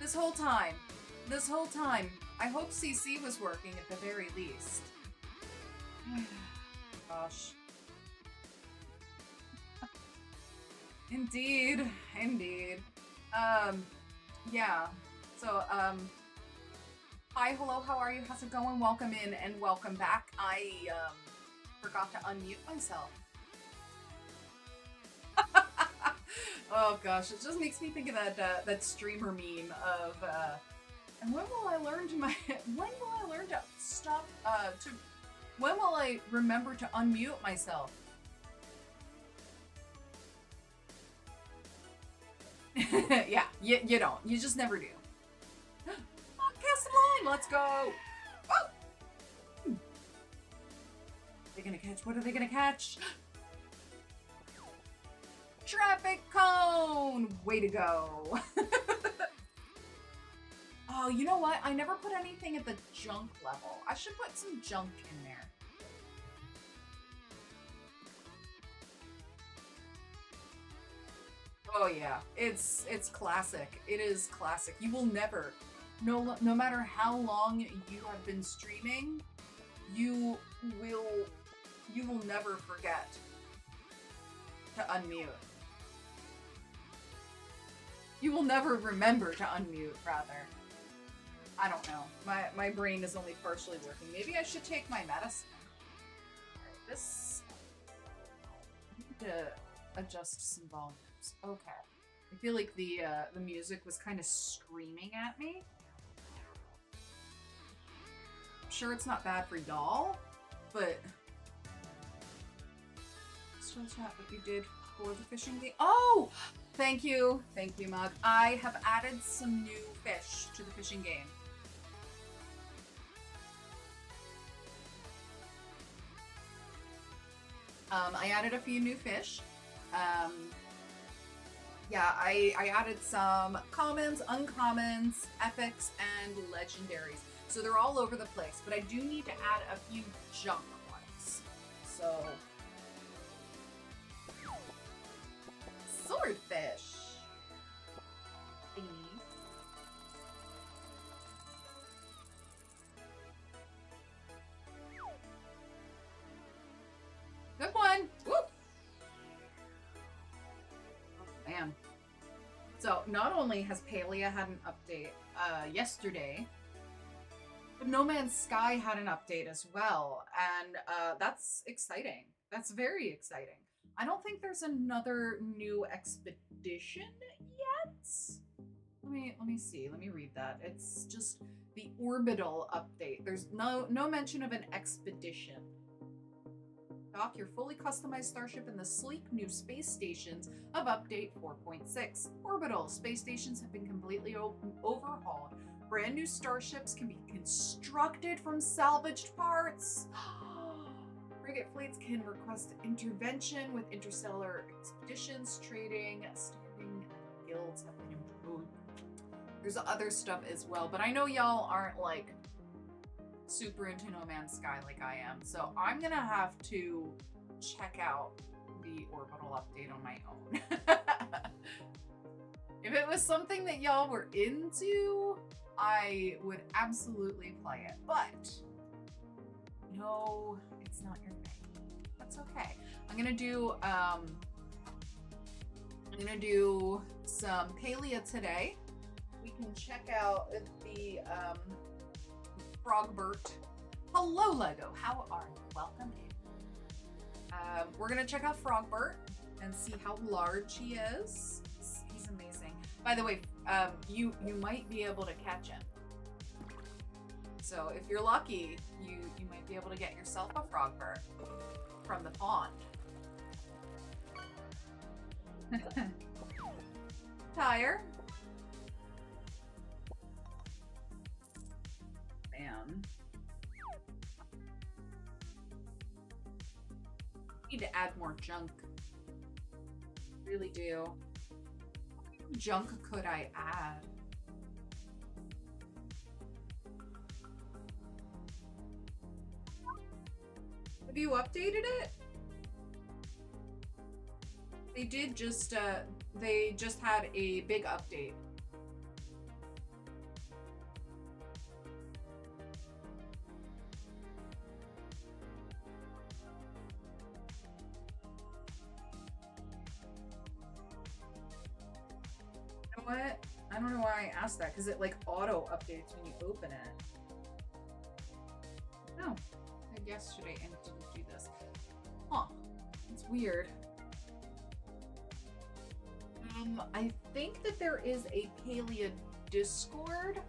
This whole time. This whole time. I hope CC was working at the very least. Gosh. Indeed. Indeed. Yeah. So, hi, hello, how are you? How's it going? Welcome in and welcome back. I, forgot to unmute myself. Oh gosh, it just makes me think of that streamer meme of, and when will I learn to stop, when will I remember to unmute myself? Yeah, you don't. You just never do. Cast the line, let's go! Oh! They're gonna catch, what are they gonna catch? Traffic cone! Way to go. Oh, you know what? I never put anything at the junk level. I should put some junk in there. Oh yeah, it's classic. It is classic. You will never, no matter how long you have been streaming, you will never forget to unmute. You will never remember to unmute, rather. I don't know. My brain is only partially working. Maybe I should take my medicine. Alright, this... I need to adjust some volumes. Okay. I feel like the music was kind of screaming at me. I'm sure it's not bad for y'all, but... Still chat what you did for the fishing game. Oh! Thank you, Mug. I have added some new fish to the fishing game. I added a few new fish. Yeah, I added some commons, uncommons, epics, and legendaries. So they're all over the place, but I do need to add a few junk ones. So... Swordfish. Good one. Whoop. Oh, man. So not only has Palia had an update yesterday, but No Man's Sky had an update as well, and that's exciting. That's very exciting. I don't think there's another new expedition yet. Let me see. Let me read that. It's just the orbital update. There's no mention of an expedition. Dock your fully customized starship in the sleek new space stations of update 4.6. Orbital space stations have been completely overhauled. Brand new starships can be constructed from salvaged parts. Frigate fleets can request intervention with interstellar expeditions, trading, standing guilds have been improved. There's other stuff as well, but I know y'all aren't like super into No Man's Sky like I am, so I'm gonna have to check out the orbital update on my own. If it was something that y'all were into, I would absolutely play it, but no, it's not your thing. That's okay. I'm gonna do some Palia today. We can check out the Frogbert. Hello, Lego. How are you? Welcome in. We're gonna check out Frogbert and see how large he is. He's amazing. By the way, you might be able to catch him. So if you're lucky, you might be able to get yourself a Frogbert from the pond. Tire. Man. Need to add more junk. Really do. What junk could I add? Have you updated it? They just had a big update. What? I don't know why I asked that, because it like auto updates when you open it. No, I did yesterday and it didn't do this. Huh. It's weird. I think that there is a Palia Discord.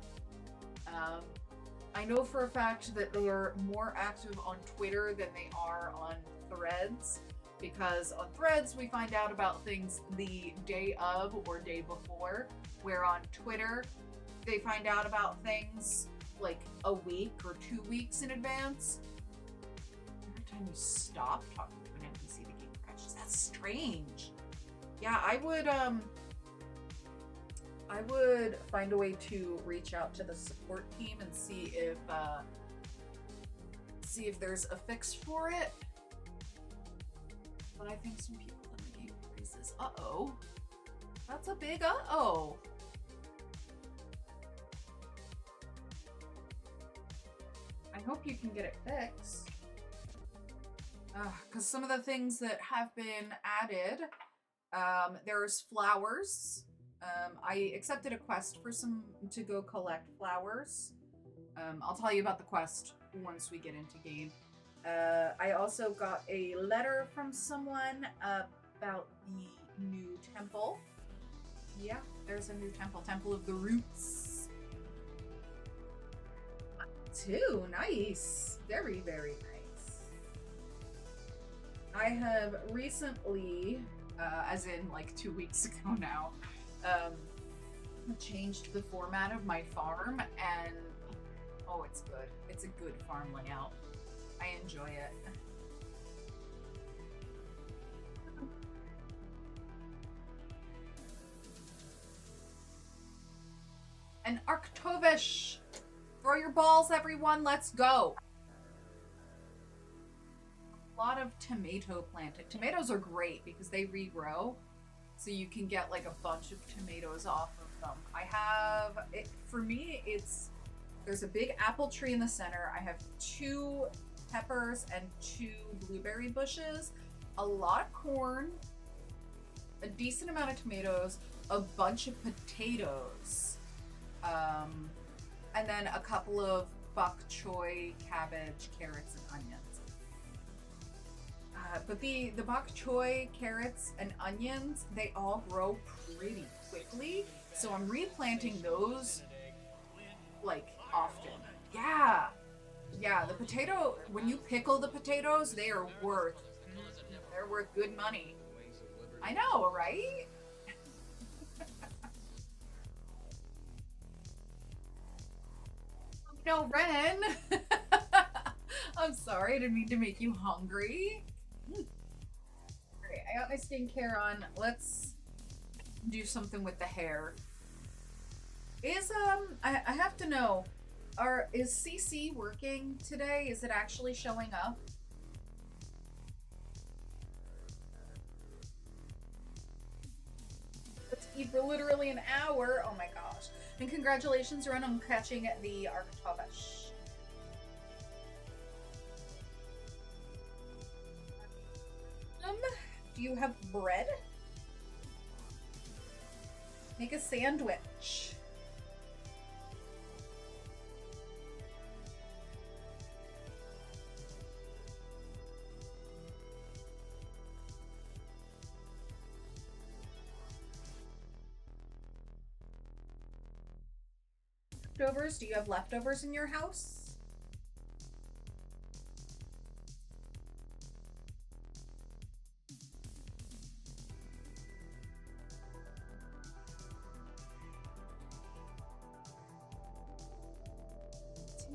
I know for a fact that they are more active on Twitter than they are on Threads, because on Threads we find out about things the day of or day before, where on Twitter they find out about things like a week or 2 weeks in advance. Every time you stop talking to an NPC, the game crashes. That's strange. Yeah, I would find a way to reach out to the support team and see if there's a fix for it. But I think some people in the game freezes. Uh-oh. That's a big uh-oh. I hope you can get it fixed. Because some of the things that have been added, there's flowers. I accepted a quest for to go collect flowers. I'll tell you about the quest once we get into game. I also got a letter from someone about the new temple. Yeah, there's a new temple. Temple of the Roots. Too nice. Very, very nice. I have recently, as in like 2 weeks ago now, changed the format of my farm, and oh, it's good. It's a good farm layout. I enjoy it. An Arctovish! Throw your balls, everyone, let's go! A lot of tomato planted. Tomatoes are great because they regrow. So you can get like a bunch of tomatoes off of them. I have, for me, there's a big apple tree in the center. I have 2 peppers and 2 blueberry bushes, a lot of corn, a decent amount of tomatoes, a bunch of potatoes, and then a couple of bok choy, cabbage, carrots, and onions. But the bok choy, carrots, and onions, they all grow pretty quickly. So I'm replanting those, like, often. Yeah! Yeah, the potato, when you pickle the potatoes, they're worth good money. I know, right? No, Ren! I'm sorry, I didn't mean to make you hungry. Great, I got my skincare on. Let's do something with the hair. I have to know, is CC working today? Is it actually showing up? Let's eat for literally an hour. Oh my gosh. And congratulations, Ren, on catching the Arctovish. Do you have bread? Make a sandwich. Leftovers? Do you have leftovers in your house?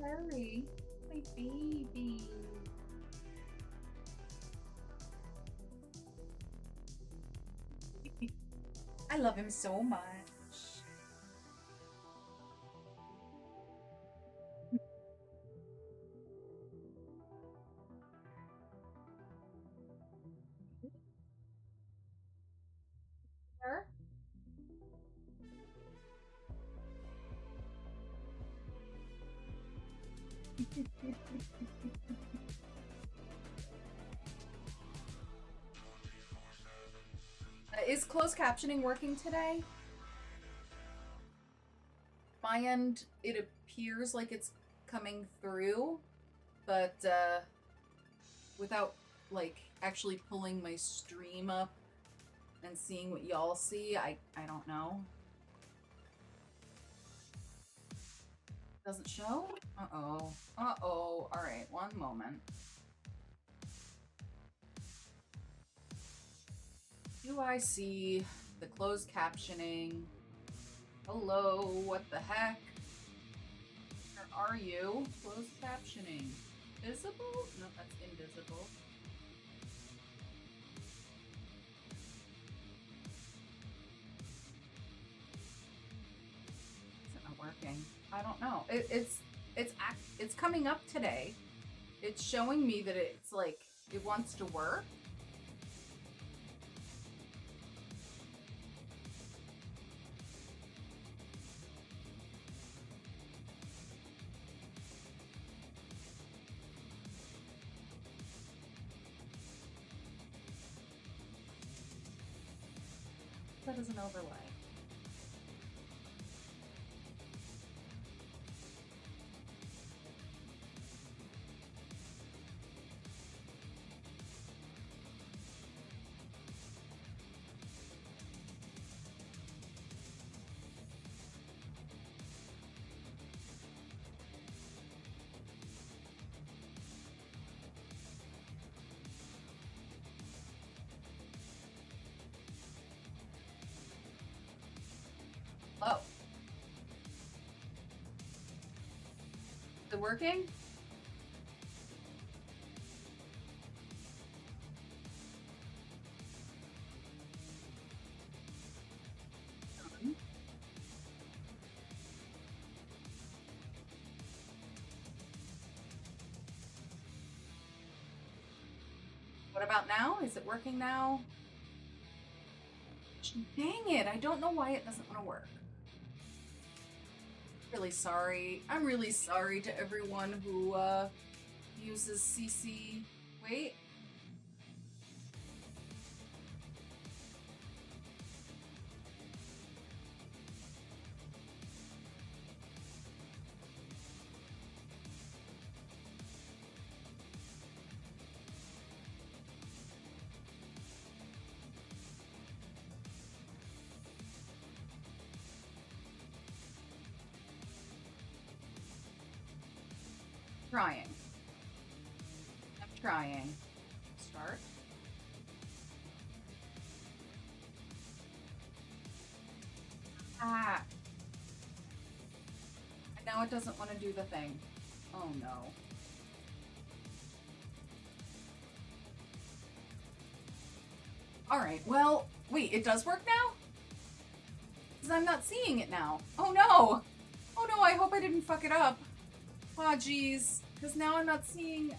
Terry, my baby. I love him so much. Sure. Is closed captioning working today? my end, it appears like it's coming through, but without like actually pulling my stream up and seeing what y'all see, I don't know. Doesn't show? Uh-oh. Uh-oh. All right, one moment. Do I see the closed captioning? Hello, what the heck? Where are you? Closed captioning. Visible? No, that's invisible. Is it not working? I don't know. It's coming up today. It's showing me that it's like it wants to work. That is an overlay. Oh. Is it working? What about now? Is it working now? Dang it, I don't know why it doesn't want to work. Really sorry. I'm really sorry to everyone who uses CC. Wait. Trying. I'm trying. Start. Ah. And now it doesn't want to do the thing. Oh no. Alright, well, wait, it does work now? Because I'm not seeing it now. Oh no! Oh no, I hope I didn't fuck it up. Oh geez, because now I'm not seeing...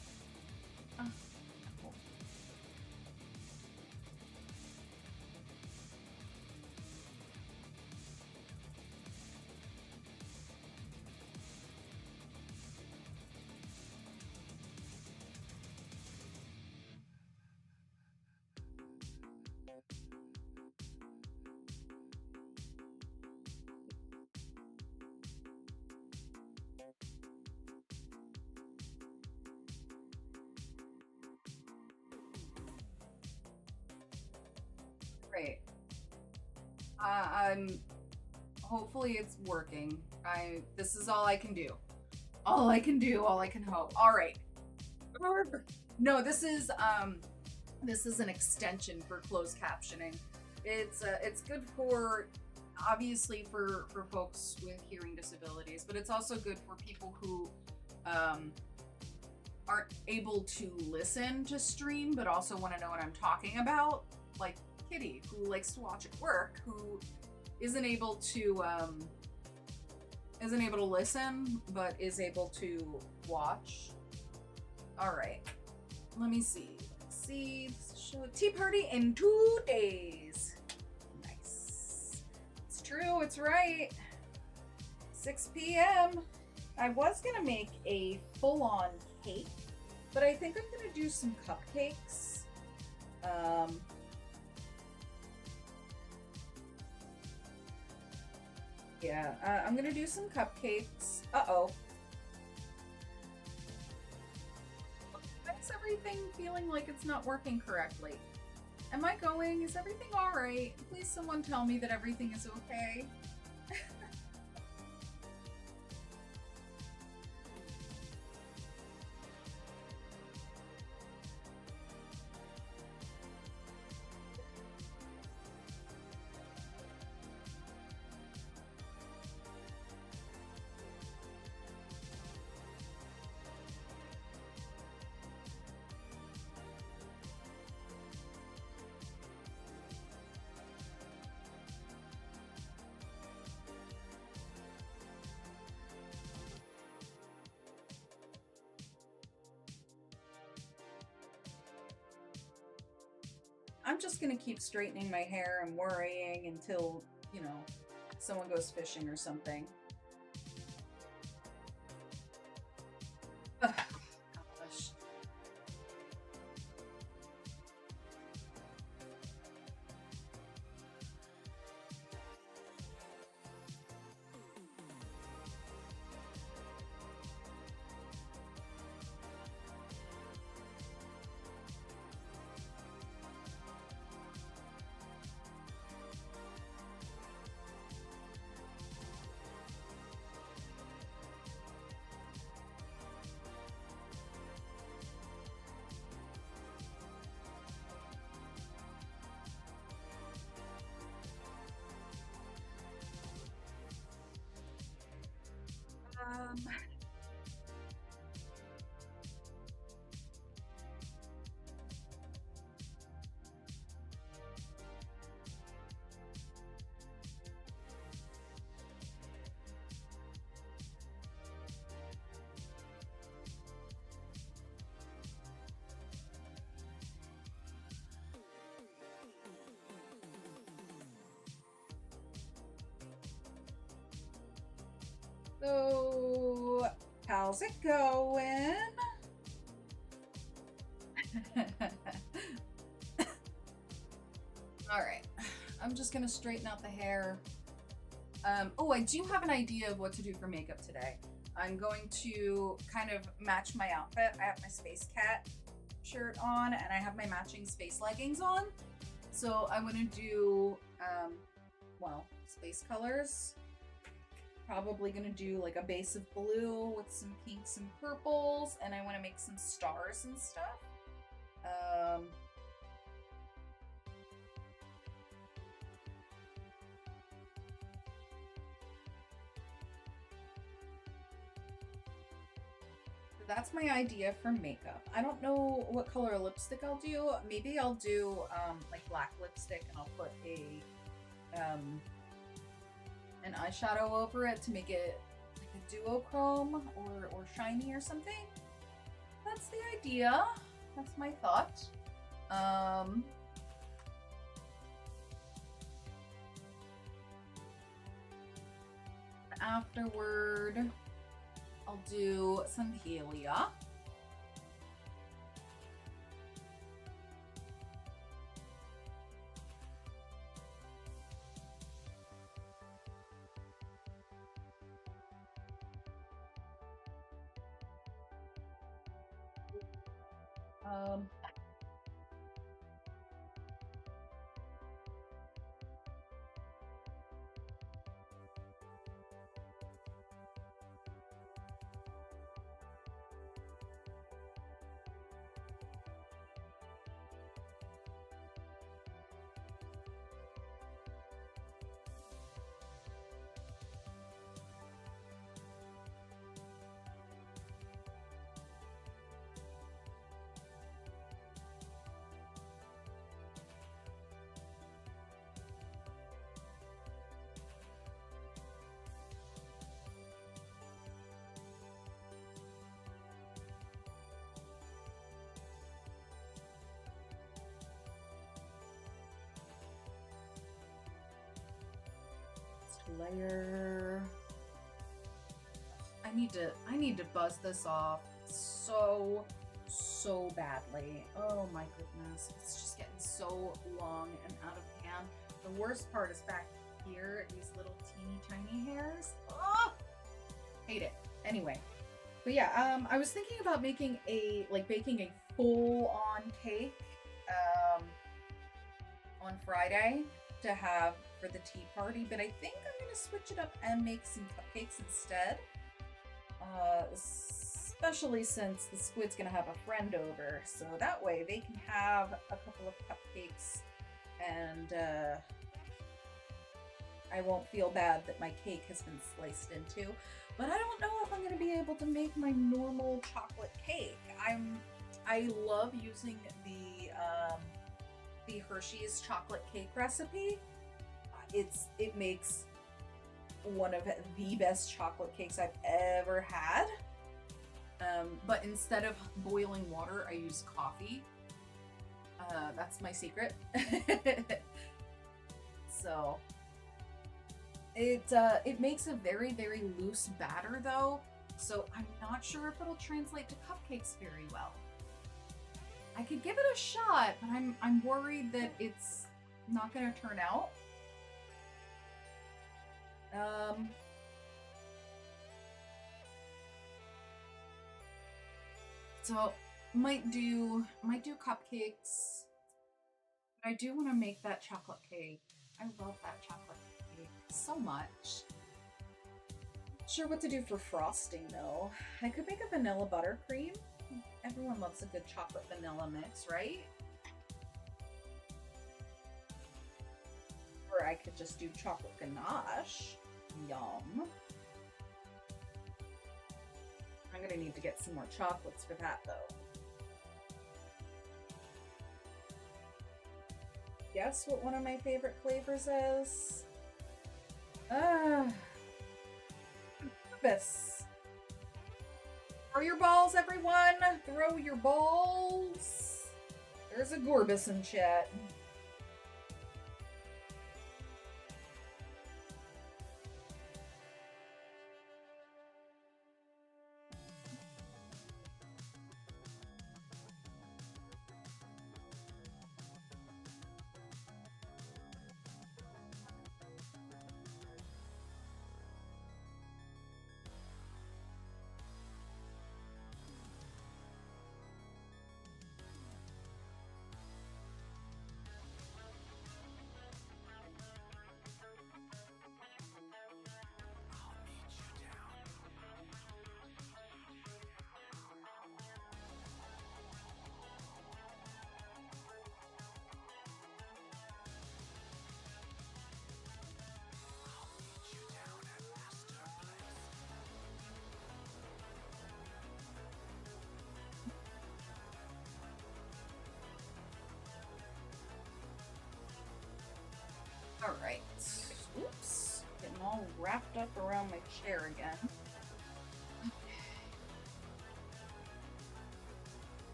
Great. Hopefully it's working. This is all I can do. All I can do, all I can hope. All right. No, this is an extension for closed captioning. It's good for, obviously for folks with hearing disabilities, but it's also good for people who aren't able to listen to stream, but also want to know what I'm talking about. Like Kitty, who likes to watch at work, who isn't able to listen, but is able to watch. All right, let me see. Show tea party in 2 days. Nice. It's true. It's right. 6 p.m. I was gonna make a full-on cake, but I think I'm gonna do some cupcakes. Yeah, I'm gonna do some cupcakes. Uh-oh. Why is everything feeling like it's not working correctly? Am I going? Is everything alright? Please someone tell me that everything is okay. I'm just gonna keep straightening my hair and worrying until, you know, someone goes fishing or something. Ugh, gosh. Um, so, how's it going? Alright, I'm just gonna straighten out the hair. Oh, I do have an idea of what to do for makeup today. I'm going to kind of match my outfit. I have my Space Cat shirt on and I have my matching space leggings on. So I want to do, well, space colors. Probably gonna do like a base of blue with some pinks and purples, and I want to make some stars and stuff. So that's my idea for makeup. I don't know what color lipstick I'll do. Maybe I'll do like black lipstick and I'll put a an eyeshadow over it to make it like a duochrome or shiny or something. That's the idea. That's my thought. Afterward, I'll do some Palia. Um, layer. I need to buzz this off so badly. Oh my goodness. It's just getting so long and out of hand. The worst part is back here, these little teeny tiny hairs. Anyway, but yeah, I was thinking about making baking a full-on cake, um, on Friday to have for the tea party, but I think I'm gonna switch it up and make some cupcakes instead. Especially since the squid's gonna have a friend over, so that way they can have a couple of cupcakes and I won't feel bad that my cake has been sliced into. But I don't know if I'm gonna be able to make my normal chocolate cake. I love using the Hershey's chocolate cake recipe. It makes one of the best chocolate cakes I've ever had. But instead of boiling water, I use coffee. That's my secret. So it makes a very, very loose batter though, so I'm not sure if it'll translate to cupcakes very well. I could give it a shot, but I'm worried that it's not gonna turn out. So might do cupcakes, but I do want to make that chocolate cake. I love that chocolate cake so much. Not sure what to do for frosting though. I could make a vanilla buttercream. Everyone loves a good chocolate vanilla mix, right? Or I could just do chocolate ganache. Yum. I'm gonna need to get some more chocolates for that though. Guess what one of my favorite flavors is? Gorbis. Throw your balls, everyone! Throw your balls! There's a Gorbis in chat. Alright. Oops. Getting all wrapped up around my chair again.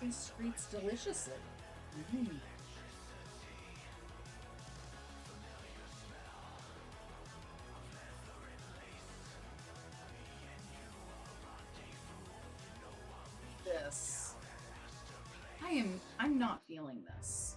These streets deliciously. This. I'm not feeling this.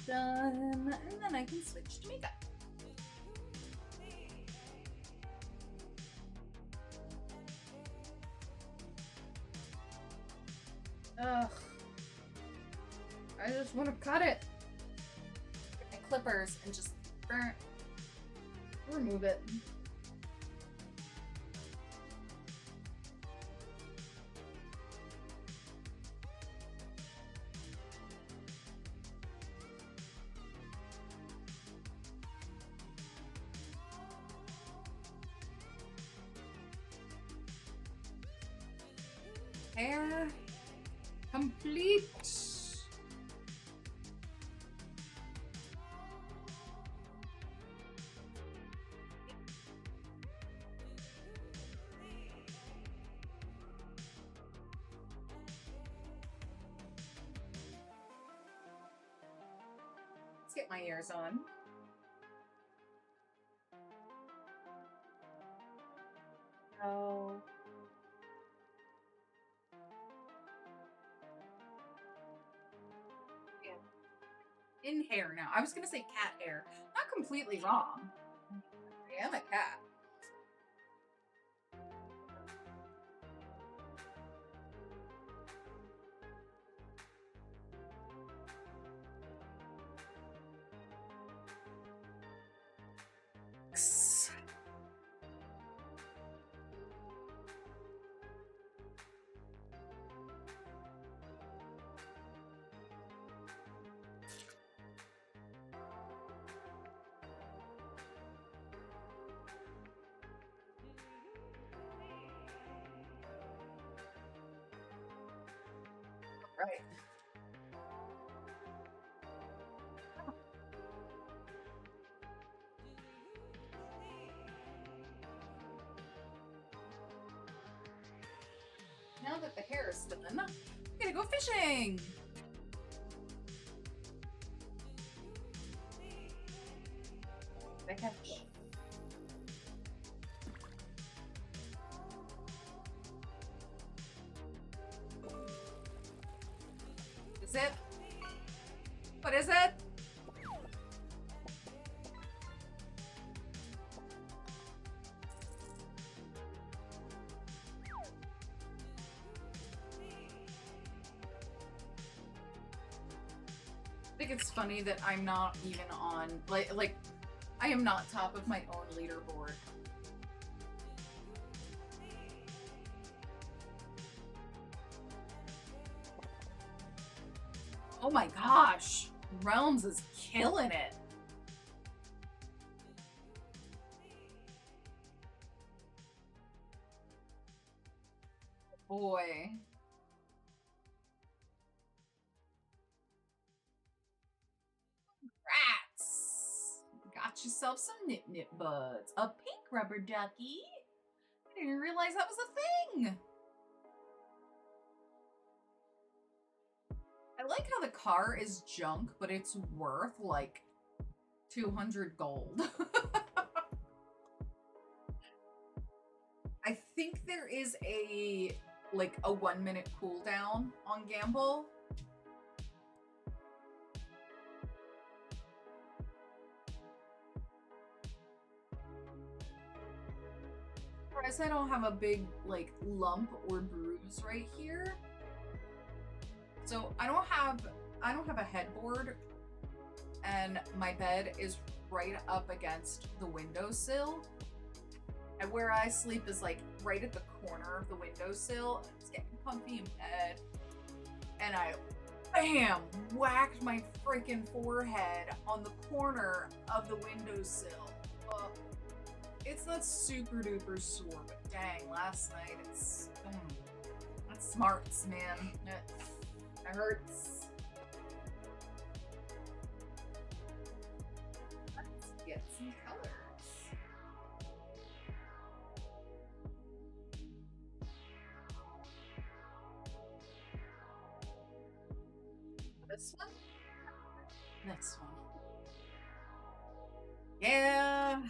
done, and then I can switch to makeup. Ugh. I just want to cut it. Get my clippers and just remove it. Hair complete. Let's get my ears on. Oh. In hair now. I was gonna say cat hair. Not completely wrong. I am a cat. Right. Now that the hair is done, I'm gonna go fishing. I catch. Is it? What is it? I think it's funny that I'm not even on, like, I am not top of my own leaderboard. Oh my gosh, Realms is killing it. Boy. Rats. Got yourself some nip buds. A pink rubber ducky. I didn't realize that was a thing. I like how the car is junk, but it's worth like 200 gold. I think there is a 1 minute cooldown on Gamble. Surprised I don't have a big lump or bruise right here. So I don't have a headboard, and my bed is right up against the windowsill. And where I sleep is right at the corner of the windowsill. It's getting comfy in bed. And I, bam, whacked my freaking forehead on the corner of the windowsill. It's not super duper sore, but dang, last night it's, that smarts, man. It hurts. Let's get some colors. This one? This one. Yeah.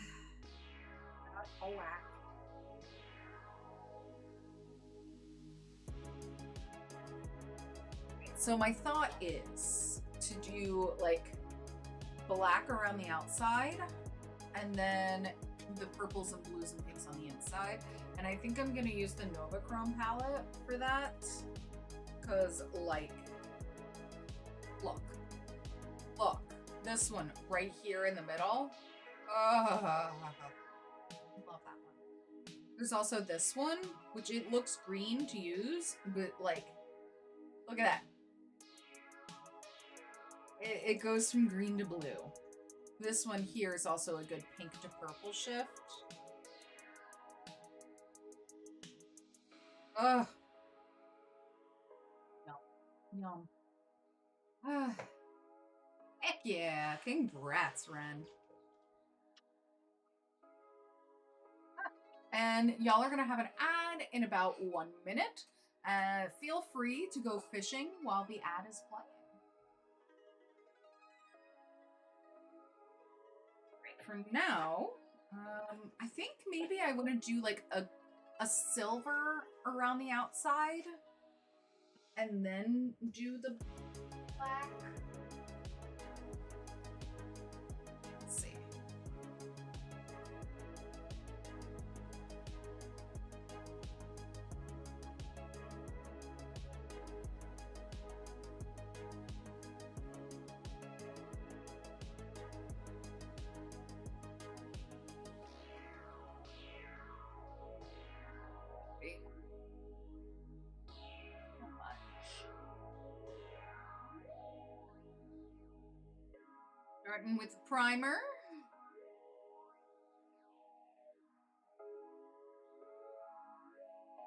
A whack. So my thought is to do black around the outside, and then the purples and blues and pinks on the inside. And I think I'm gonna use the Novachrome palette for that, because like, look, this one right here in the middle. Love that one. There's also this one, which it looks green to use, but like, look at that. It goes from green to blue. This one here is also a good pink to purple shift. Ugh. Yum. Yum. Heck yeah. Congrats, Ren. And y'all are gonna have an ad in about 1 minute. Feel free to go fishing while the ad is playing. For now, I think maybe I want to do like a silver around the outside and then do the black. Let's see. Starting with primer.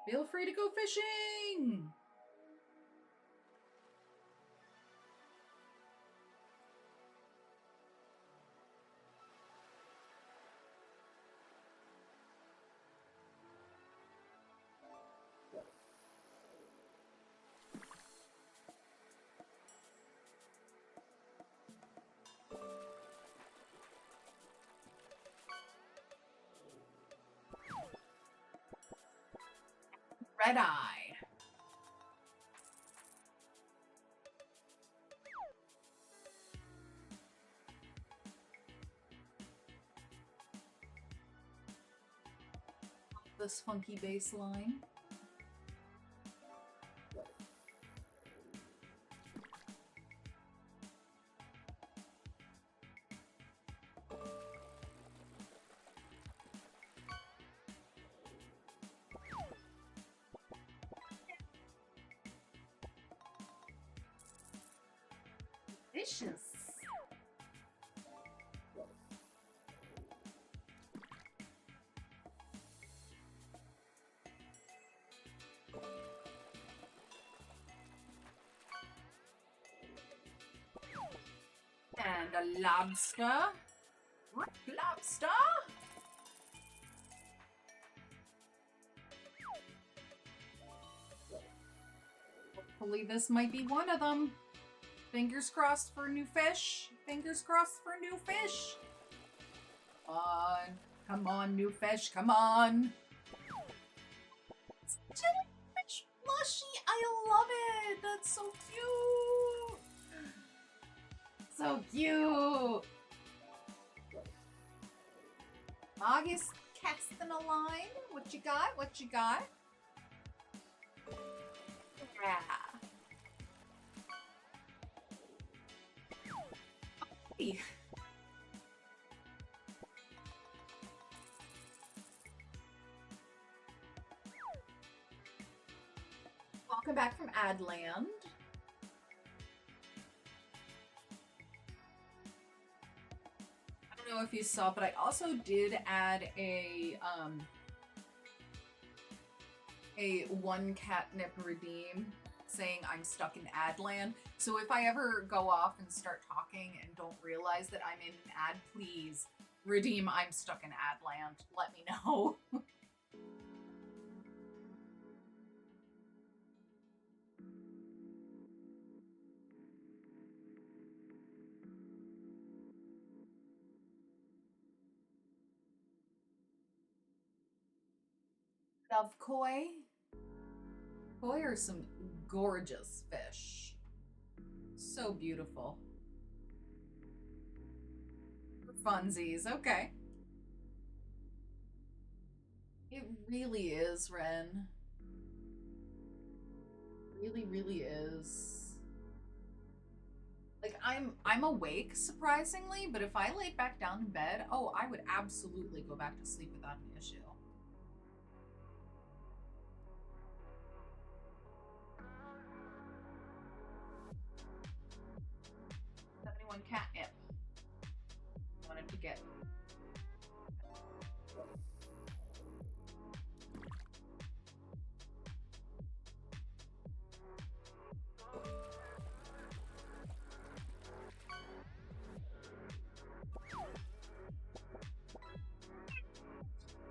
Feel free to go fishing. Red eye. This funky bass line. Delicious. And a lobster. Lobster. Hopefully this might be one of them. Fingers crossed for new fish. Fingers crossed for new fish. Come on, new fish, come on. It's jellyfish plushie. I love it. That's so cute. So cute. August casting a line. What you got? What you got? Yeah. Hey. Welcome back from Adland. I don't know if you saw, but I also did add a one catnip redeem saying I'm stuck in Adland. So if I ever go off and start talking and don't realize that I'm in an ad, please redeem I'm stuck in Adland. Let me know. Love koi. Koi are some gorgeous fish. So beautiful. funsies. Okay. It really is, Ren. Really, really is. Like, I'm awake, surprisingly, but if I laid back down in bed, oh, I would absolutely go back to sleep without an issue. Catnip. Wanted to get.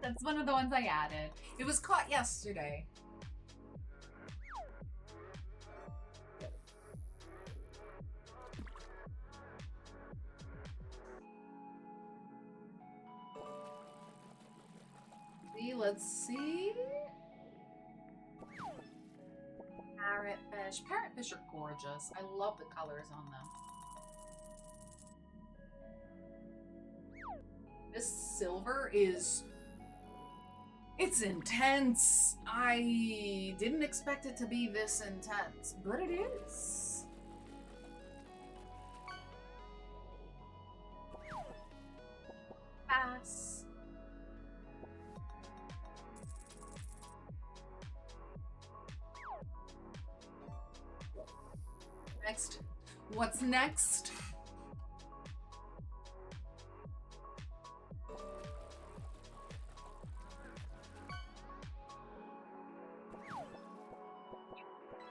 That's one of the ones I added. It was caught yesterday. Let's see. Parrotfish. Parrotfish are gorgeous. I love the colors on them. This silver is... It's intense. I didn't expect it to be this intense, but it is. Pass. Next. What's next?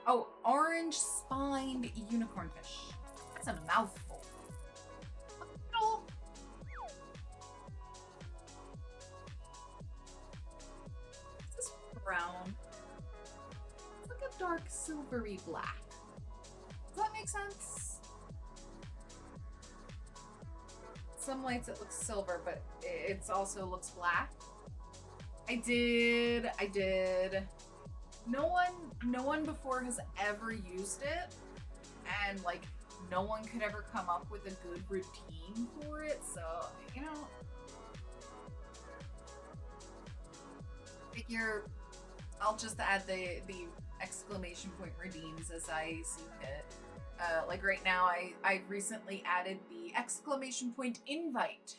Oh, orange spined unicorn fish. That's a mouthful. Oh. This is brown. It's like a dark silvery black. Does that make sense? Some lights it looks silver, but it also looks black. I did. No one before has ever used it, and like no one could ever come up with a good routine for it. So, you know, figure I'll just add the exclamation point redeems as I see fit. Like right now, I recently added the exclamation point invite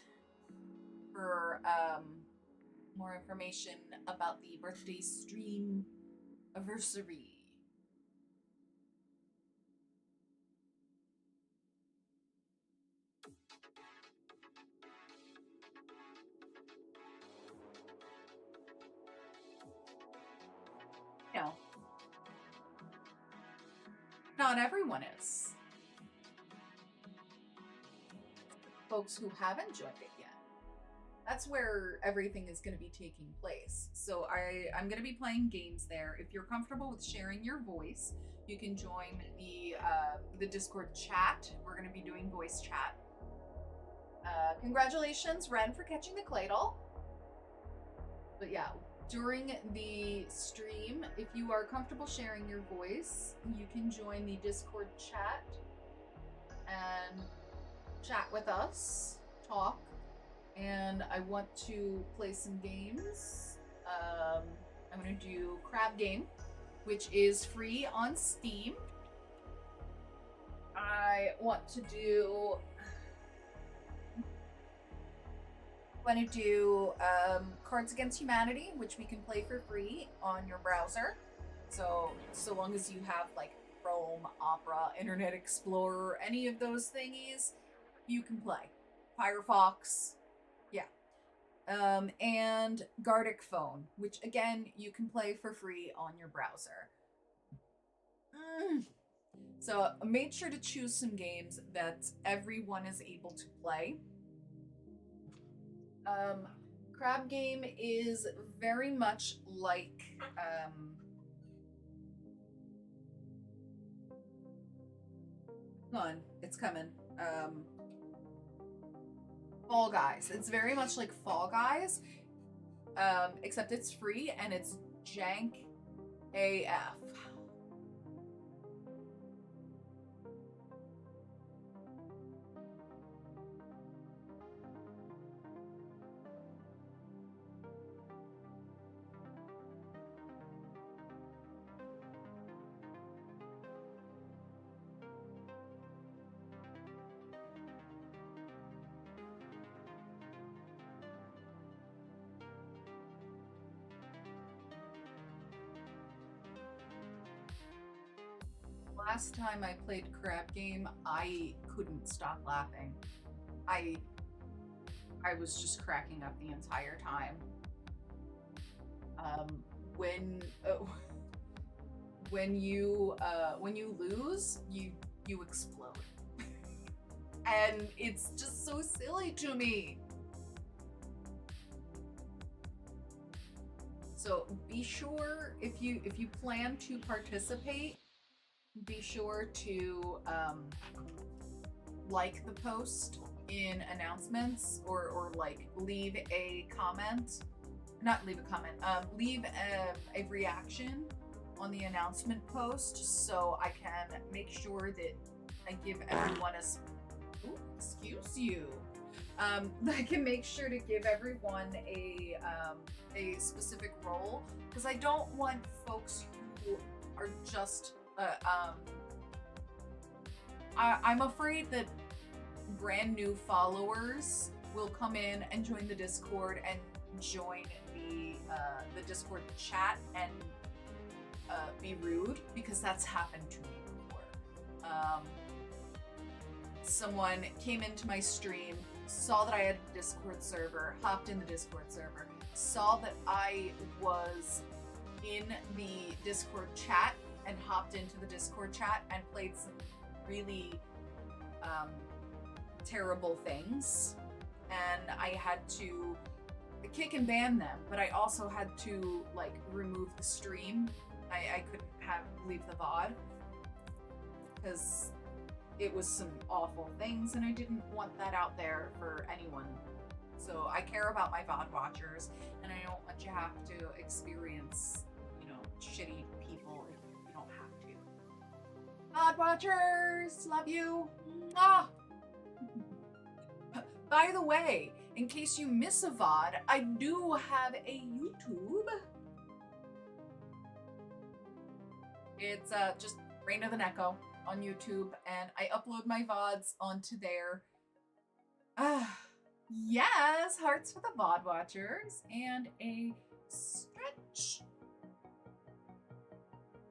for more information about the birthday stream anniversary. You know, not everyone is. Folks who haven't joined it yet. That's where everything is going to be taking place. So I'm going to be playing games there. If you're comfortable with sharing your voice, you can join the Discord chat. We're going to be doing voice chat. Congratulations, Ren, for catching the Claydol. But yeah, during the stream, if you are comfortable sharing your voice, you can join the Discord chat and chat with us, talk, and I want to play some games. I'm going to do Crab Game, which is free on Steam. I want to do Cards Against Humanity, which we can play for free on your browser. So long as you have like Chrome, Opera, Internet Explorer, any of those thingies, you can play. Firefox, yeah. And Gartic Phone, which again, you can play for free on your browser. So I made sure to choose some games that everyone is able to play. Crab Game is very much like hold on, it's coming. Fall Guys. It's very much like Fall Guys, except it's free and it's jank AF. Last time I played Crab Game, I couldn't stop laughing. I was just cracking up the entire time. When when you lose, you explode, and it's just so silly to me. So be sure if you plan to participate, be sure to like the post in announcements or like leave a comment. Not leave a comment, leave a reaction on the announcement post so I can make sure that I give everyone a excuse you. I can make sure to give everyone a specific role, because I don't want folks who are just I'm afraid that brand new followers will come in and join the Discord and join the Discord chat and be rude, because that's happened to me before. Someone came into my stream, saw that I had a Discord server, hopped in the Discord server, saw that I was in the Discord chat and hopped into the Discord chat and played some really terrible things, and I had to kick and ban them, but I also had to like remove the stream. I couldn't leave the VOD because it was some awful things, and I didn't want that out there for anyone. So I care about my VOD watchers, and I don't want you to have to experience, you know, shitty people if you don't have to. VOD watchers, love you. Mwah! By the way, in case you miss a VOD, I do have a YouTube. It's just Reign of the Neko on YouTube, and I upload my VODs onto there. Yes, hearts for the VOD watchers, and a stretch.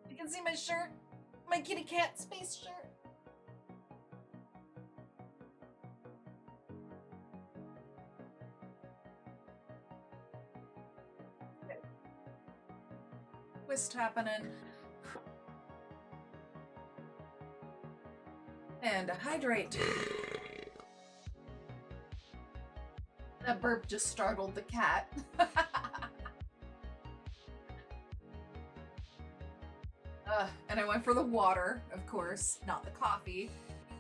You can see my shirt, my kitty cat space shirt. Twist happening. And hydrate. That burp just startled the cat. And I went for the water, of course, not the coffee,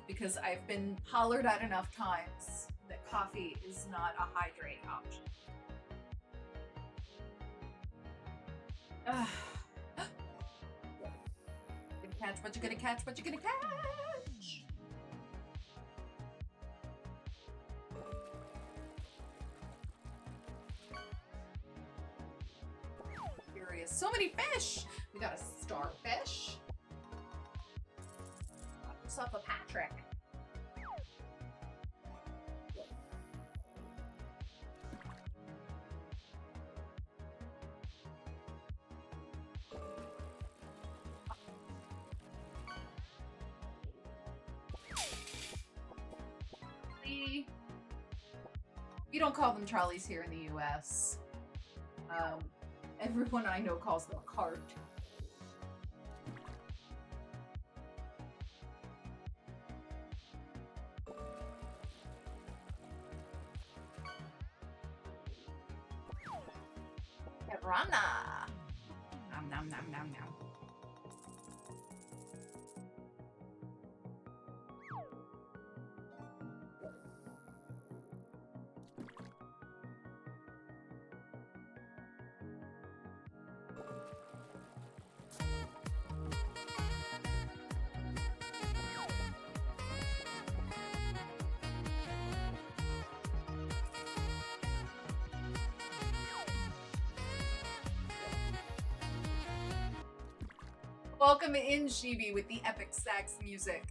because I've been hollered at enough times that coffee is not a hydrating option. Gonna catch what you're gonna catch, what you're gonna catch. Curious. So many fish! We got a starfish. What's up with Patrick? We don't call them trolleys here in the US. Everyone I know calls them a cart. Piranha! Nom nom nom nom nom. Welcome in, Shibi, with the epic sax music.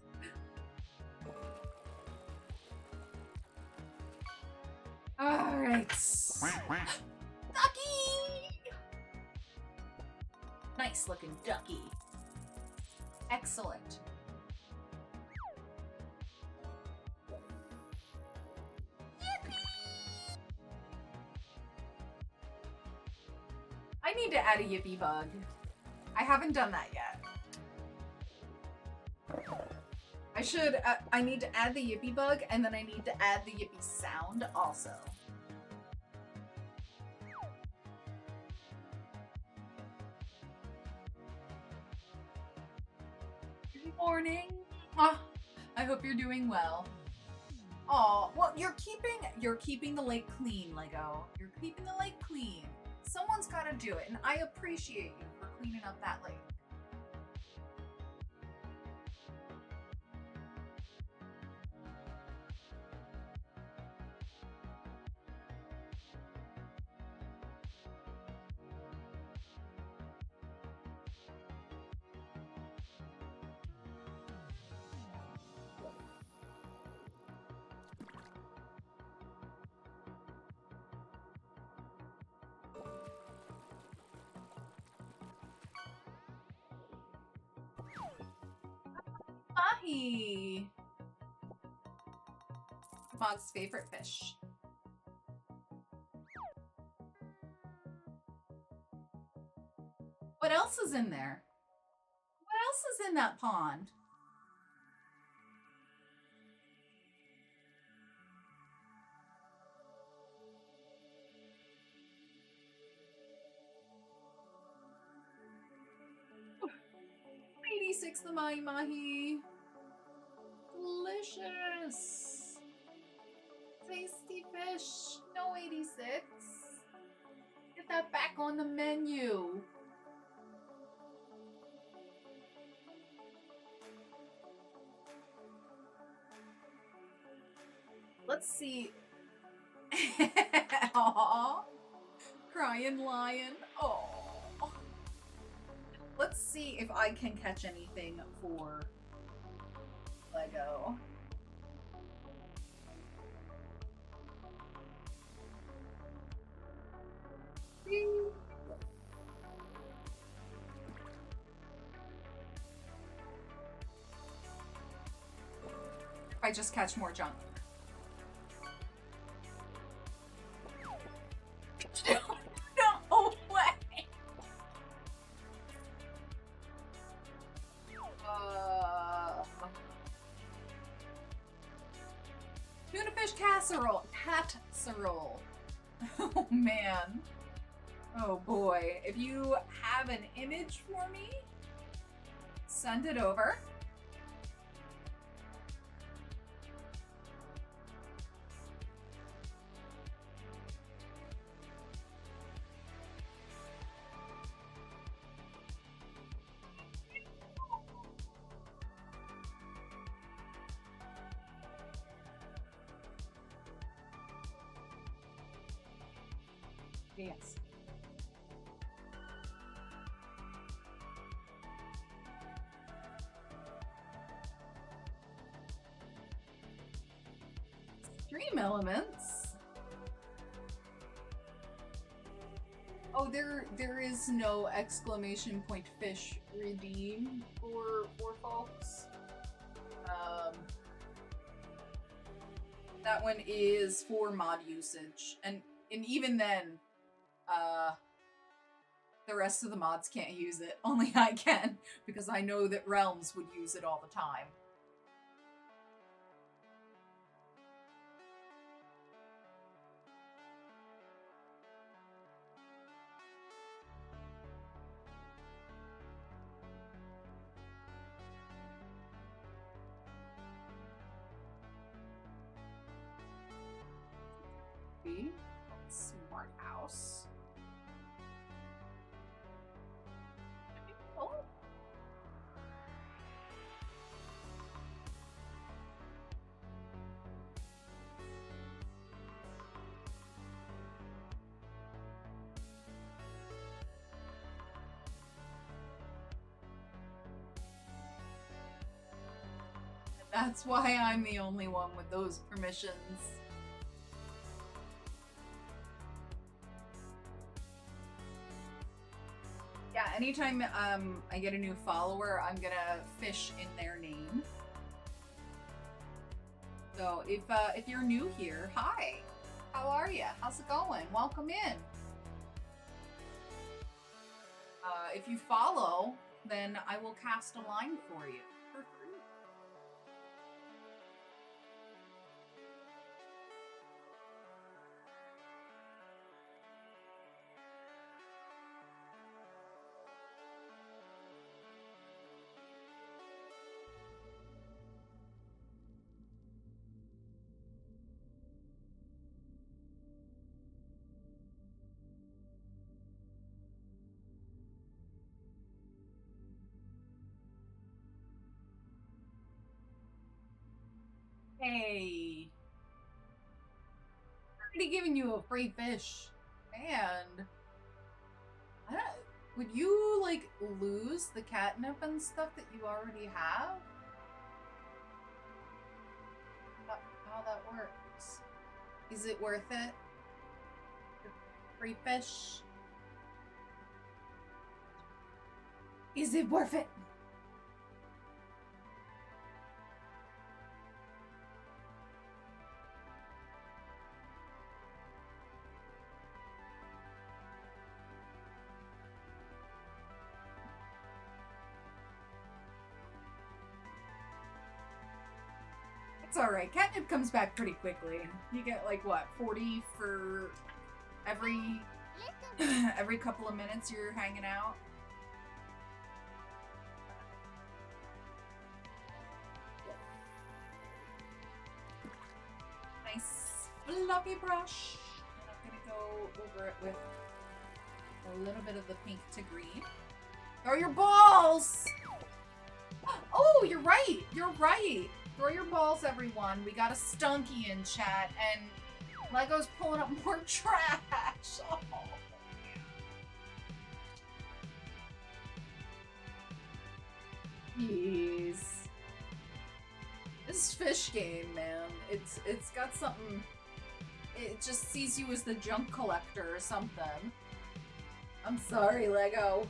Alright. Ducky! Nice looking ducky. Excellent. I need to add a yippee bug. I haven't done that yet. I should, I need to add the yippee bug, and then I need to add the yippee sound also. Good morning. I hope you're doing well. Oh, well, you're keeping the lake clean, Lego. You're keeping the lake clean. Someone's got to do it, and I appreciate you for cleaning up that lake. Mahi! Mog's favorite fish. What else is in there? What else is in that pond? The mahi mahi. Delicious. Tasty fish. No 86. Get that back on the menu. Let's see. Aww. Crying lion. Oh. Let's see if I can catch anything for Lego. I just catch more junk. No way! Tuna fish casserole. Casserole. Oh man. Oh boy. If you have an image for me, send it over. Yes. Stream elements. Oh, there is no exclamation point fish redeem for folks. That one is for mod usage, and even then, the rest of the mods can't use it. Only I can, because I know that Realms would use it all the time. Smart house. Oh. That's why I'm the only one with those permissions. Yeah, anytime I get a new follower, I'm gonna fish in their name. So if you're new here, hi, how are you? How's it going? Welcome in. if you follow, then I will cast a line for you for free. Hey, I'm already giving you a free fish, and I don't. Would you like lose the catnip and stuff that you already have? How that works? Is it worth it? Free fish? Is it worth it? It's alright. Catnip comes back pretty quickly. You get like what, 40 for every every couple of minutes you're hanging out. Nice fluffy brush. And I'm gonna go over it with a little bit of the pink to green. Throw your balls! Oh, you're right. You're right. Throw your balls, everyone. We got a stunky in chat, and Lego's pulling up more trash. Oh. Jeez. This fish game, man. It's got something. It just sees you as the junk collector or something. I'm sorry, Lego.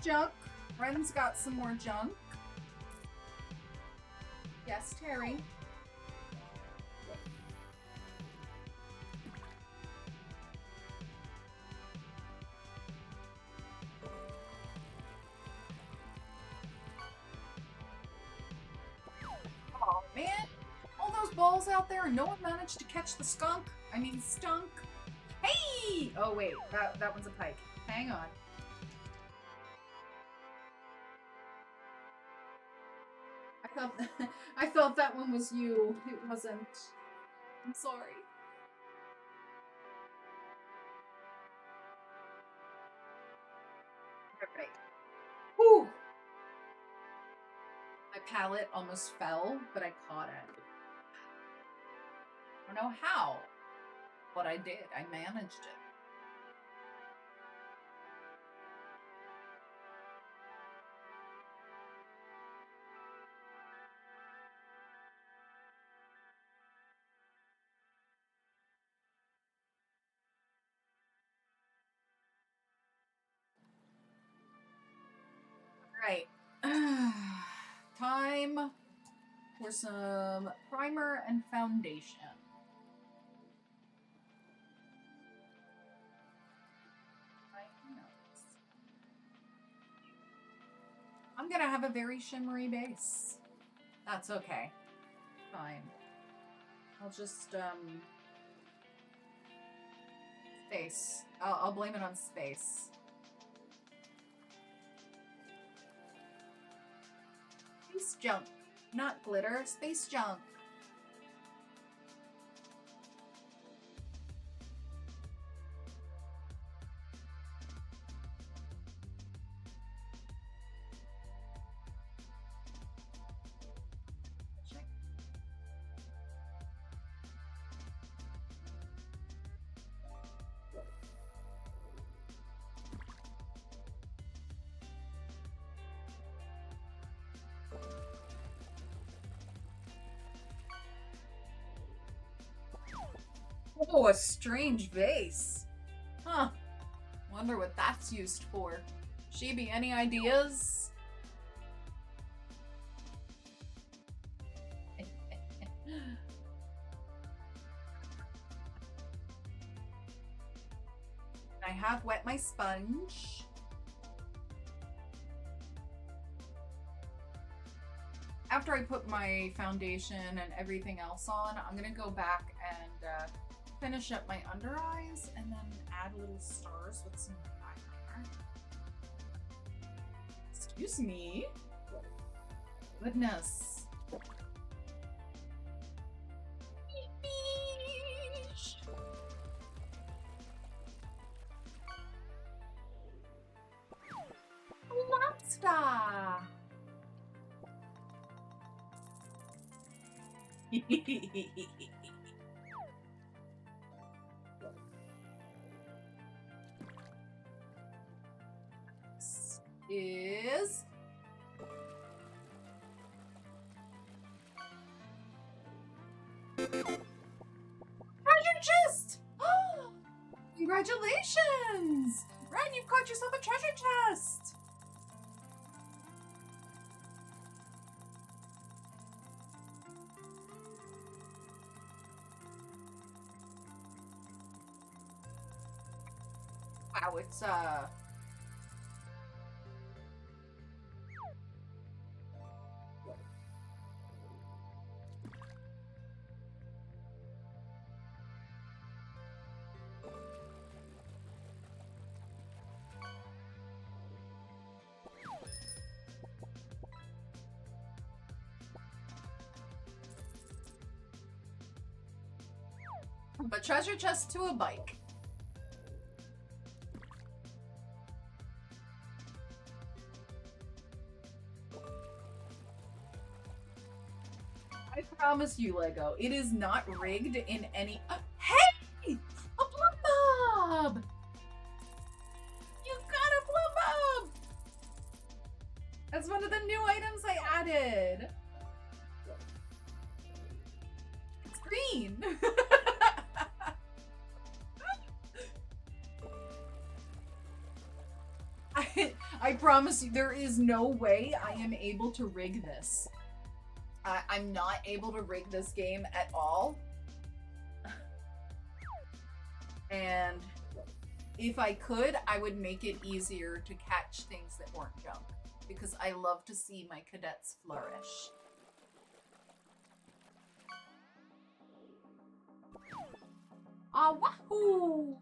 Junk. Ren's got some more junk. Yes, Terry. Oh man, all those balls out there and no one managed to catch the skunk. I mean stunk. Hey! Oh wait, that one's a pike. Hang on. I thought that one was you. It wasn't. I'm sorry. Alright. Whew! My palette almost fell, but I caught it. I don't know how, but I did. I managed it. Right. Time for some primer and foundation. I'm gonna have a very shimmery base. That's okay. Fine. I'll just, space. I'll blame it on space. Space junk. Not glitter, space junk. Oh, a strange vase. Huh. Wonder what that's used for. Shibi, any ideas? I have wet my sponge. After I put my foundation and everything else on, I'm gonna go back and finish up my under eyes and then add little stars with some eyeliner. Excuse me? Goodness. Lobster! Is treasure chest! Congratulations! Ren, you've caught yourself a treasure chest! Wow, it's a treasure chest to a bike. I promise you, Lego, it is not rigged in any. Hey! A plum bob! You got a plum bob! That's one of the new items I added. It's green. I promise you, there is no way I am able to rig this. I'm not able to rig this game at all. And if I could, I would make it easier to catch things that weren't junk. Because I love to see my cadets flourish. Ah, wahoo!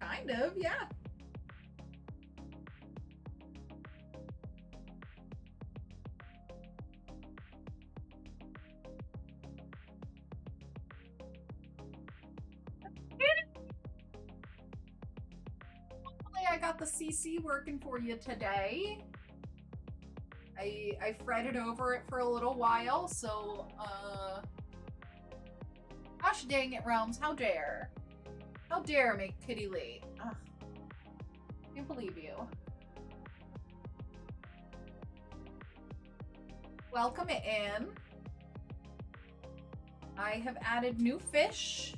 Kind of, yeah. Hopefully I got the CC working for you today. I fretted over it for a little while, so, gosh dang it, Realms, how dare. How dare make Kitty late. Ugh. Can't believe you. Welcome in. I have added new fish.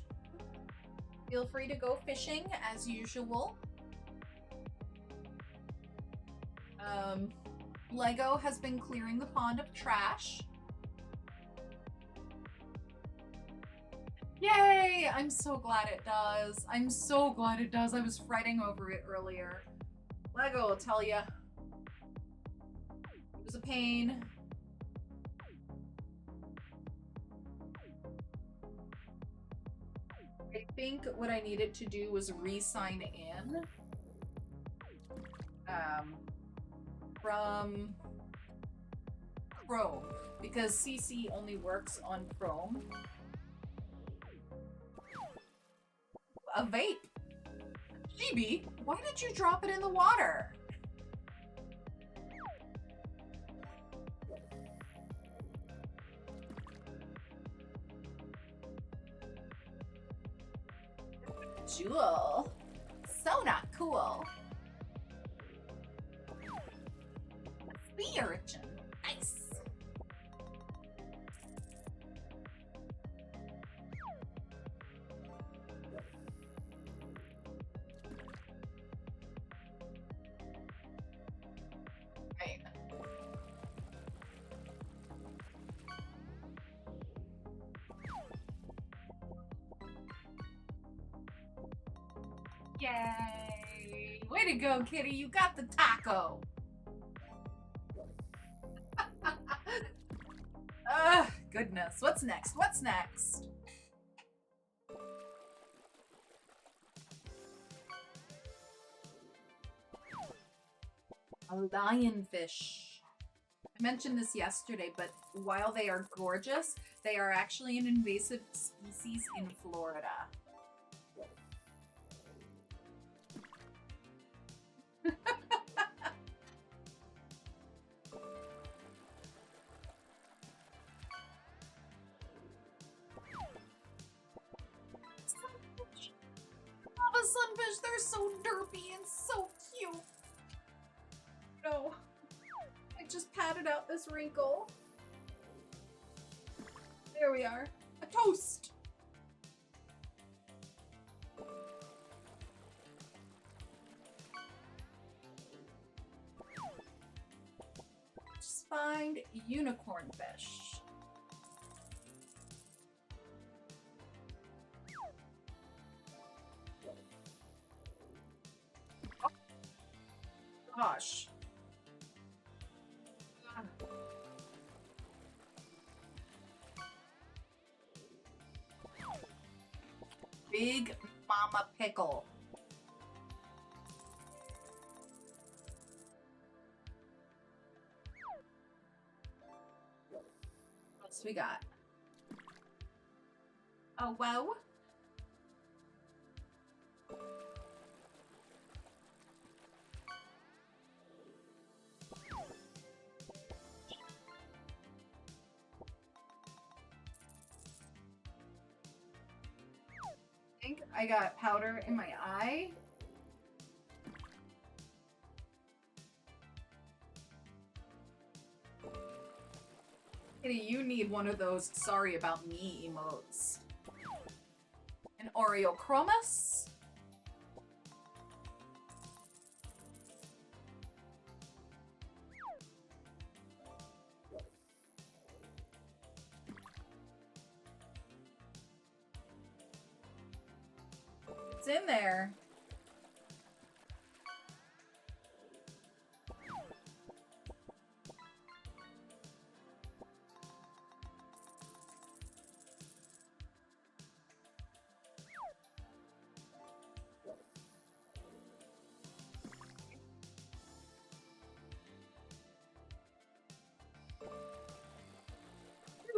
Feel free to go fishing as usual. Lego has been clearing the pond of trash. Yay! I'm so glad it does. I'm so glad it does. I was fretting over it earlier. Lego will tell ya. It was a pain. I think what I needed to do was re-sign in. From Chrome. Because CC only works on Chrome. A vape. Chibi, why did you drop it in the water? Jewel. So not cool. Sea urchin. Nice. Right. Yay! Way to go, kitty. You got the taco. Ugh, goodness. What's next? What's next? A lionfish. I mentioned this yesterday, but while they are gorgeous, they are actually an invasive species in Florida. Lava sunfish, they're so derpy and so cute. No. I just patted out this wrinkle. There we are. A toast. Just find unicorn fish. Oh. Gosh. Big Mama Pickle. What else we got? Oh, whoa. I think I got powder in my eye. Kitty, you need one of those sorry about me emotes. An Oreo Chromus. It's in there.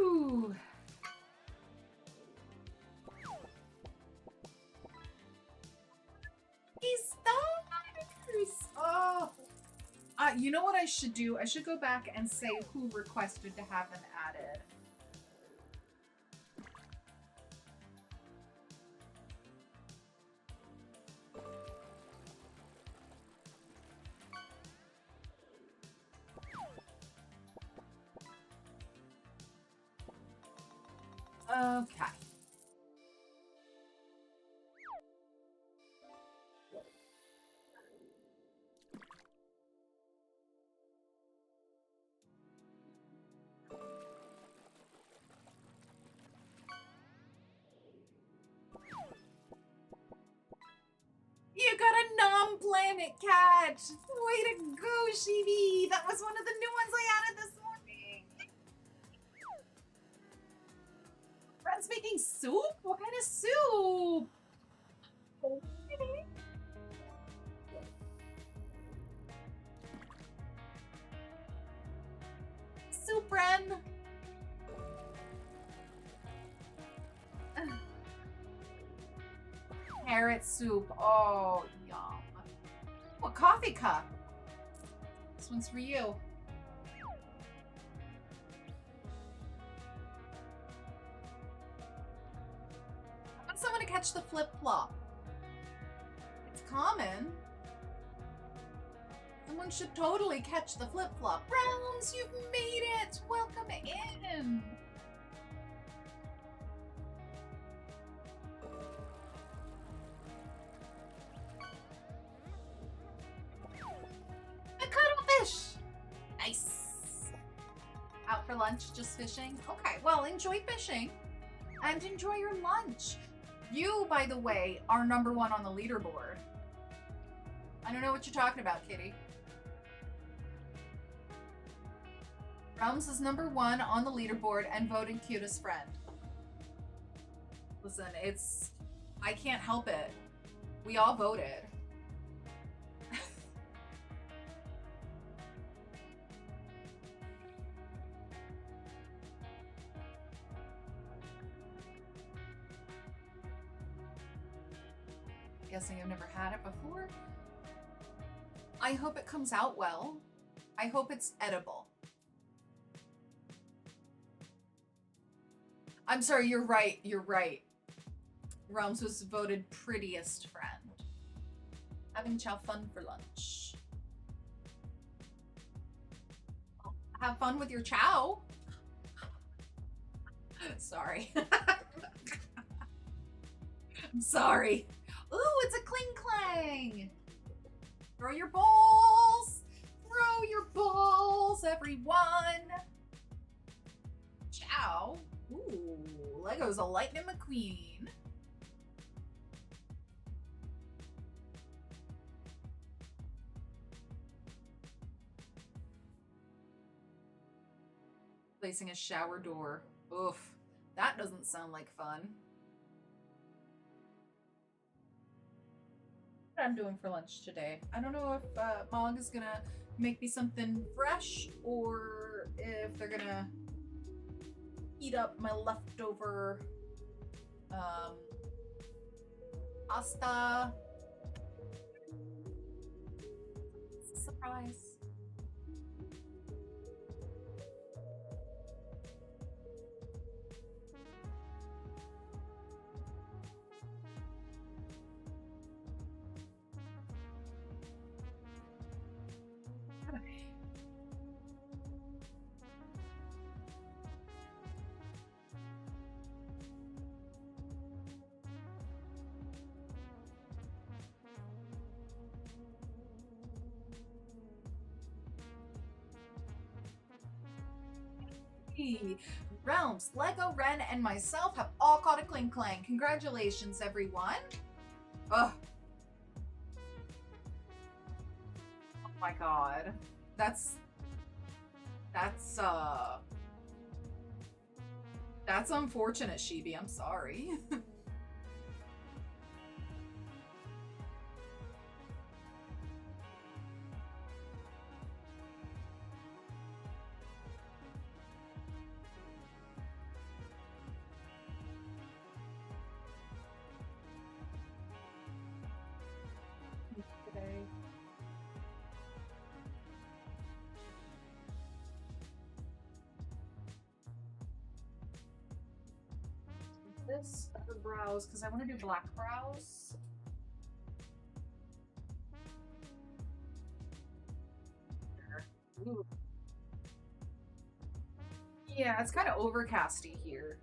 Ooh. Oh. You know what I should do? I should go back and say who requested to have them added. Okay. You got a non-planet cat! Way to go, Shivi! That was one of the new ones I added this morning! Friends making soup? What kind of soup? Okay. Soup, Ren! Carrot soup. Oh, yum. Oh, a coffee cup. This one's for you. I want someone to catch the flip-flop. common. Someone should totally catch the flip-flop. Realms, you've made it! Welcome in! A cuttlefish! Nice! Out for lunch, just fishing? Okay, well, enjoy fishing. And enjoy your lunch. You, by the way, are #1 on the leaderboard. I don't know what you're talking about, kitty. Realms is #1 on the leaderboard and voted cutest friend. Listen, I can't help it. We all voted. Guessing I've never had it before. I hope it comes out well. I hope it's edible. I'm sorry, you're right, you're right. Realms was voted prettiest friend. Having chow fun for lunch. Have fun with your chow. Sorry. I'm sorry. Ooh, it's a cling clang. Throw your balls. Throw your balls, everyone. Chow. Ooh, Lego's a Lightning McQueen. Placing a shower door. Oof, that doesn't sound like fun. What I'm doing for lunch today. I don't know if Mog is gonna make me something fresh or if they're gonna heat up my leftover pasta. Surprise. Realms, Lego, Ren, and myself have all caught a cling clang. Congratulations, everyone. Ugh. Oh my god. That's unfortunate, Shibi. I'm sorry. This other brows because I want to do black brows. Ooh. Yeah, it's kind of overcasty here.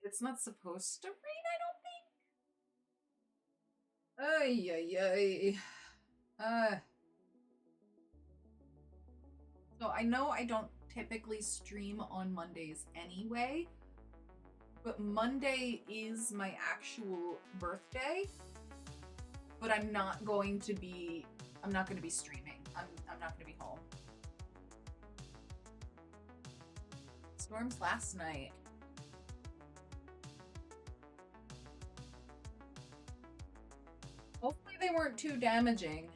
It's not supposed to rain, I don't think. Ay, ay, ay. So I know I don't typically stream on Mondays anyway, but Monday is my actual birthday. But I'm not going to be streaming. I'm not gonna be home. Storms last night. Hopefully they weren't too damaging.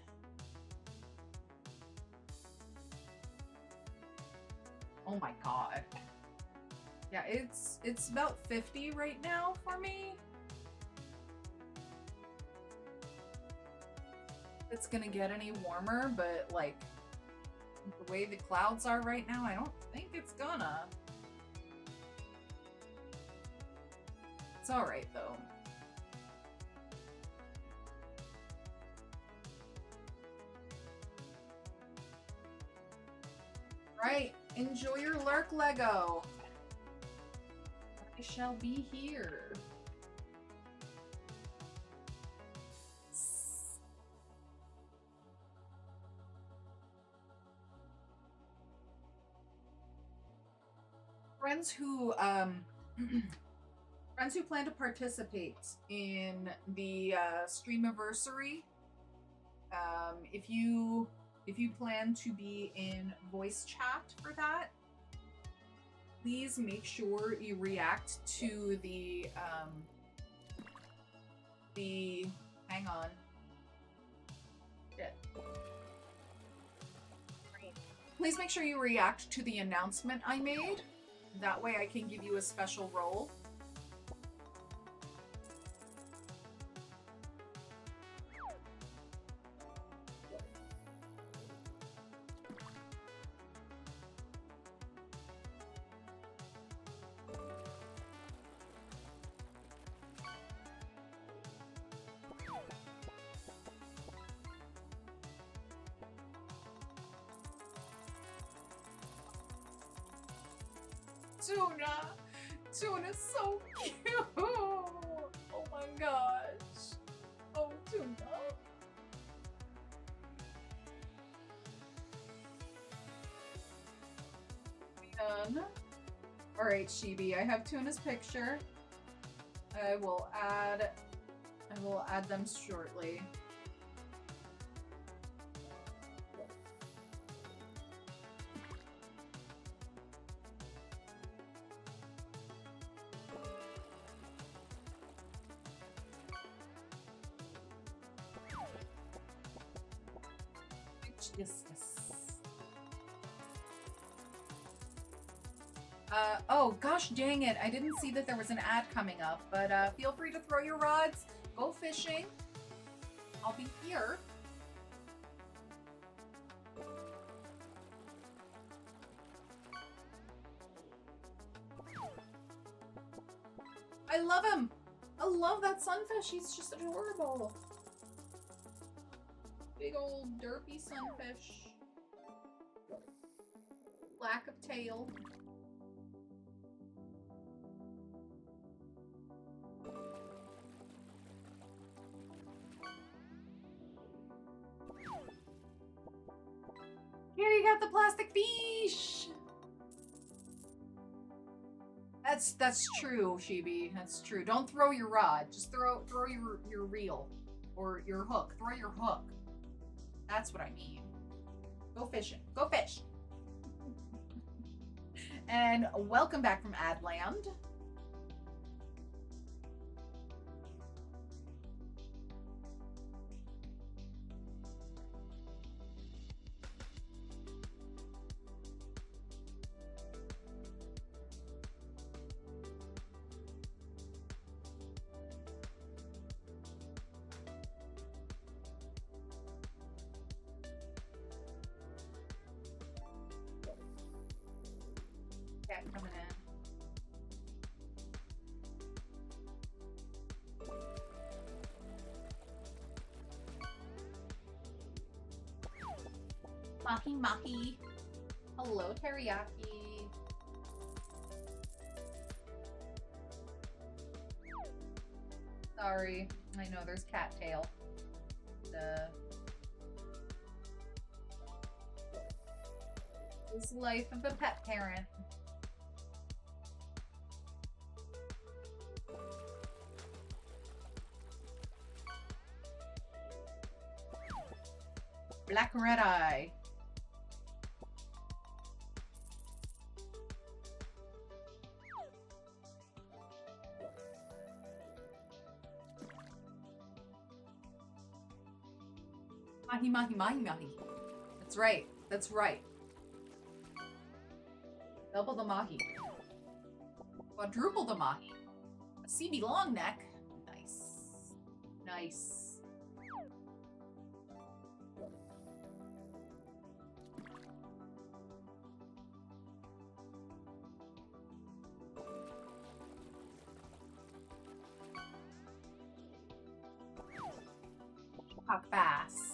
Oh my god. Yeah, it's about 50 right now for me. It's gonna get any warmer, but like the way the clouds are right now, I don't think it's gonna. It's alright, though. Right, enjoy your lurk, Lego. I shall be here. Friends who friends who plan to participate in the streamiversary, if you plan to be in voice chat for that, please make sure you react to the hang on. Shit. Please make sure you react to the announcement I made. That way I can give you a special role. Tuna's so cute. Oh my gosh. Oh, Tuna. Done. All right, Chibi. I have Tuna's picture. I will add them shortly. Oh gosh dang it, I didn't see that there was an ad coming up, but feel free to throw your rods, go fishing. I'll be here. I love him! I love that sunfish, he's just adorable. Big old derpy sunfish. Lack of tail. Here you got the plastic fish. That's true, Chibi. That's true. Don't throw your rod. Just throw your reel or your hook. Throw your hook. That's what I mean. Go fishing. Go fish. And welcome back from Adland. Cat coming in. Maki Maki. Hello, Teriyaki. Sorry. I know there's cattail. This life of a pet parent. Black red eye. Mahi mahi mahi mahi. That's right. That's right. Double the mahi. Quadruple the mahi. A CB long neck. Nice. Nice. Puck bass.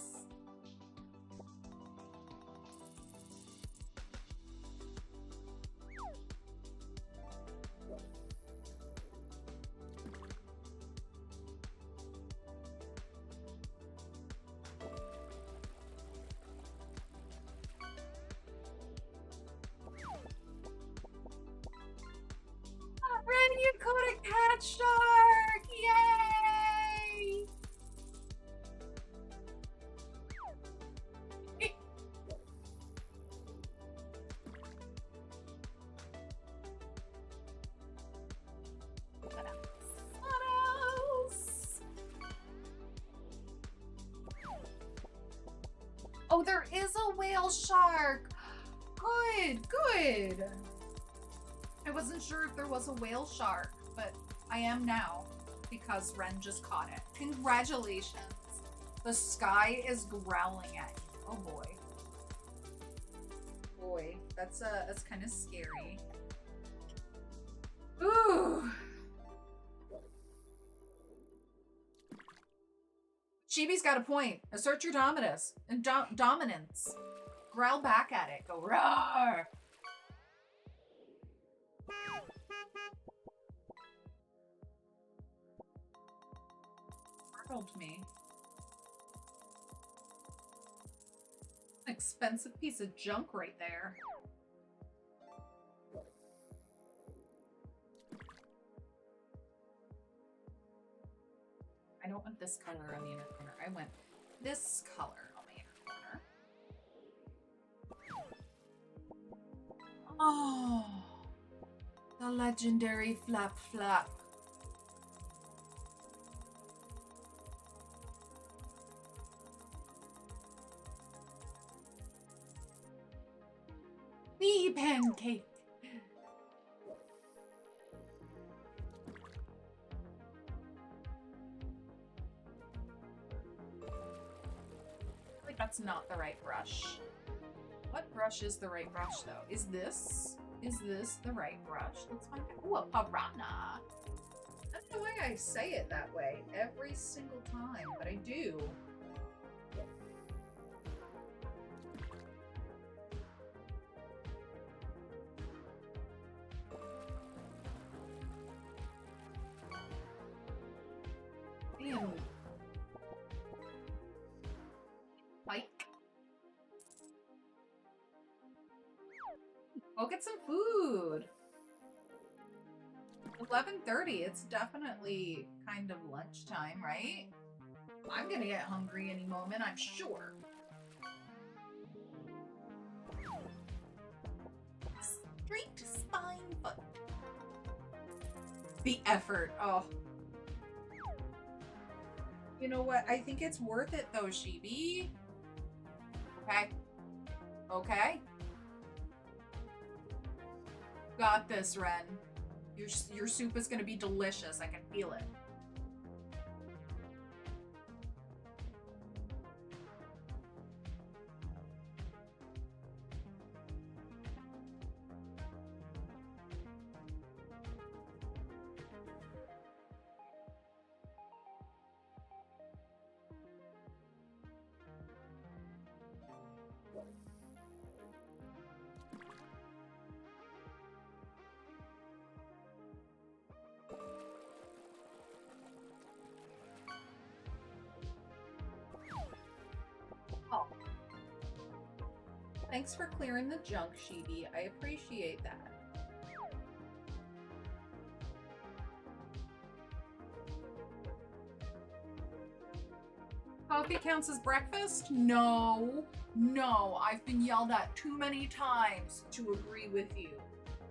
Ren, you caught a cat shark! Yay! What else? Oh, there is a whale shark! Good, good! I wasn't sure if there was a whale shark, but I am now because Ren just caught it. Congratulations. The sky is growling at you. Oh boy. Boy, that's kind of scary. Ooh. Chibi's got a point. Assert your dominance. Dominance. Growl back at it. Go roar. Startled me. Expensive piece of junk right there. I don't want this color on the inner corner. I want this color on the inner corner. Oh, the legendary Flap Flap. The pancake. Like that's not the right brush. What brush is the right brush though? Is this the right brush? Let's find out. Ooh, a piranha. I don't know why I say it that way every single time, but I do. Ew. Mike. Go get some food. 11:30. It's definitely kind of lunchtime, right? I'm gonna get hungry any moment, I'm sure. Straight spine foot. The effort. Oh. You know what? I think it's worth it though, Shibi. Okay. Okay. Got this, Ren. Your soup is gonna be delicious. I can feel it. Thanks for clearing the junk, Shibi. I appreciate that. Coffee counts as breakfast? No. No, I've been yelled at too many times to agree with you.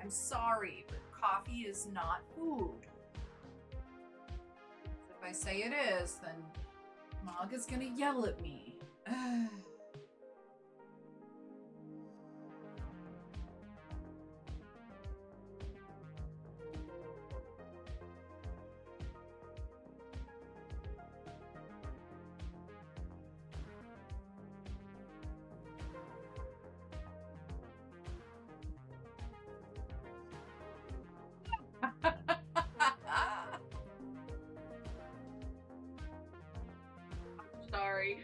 I'm sorry, but coffee is not food. If I say it is, then Mog is gonna yell at me. Sorry.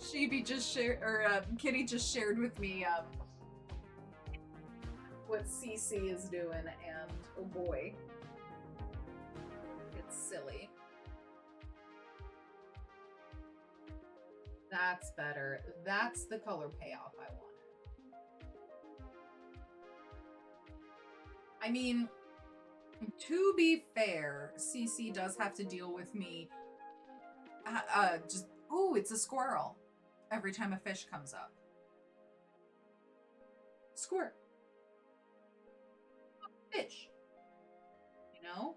Sheeby just shared, or Kitty just shared with me what CC is doing, and oh boy, it's silly. That's better. That's the color payoff I wanted. I mean, to be fair, CC does have to deal with me. Ooh, it's a squirrel. Every time a fish comes up. Squirt. Fish. You know?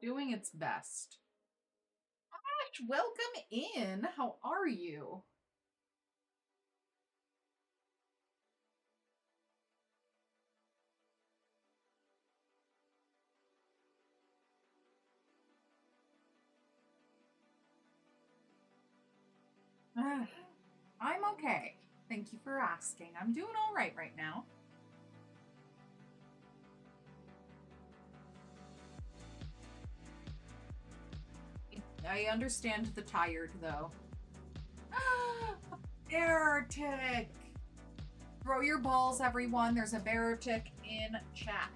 Doing its best. Ash, welcome in. How are you? I'm okay. Thank you for asking. I'm doing all right now. I understand the tired, though. Bear tick! Throw your balls, everyone. There's a bear tick in chat.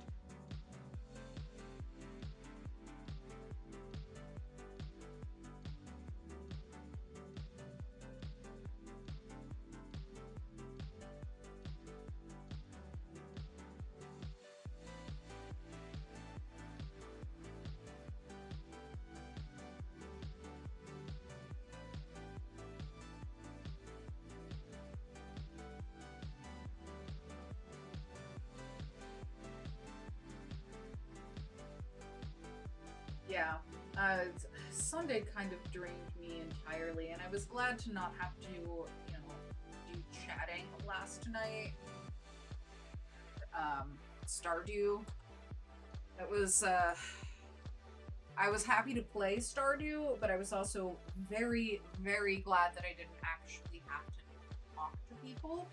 Yeah, Sunday kind of drained me entirely, and I was glad to not have to, do chatting last night. Stardew. It was, I was happy to play Stardew, but I was also very, very glad that I didn't actually have to talk to people.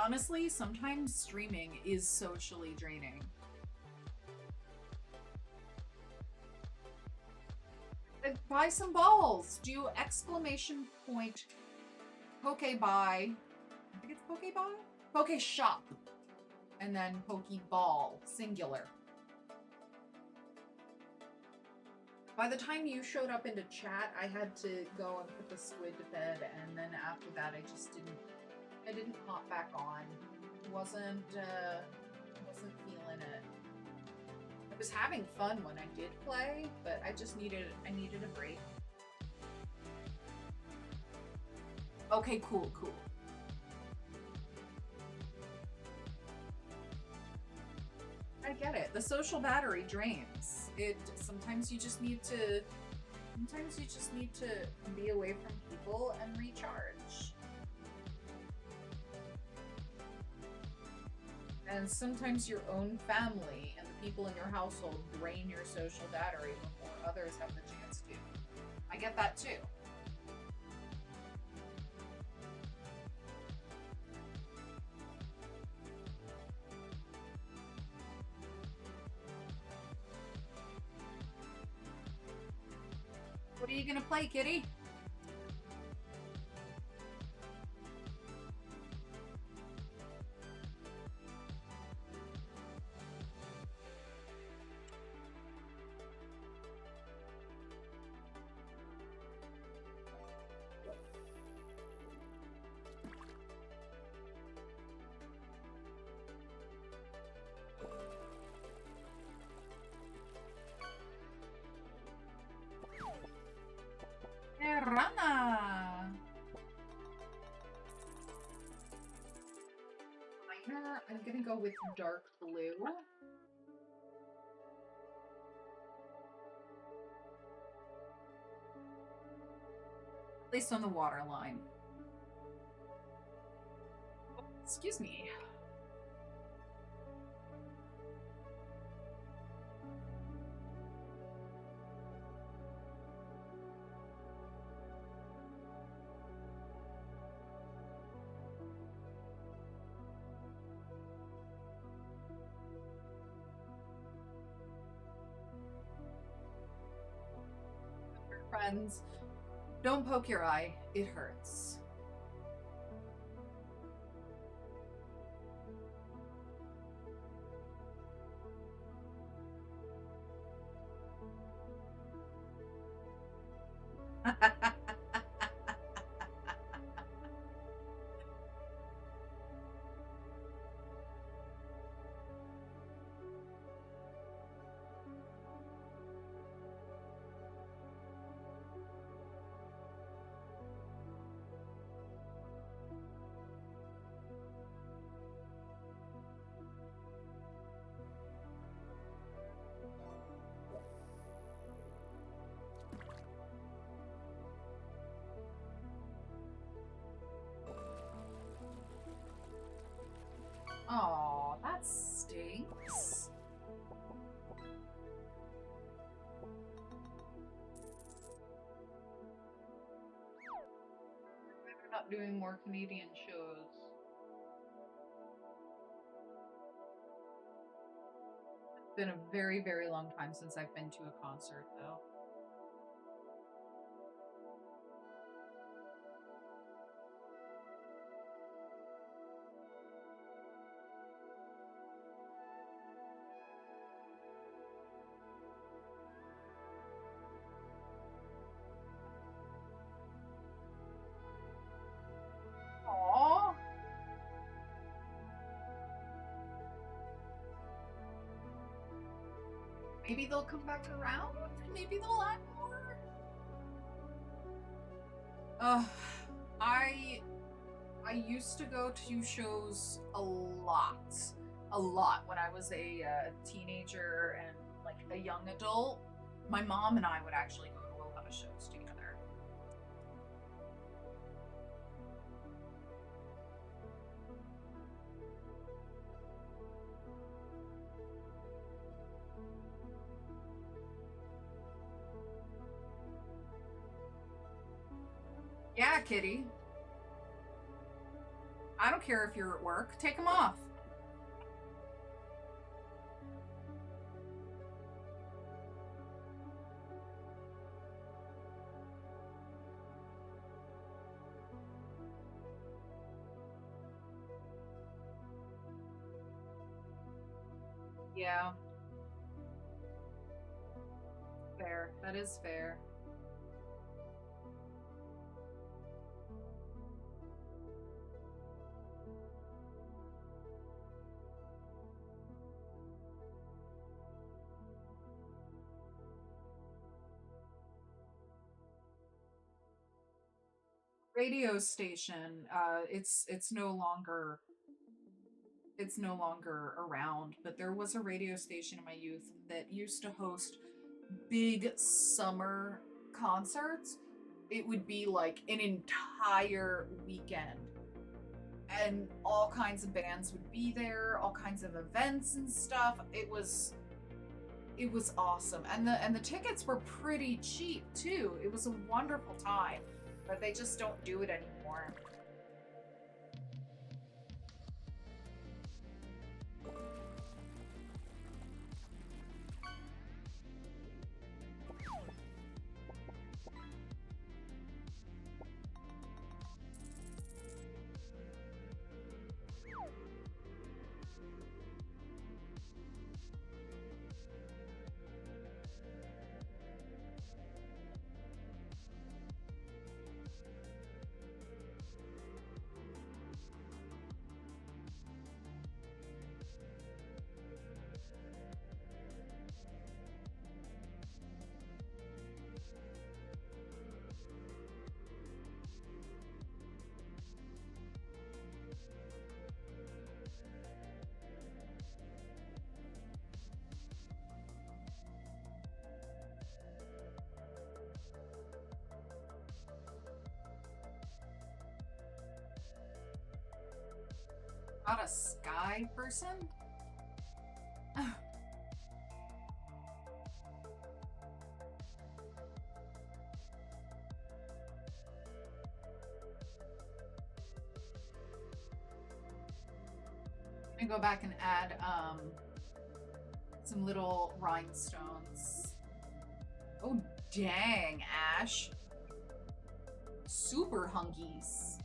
Honestly, sometimes streaming is socially draining. Buy some balls. Do exclamation point Poke Buy. I think it's Poke Buy? Poke Shop. And then Poke Ball. Singular. By the time you showed up into chat, I had to go and put the squid to bed, and then after that I didn't hop back on. Wasn't feeling it. I was having fun when I did play, but I needed a break. Okay, cool. I get it. The social battery drains. Sometimes you just need to be away from people and recharge. And sometimes your own family and the people in your household drain your social battery before others have the chance to. I get that too. What are you gonna play, kitty? Rana. Minor, I'm gonna go with dark blue. At least on the water line. Excuse me. friends. Don't poke your eye. It hurts. Oh, that stinks. We're not doing more Canadian shows. It's been a very, very long time since I've been to a concert, though. Aww. Maybe they'll come back around? Maybe they'll add more? I used to go to shows a lot. A lot when I was a teenager and like a young adult. My mom and I would actually go to a lot of shows together. Yeah, kitty. I don't care if you're at work. Take them off. Yeah. Fair. That is fair. Radio station. It's no longer around, but there was a radio station in my youth that used to host big summer concerts. It would be like an entire weekend, and all kinds of bands would be there, all kinds of events and stuff. It was awesome, and the tickets were pretty cheap too. It was a wonderful time, but they just don't do it anymore. Not a sky person? And go back and add some little rhinestones. Oh, Dang, Ash. Super hunkies.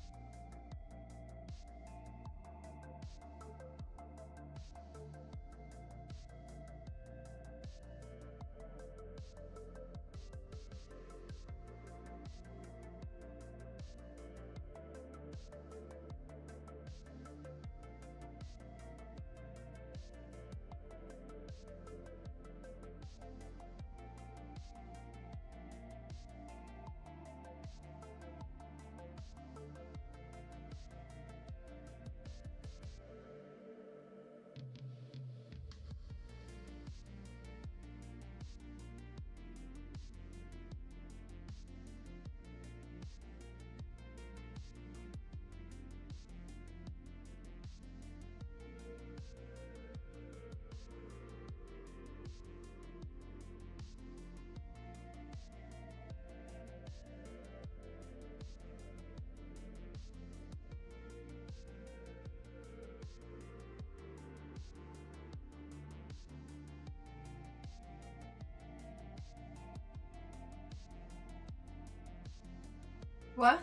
What?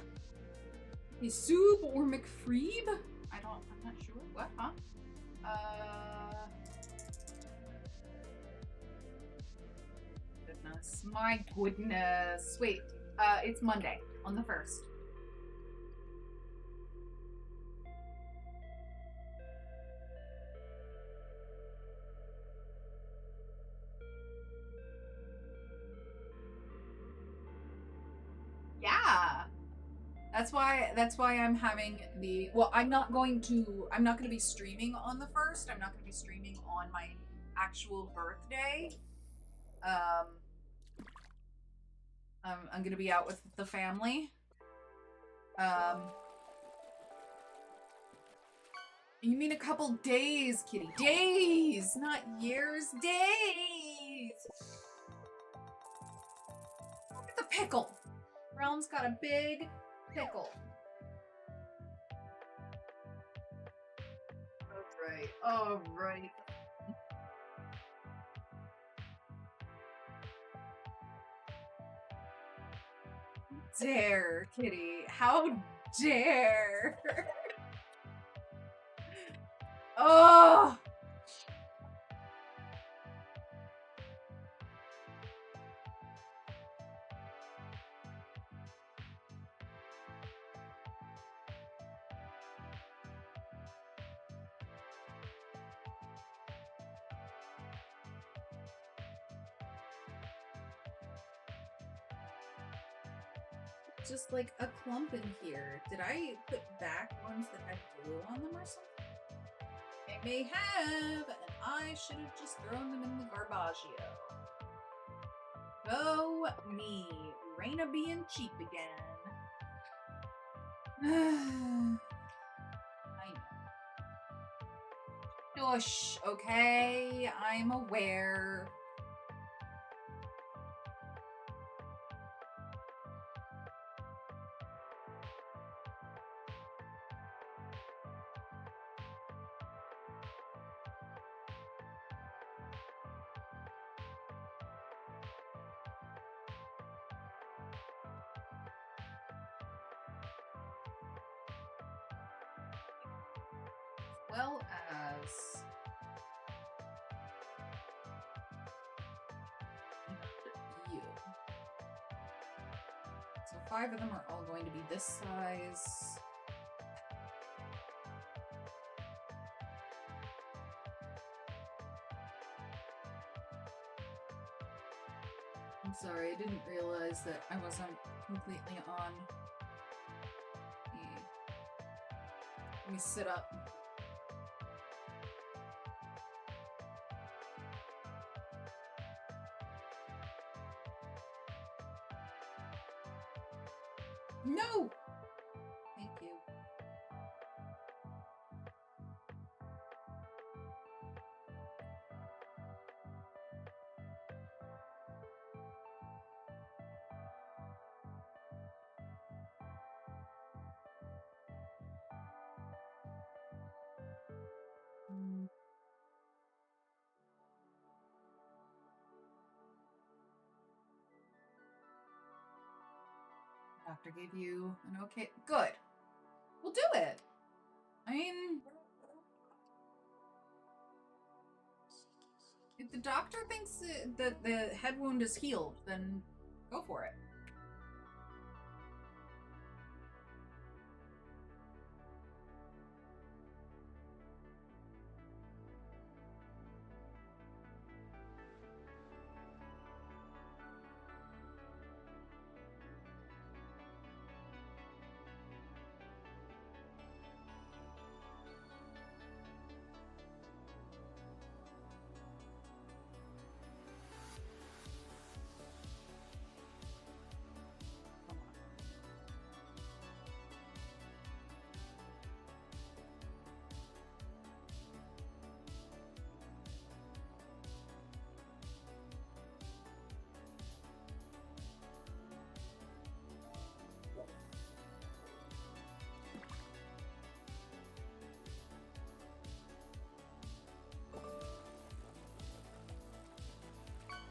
A soup or McFreeb? I'm not sure. What, huh? Goodness. My goodness. Wait, it's Monday on the 1st. Yeah. That's why I'm having the, well, I'm not going to be streaming on the 1st. I'm not going to be streaming on my actual birthday. I'm going to be out with the family. You mean a couple days, kitty. Days, not years. Days. Look at the pickle. Realm's got a big pickle. All right. Dare, kitty. How dare. Oh. Just like a clump in here. Did I put back ones that had glue on them or something? I may have, and I should have just thrown them in the garbaggio. Go me. Raina being cheap again. I know. Shush, okay? I'm aware. Well as you. So 5 of them are all going to be this size. I'm sorry, I didn't realize that I wasn't completely on. Let me sit up. No! Thank you. Doctor gave you an okay. Good. We'll do it. I mean, if the doctor thinks that the head wound is healed, then go for it.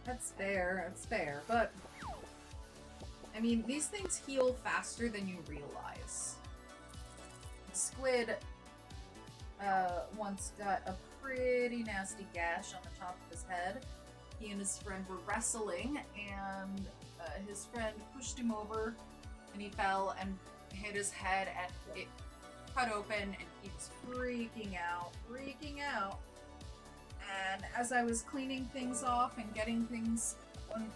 That's fair, but I mean, these things heal faster than you realize. Squid once got a pretty nasty gash on the top of his head. He and his friend were wrestling, and his friend pushed him over, and he fell and hit his head, and it cut open, and he was freaking out. And as I was cleaning things off and getting things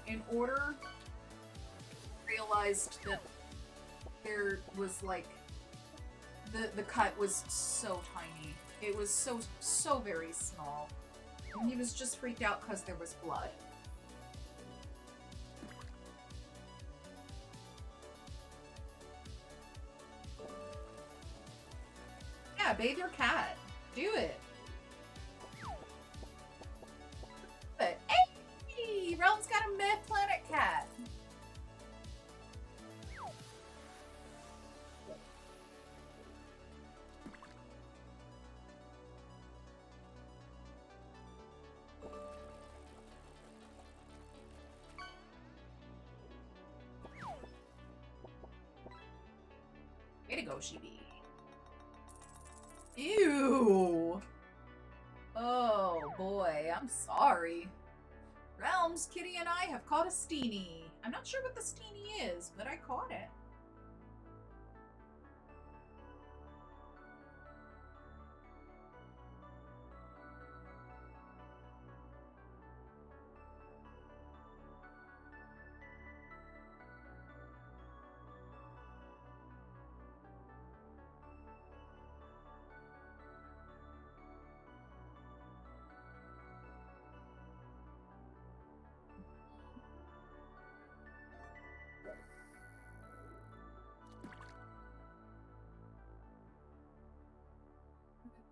in order, I realized that there was like the cut was so tiny. It was so very small. And he was just freaked out because there was blood. Yeah, bathe your cat. Do it. But hey, Realm's got a Myth Planet cat. Way to go, Shibi. Ew. Oh boy, I'm sorry. Realms, Kitty and I have caught a steenie. I'm not sure what the steenie is, but I caught it.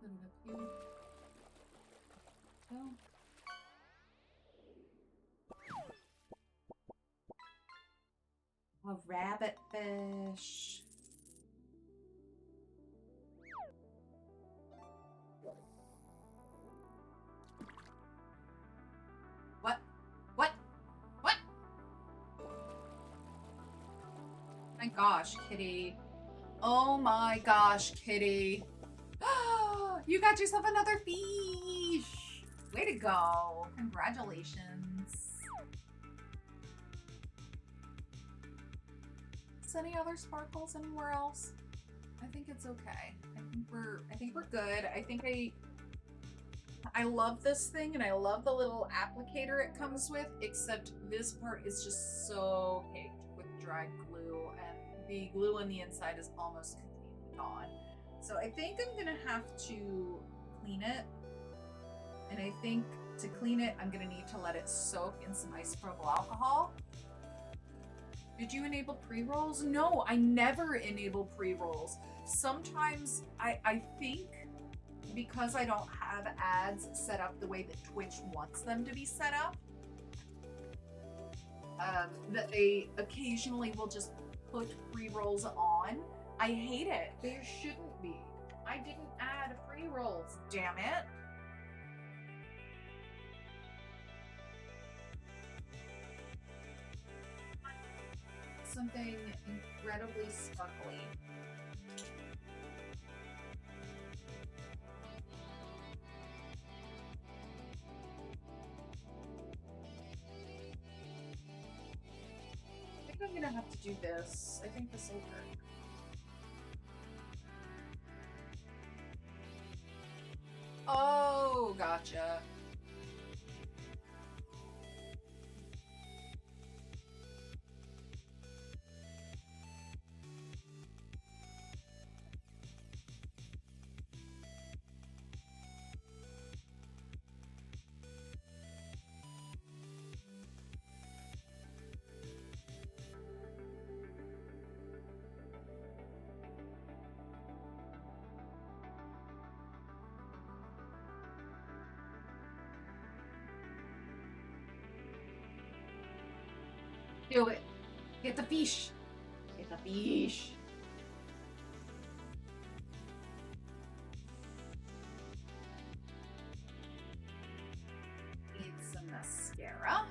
Put it up here. Go. A rabbit fish. What? What? What? My gosh, Kitty. Oh my gosh, Kitty. You got yourself another fish! Way to go. Congratulations. Is any other sparkles anywhere else? I think it's okay. I think we're good. I think I love this thing and I love the little applicator it comes with, except this part is just so caked with dried glue and the glue on the inside is almost completely gone. So I think I'm gonna have to clean it, and I think to clean it, I'm gonna need to let it soak in some isopropyl alcohol. Did you enable pre-rolls? No, I never enable pre-rolls. Sometimes I think because I don't have ads set up the way that Twitch wants them to be set up, that they occasionally will just put pre-rolls on. I hate it. There shouldn't be. I didn't add pre-rolls, damn it. something incredibly sparkly. I think I'm gonna have to do this. I think this will work. Oh, gotcha. Do it. Get the fish. Get the fish. Need some mascara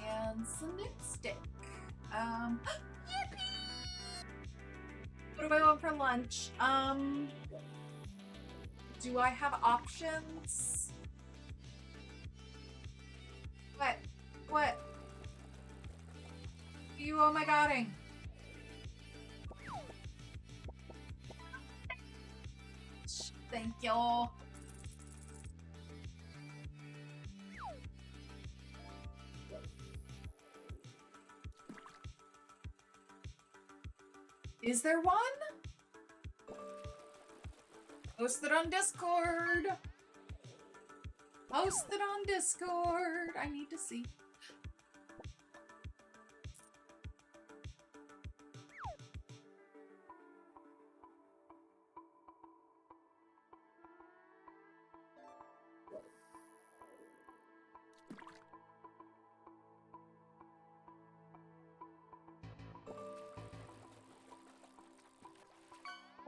and some lipstick. What do I want for lunch? Do I have options? What? What? You oh my godding. Thank you. Is there one? Post it on Discord. Post it on Discord. I need to see.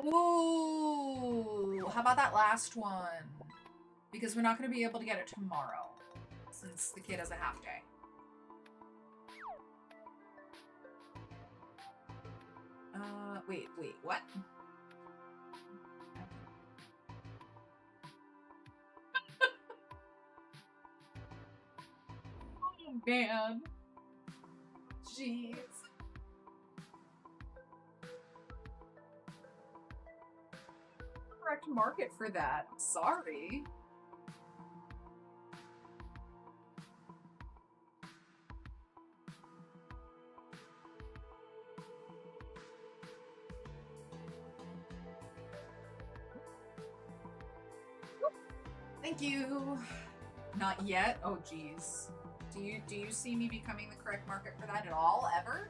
Ooh, how about that last one? Because we're not going to be able to get it tomorrow, since the kid has a half day. Wait, what? Oh, man. Jeez. Correct market for that. Sorry. Thank you. Not yet? Oh, geez. Do you see me becoming the correct market for that at all, ever?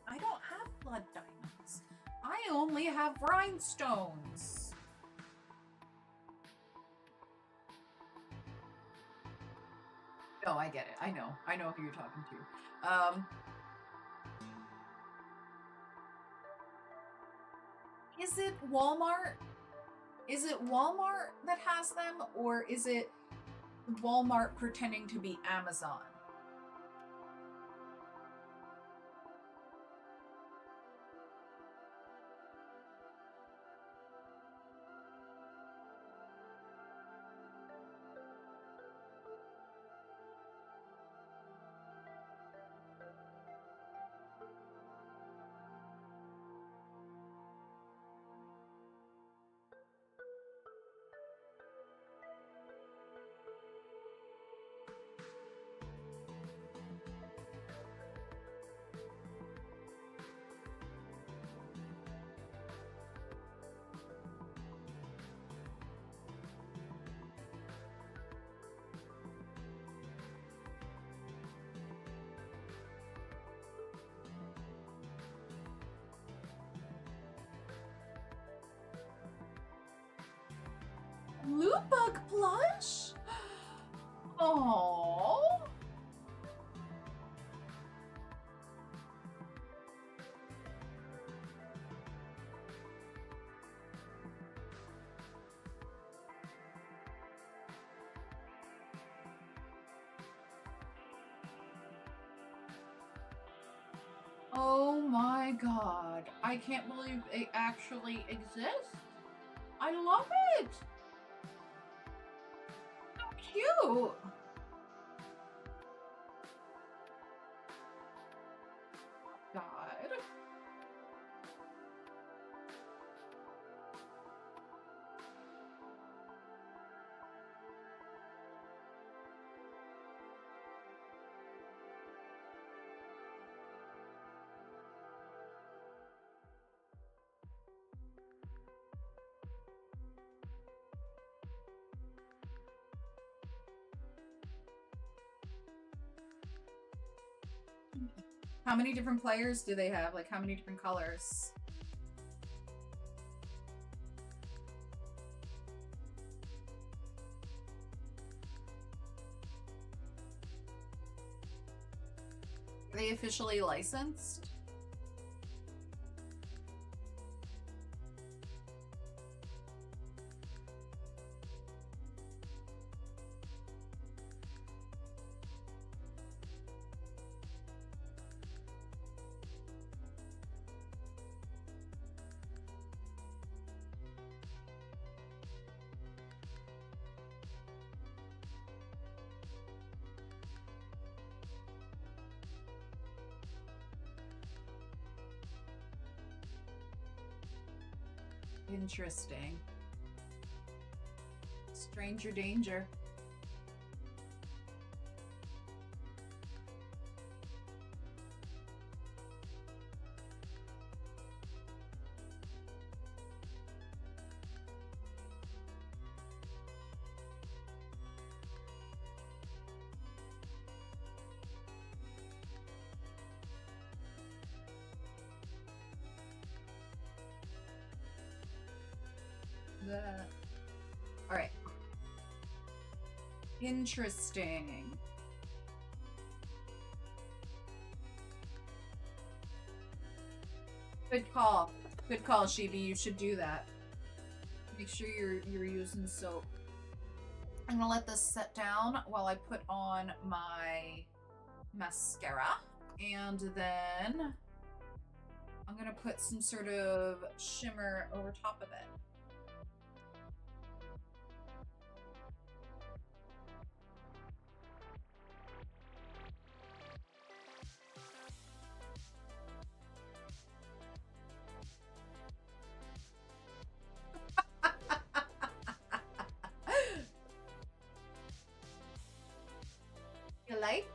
I don't have blood diamonds. I only have rhinestones. No, I get it. I know who you're talking to. Is it Walmart? Is it Walmart that has them, or is it Walmart pretending to be Amazon? Loot bug plush? Oh. Oh my god. I can't believe it actually exists. I love it. So cute. God. How many different players do they have? Like, how many different colors? Are they officially licensed? Interesting. Stranger danger. All right. Interesting. Good call. Good call, Shibi. You should do that. Make sure you're using soap. I'm gonna let this set down while I put on my mascara, and then I'm gonna put some sort of shimmer over top of it. You like?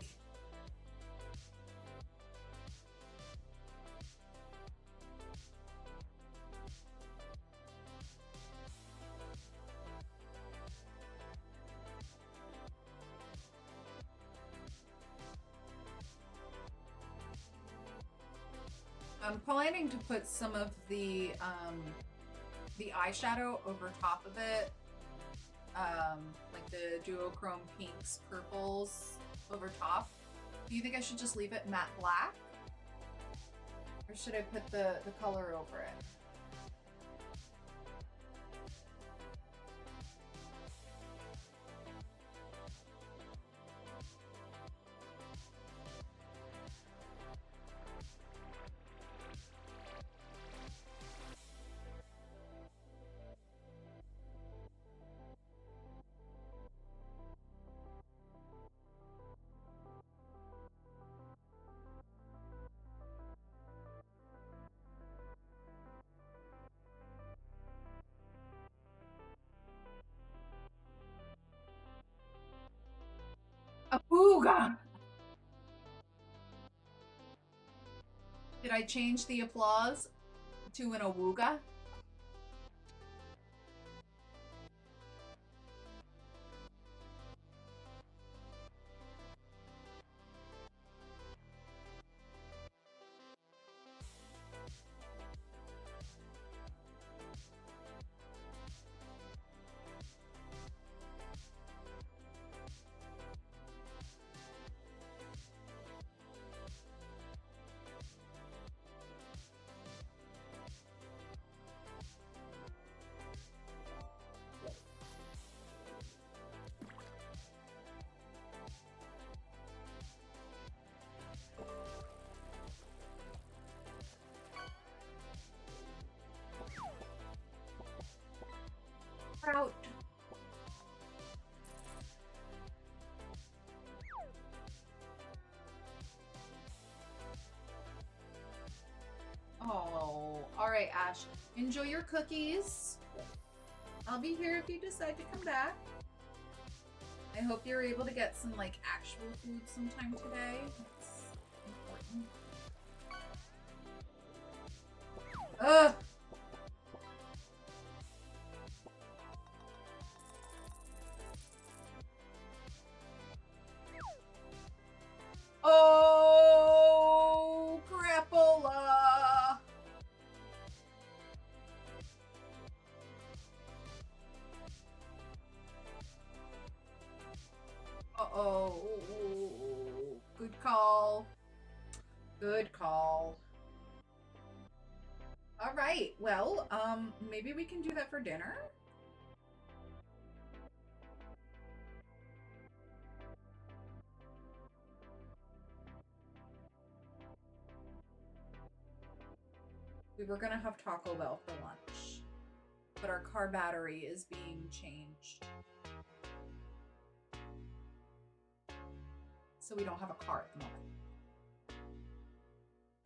I'm planning to put some of the eyeshadow over top of it, like the duochrome pinks, purples over top. Do you think I should just leave it matte black, or should I put the color over it? A booga! Did I change the applause to an awooga? right, Ash. Enjoy your cookies. I'll be here if you decide to come back. I hope you're able to get some, like, actual food sometime today. That's important. Ugh! Oh, crapola! Uh-oh. Good call. Good call. All right. Well, maybe we can do that for dinner. We were gonna have Taco Bell for lunch, but our car battery is being changed. So we don't have a car at the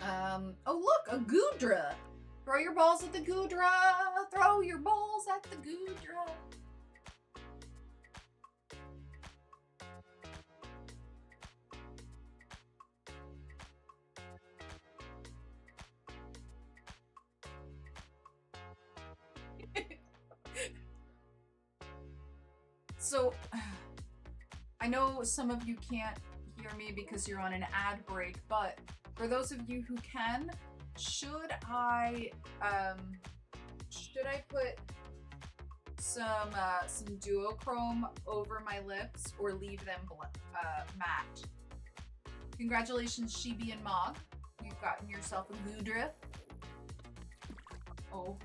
moment. Oh look, a Goodra! Throw your balls at the Goodra! Throw your balls at the Goodra! So, I know some of you can't hear me because you're on an ad break, but for those of you who can, should I put some duochrome over my lips or leave them matte? Congratulations, Shibi and Mog. You've gotten yourself a Goodra. Oh.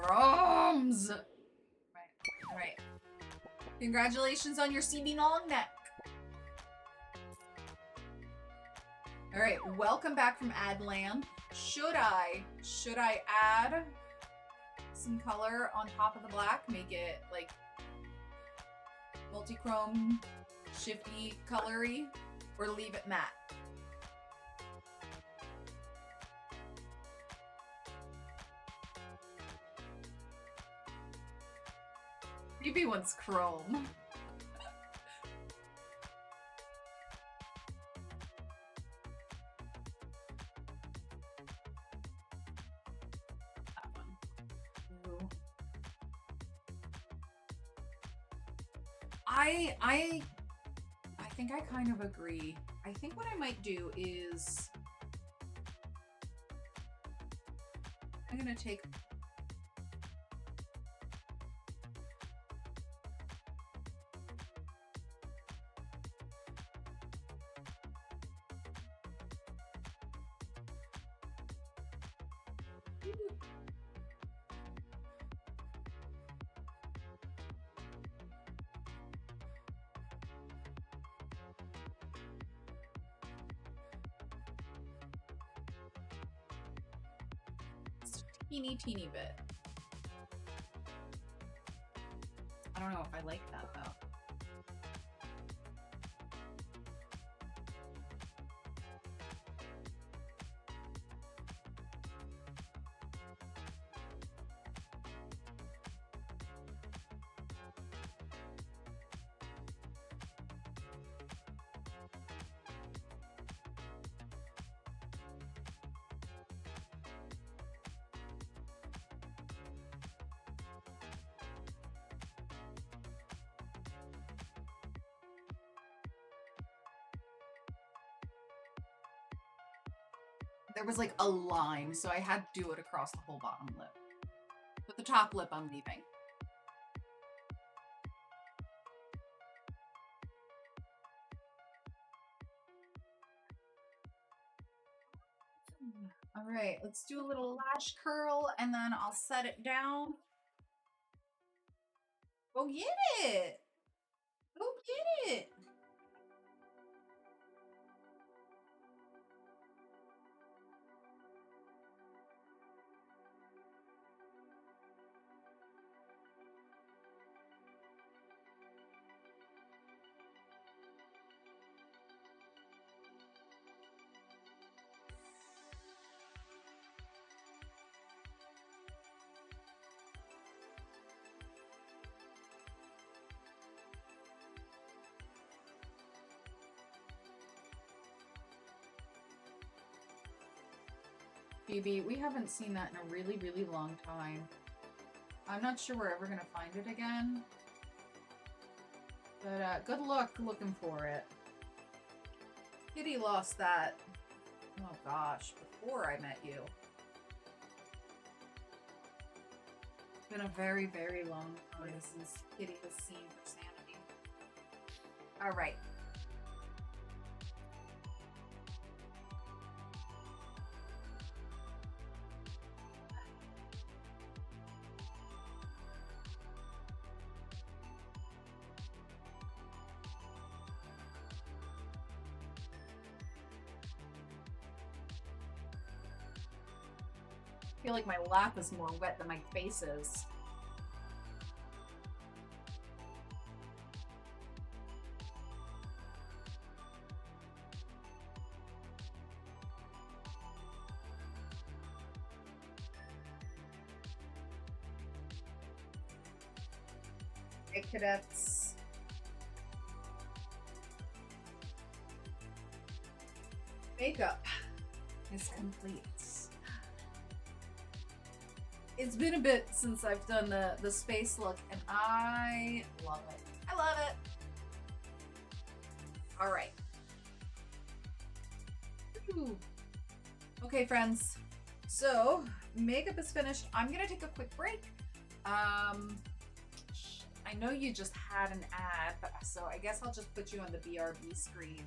Roms! Right, alright. Congratulations on your CB long neck. Alright, welcome back from Adland. Should I add some color on top of the black? Make it like multi-chrome, shifty, colory, or leave it matte? Maybe wants chrome. That one. Ooh. I think I kind of agree. I think what I might do is I'm gonna take teeny bit. I don't know if I like that though. There was like a line, so I had to do it across the whole bottom lip. But the top lip I'm leaving. All right, let's do a little lash curl and then I'll set it down. Go get it! Go get it! Phoebe. We haven't seen that in a really, really long time. I'm not sure we're ever gonna find it again. But good luck looking for it. Kitty lost that. Oh gosh, before I met you. It's been a very, very long time since Kitty has seen her sanity. Alright. I feel like my lap is more wet than my face is. Hey, cadets. Makeup is complete. It's been a bit since I've done the space look, and I love it. I love it. All right. Ooh. Okay, friends. So makeup is finished. I'm gonna take a quick break. I know you just had an ad, but so I guess I'll just put you on the BRB screen.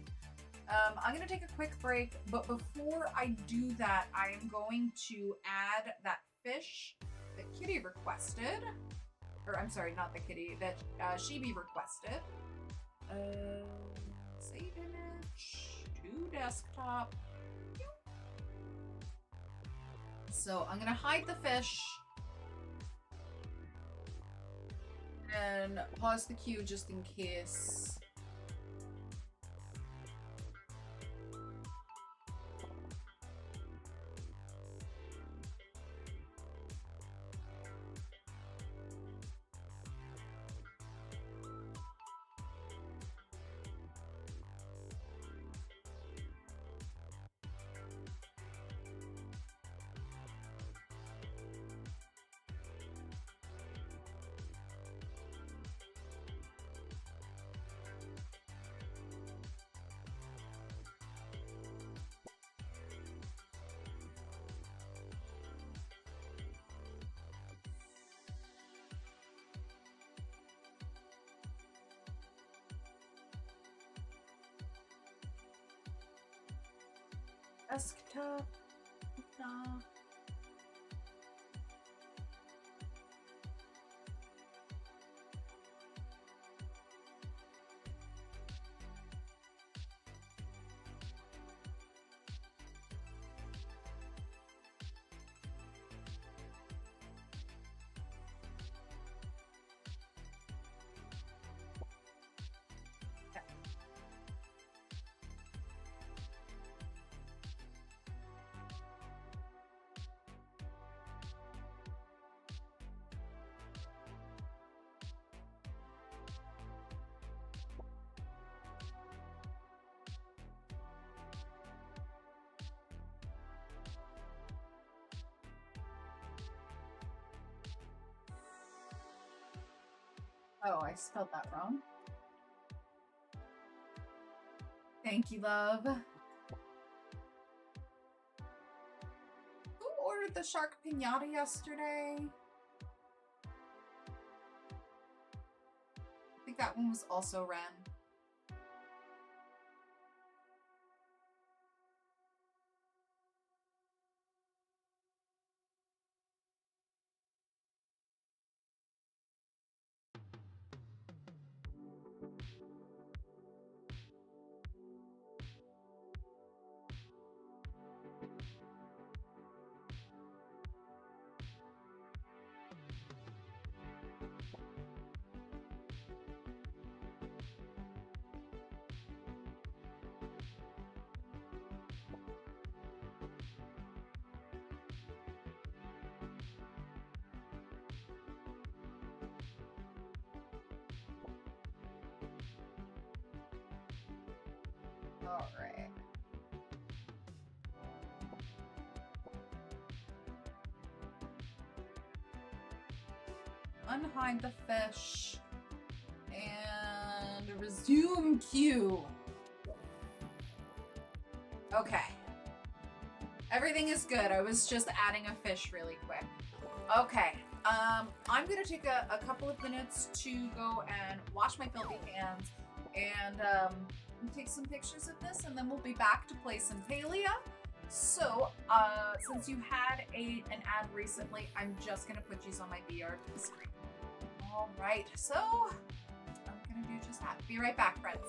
I'm gonna take a quick break, but before I do that, I am going to add that fish that Kitty requested. Or I'm sorry, not the Kitty, that Sheeby requested. Save image to desktop. So I'm gonna hide the fish and pause the queue just in case. Desktop. No. Oh, I spelled that wrong. Thank you, love. Who ordered the shark piñata yesterday? I think that one was also Ren. All right. unhide the fish and resume queue. Okay. Everything is good. I was just adding a fish really quick. Okay. I'm gonna take a couple of minutes to go and wash my filthy hands and take some pictures of this, and then we'll be back to play some Palia. So, since you had an ad recently, I'm just gonna put these on my VR screen. All right, so I'm gonna do just that. Be right back, friends.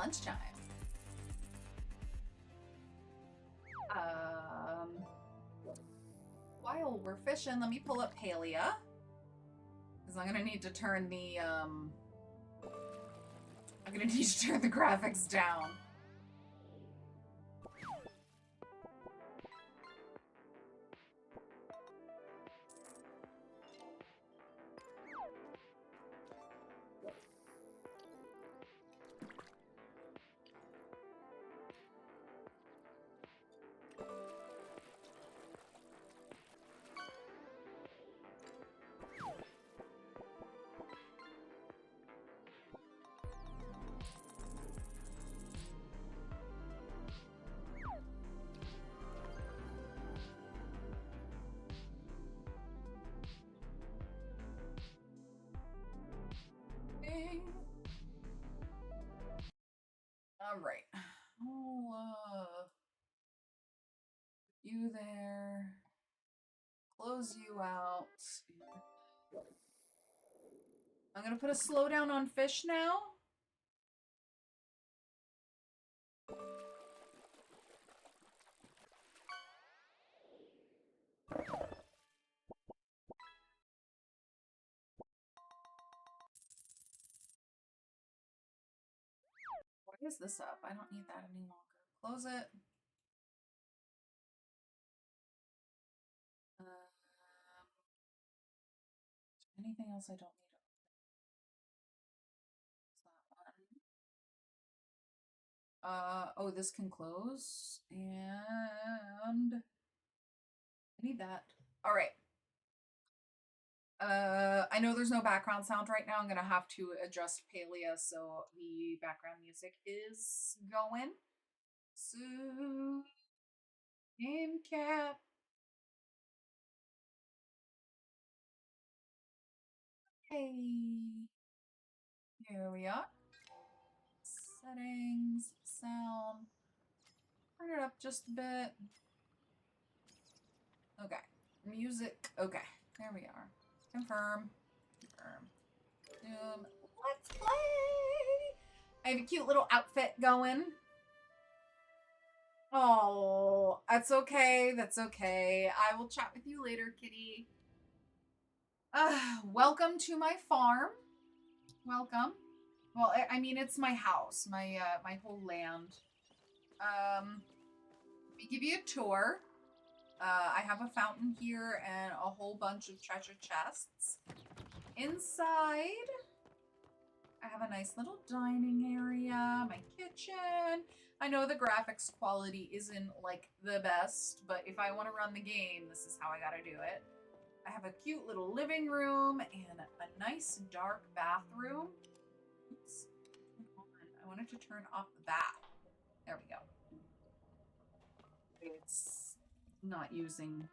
lunchtime. While we're fishing, let me pull up Palia. Because I'm gonna need to turn the, graphics down. All right. I'll, you there. Close you out. I'm gonna put a slowdown on fish now. Why is this up? I don't need that any longer. Close it. Anything else I don't need? Oh, this can close, and I need that. All right. I know there's no background sound right now. I'm gonna have to adjust Palia so the background music is going. So, game cap. Hey, here we are. Settings, sound. Turn it up just a bit. Okay, music. Okay, there we are. Confirm. Confirm. Zoom. Let's play! I have a cute little outfit going. Oh, that's okay. That's okay. I will chat with you later, kitty. Welcome to my farm. Welcome. Well, I mean, it's my house, my whole land. Let me give you a tour. I have a fountain here and a whole bunch of treasure chests. Inside, I have a nice little dining area, my kitchen. I know the graphics quality isn't like the best, but if I want to run the game, this is how I gotta do it. I have a cute little living room and a nice dark bathroom. Oops. I wanted to turn off the bath. There we go. It's not using.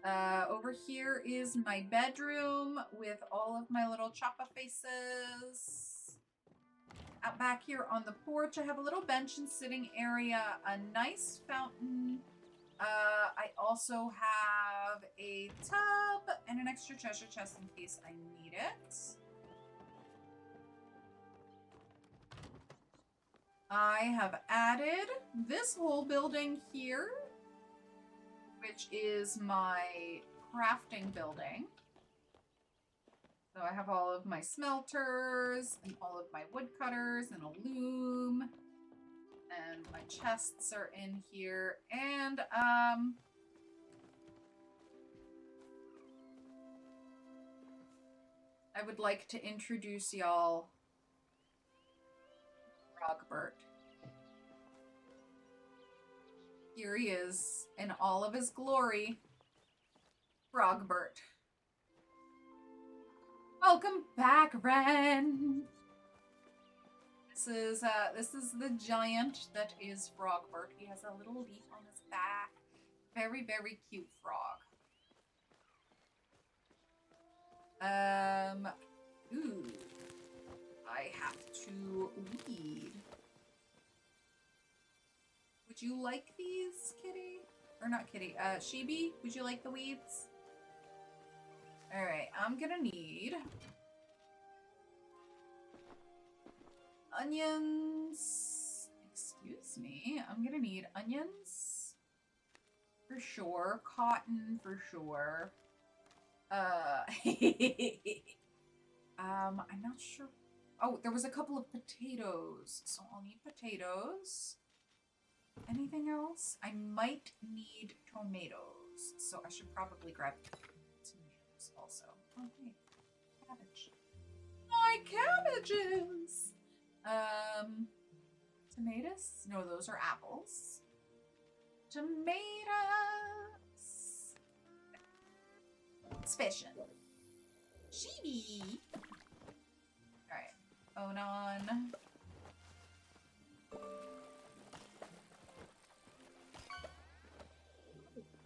Over here is my bedroom with all of my little choppa faces. Out back here on the porch, I have a little bench and sitting area, a nice fountain. I also have a tub and an extra treasure chest in case I need it. I have added this whole building here, which is my crafting building. So I have all of my smelters and all of my woodcutters and a loom. And my chests are in here. And, I would like to introduce y'all Frogbert. Here he is in all of his glory. Frogbert. Welcome back, Ren. This is the giant that is Frogbert. He has a little leaf on his back. Very, very cute frog. Ooh. I have to weed. Would you like these, kitty? Or not kitty, Sheeby? Would you like the weeds? Alright, I'm gonna need onions. Excuse me. I'm gonna need onions for sure. Cotton for sure. I'm not sure. Oh, there was a couple of potatoes, so I'll need potatoes. Anything else? I might need tomatoes, so I should probably grab tomatoes also. Oh, wait. Cabbage. My cabbages! Tomatoes? No, those are apples. Tomatoes! Suspicion. Chibi! Alright. Onan.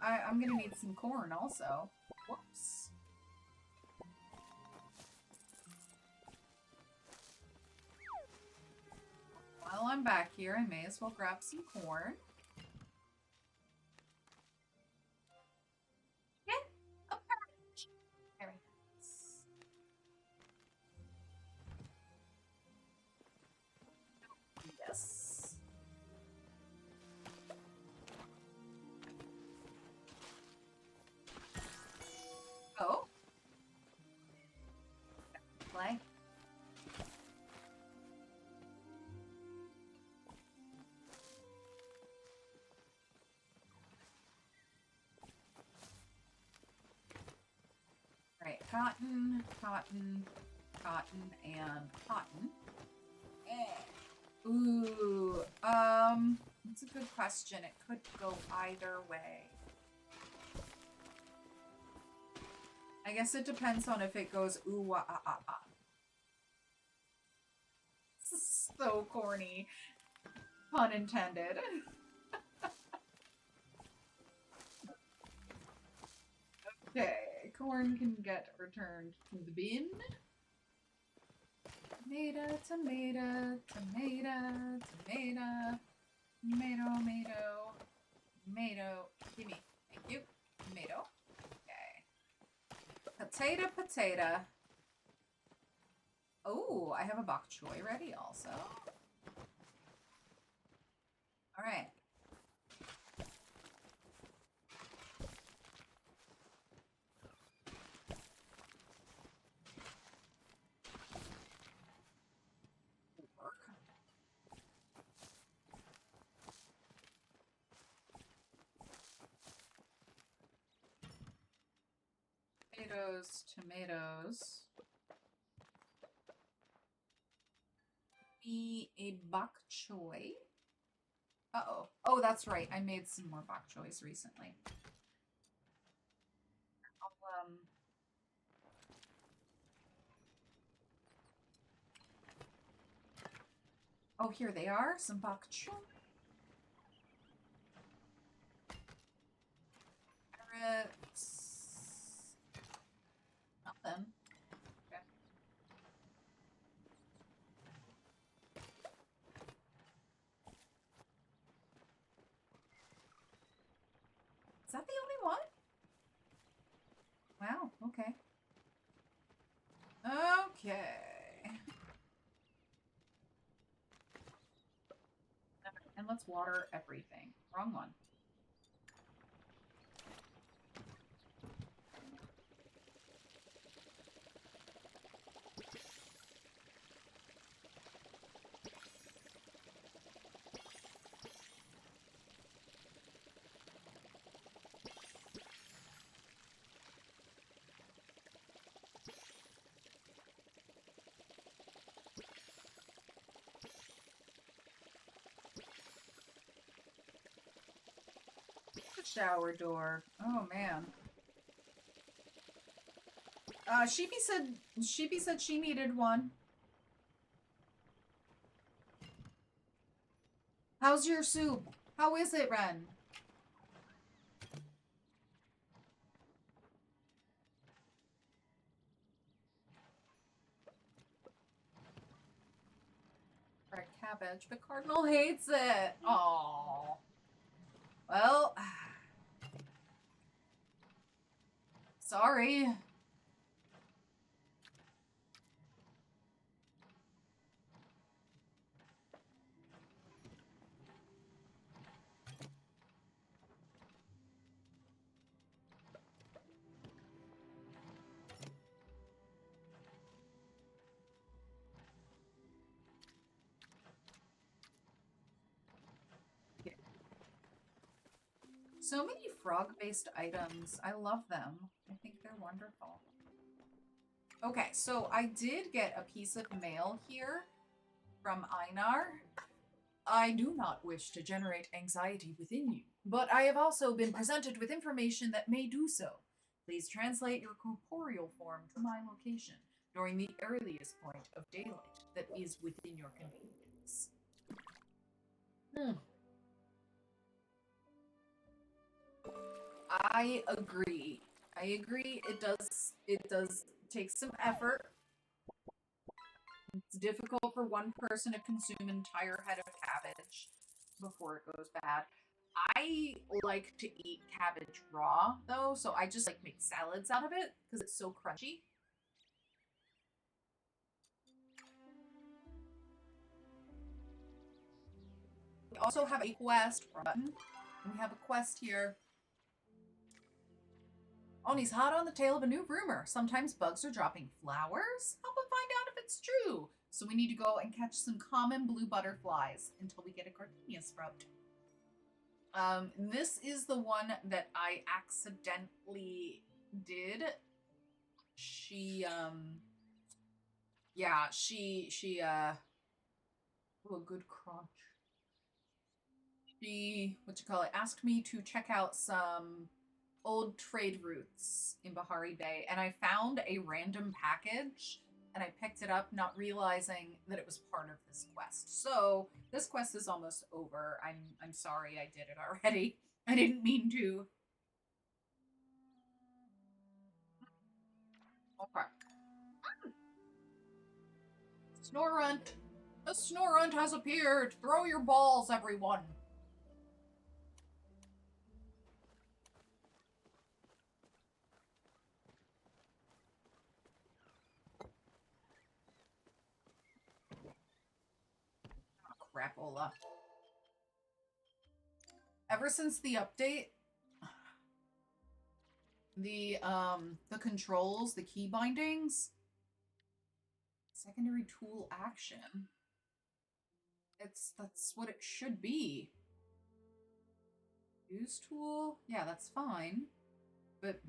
I'm gonna need some corn also. Whoops. While I'm back here, I may as well grab some corn. Get a perch. Very nice. Yes. Oh. Play. Right, cotton, cotton, cotton, and cotton. Ooh, that's a good question. It could go either way. I guess it depends on if it goes ooh wah ah ah ah. This is so corny. Pun intended. Okay, corn can get returned to the bin. Tomato, tomato, tomato, tomato, tomato, tomato, tomato. Gimme. Thank you. Tomato. Okay. Potato, potato. Oh, I have a bok choy ready also. All right. Tomatoes, tomatoes. Be a bok choy. Uh-oh. Oh, that's right. I made some more bok choys recently. I'll, oh, here they are. Some bok choy. Carrots. Nothing. Okay. Is that the only one? Wow, okay. Okay. And let's water everything. Wrong one. Shower door. Oh man. Sheepy said she needed one. How's your soup? How is it, Ren? Red cabbage, but Cardinal hates it. Oh. Well, sorry. so many frog-based items. I love them. I think they're wonderful. Okay, so I did get a piece of mail here from Einar. I do not wish to generate anxiety within you, but I have also been presented with information that may do so. Please translate your corporeal form to my location during the earliest point of daylight that is within your convenience. I agree. I agree. It does take some effort. It's difficult for one person to consume an entire head of cabbage before it goes bad. I like to eat cabbage raw though, so I just like make salads out of it because it's so crunchy. We also have a quest button. We have a quest here. Oni's hot on the tail of a new rumor. Sometimes bugs are dropping flowers. Help him find out if it's true. So we need to go and catch some common blue butterflies until we get a gardenia sprout. This is the one that I accidentally did. Oh, a good crunch. She, asked me to check out some old trade routes in Bahari Bay, and I found a random package, and I picked it up, not realizing that it was part of this quest. So this quest is almost over. I'm sorry I did it already. I didn't mean to. Okay. Snorunt! The Snorunt has appeared! Throw your balls, everyone! Crapola. Ever since the update, the controls, the key bindings, secondary tool action. That's what it should be. Use tool? Yeah, that's fine. But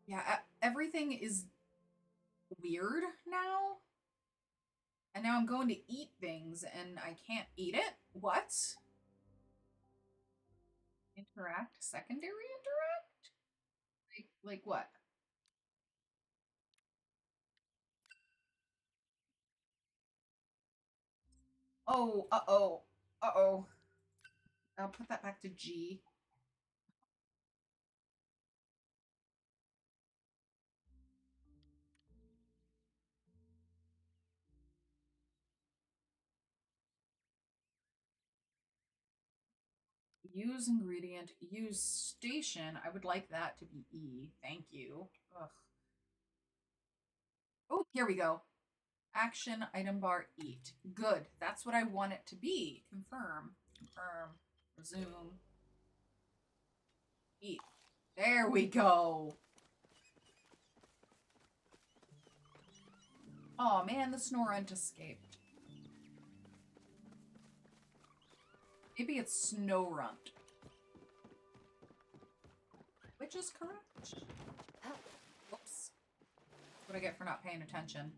yeah, everything is weird now. And now I'm going to eat things and I can't eat it? What? Interact? Secondary interact? Like what? Oh, uh-oh. Uh-oh. I'll put that back to G. Use ingredient, use station. I would like that to be E. Thank you. Ugh. Oh, here we go. Action, item bar, eat. Good. That's what I want it to be. Confirm. Confirm. Resume. Eat. There we go. Oh man, the Snorunt escaped. Maybe it's Snowrunt. Which is correct. Whoops. That's what I get for not paying attention.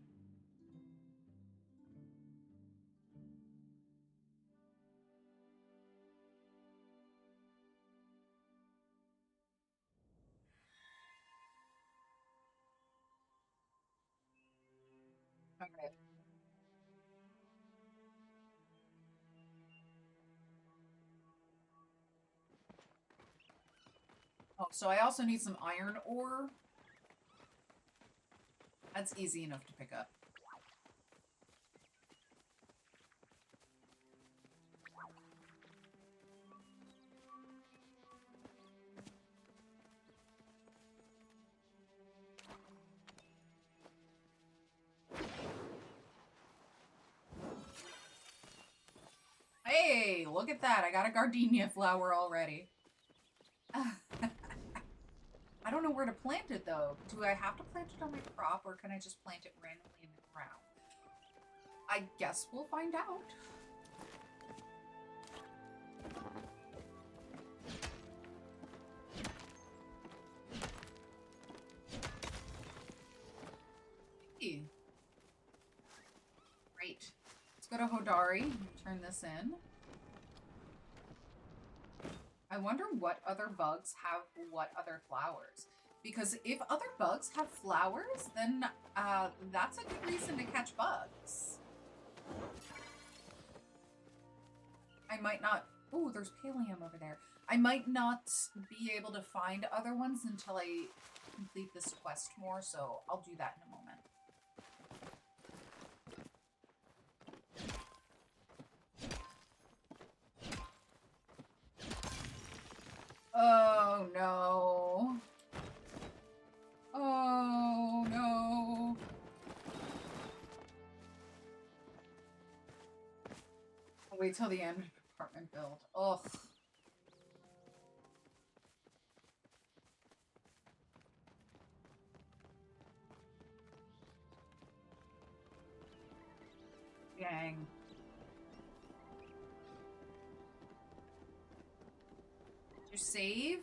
Okay. Oh, so I also need some iron ore. That's easy enough to pick up. Hey, look at that. I got a gardenia flower already. I don't know where to plant it though. Do I have to plant it on my crop or can I just plant it randomly in the ground? I guess we'll find out. Hey. Great. Let's go to Hodari and turn this in. I wonder what other bugs have what other flowers. Because if other bugs have flowers, then that's a good reason to catch bugs. I might not... Oh, there's Palium over there. I might not be able to find other ones until I complete this quest more, so I'll do that in a moment. Oh, no. Oh, no. I'll wait till the end of apartment build. Ugh. Dang. Did you save?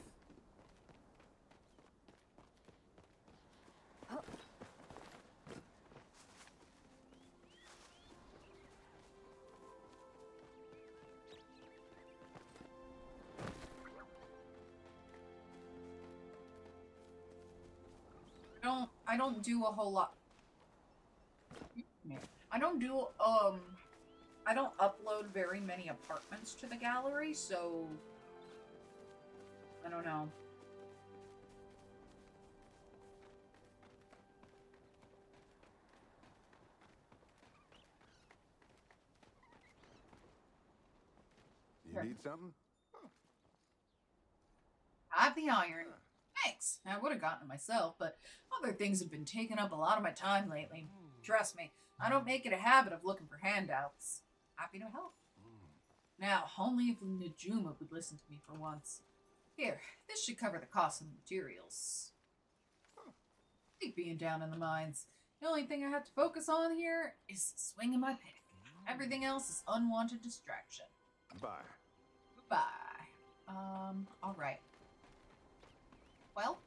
Oh. I don't do a whole lot. I don't do I don't upload very many apartments to the gallery, so I don't know. You need something? I have the iron. Thanks. I would have gotten it myself, but other things have been taking up a lot of my time lately. Trust me, I don't make it a habit of looking for handouts. Happy to help. Now, only if Najuma would listen to me for once. Here, this should cover the cost of the materials. I think being down in the mines, the only thing I have to focus on here is swinging my pick. Everything else is unwanted distraction. Bye. Goodbye. Alright. Well,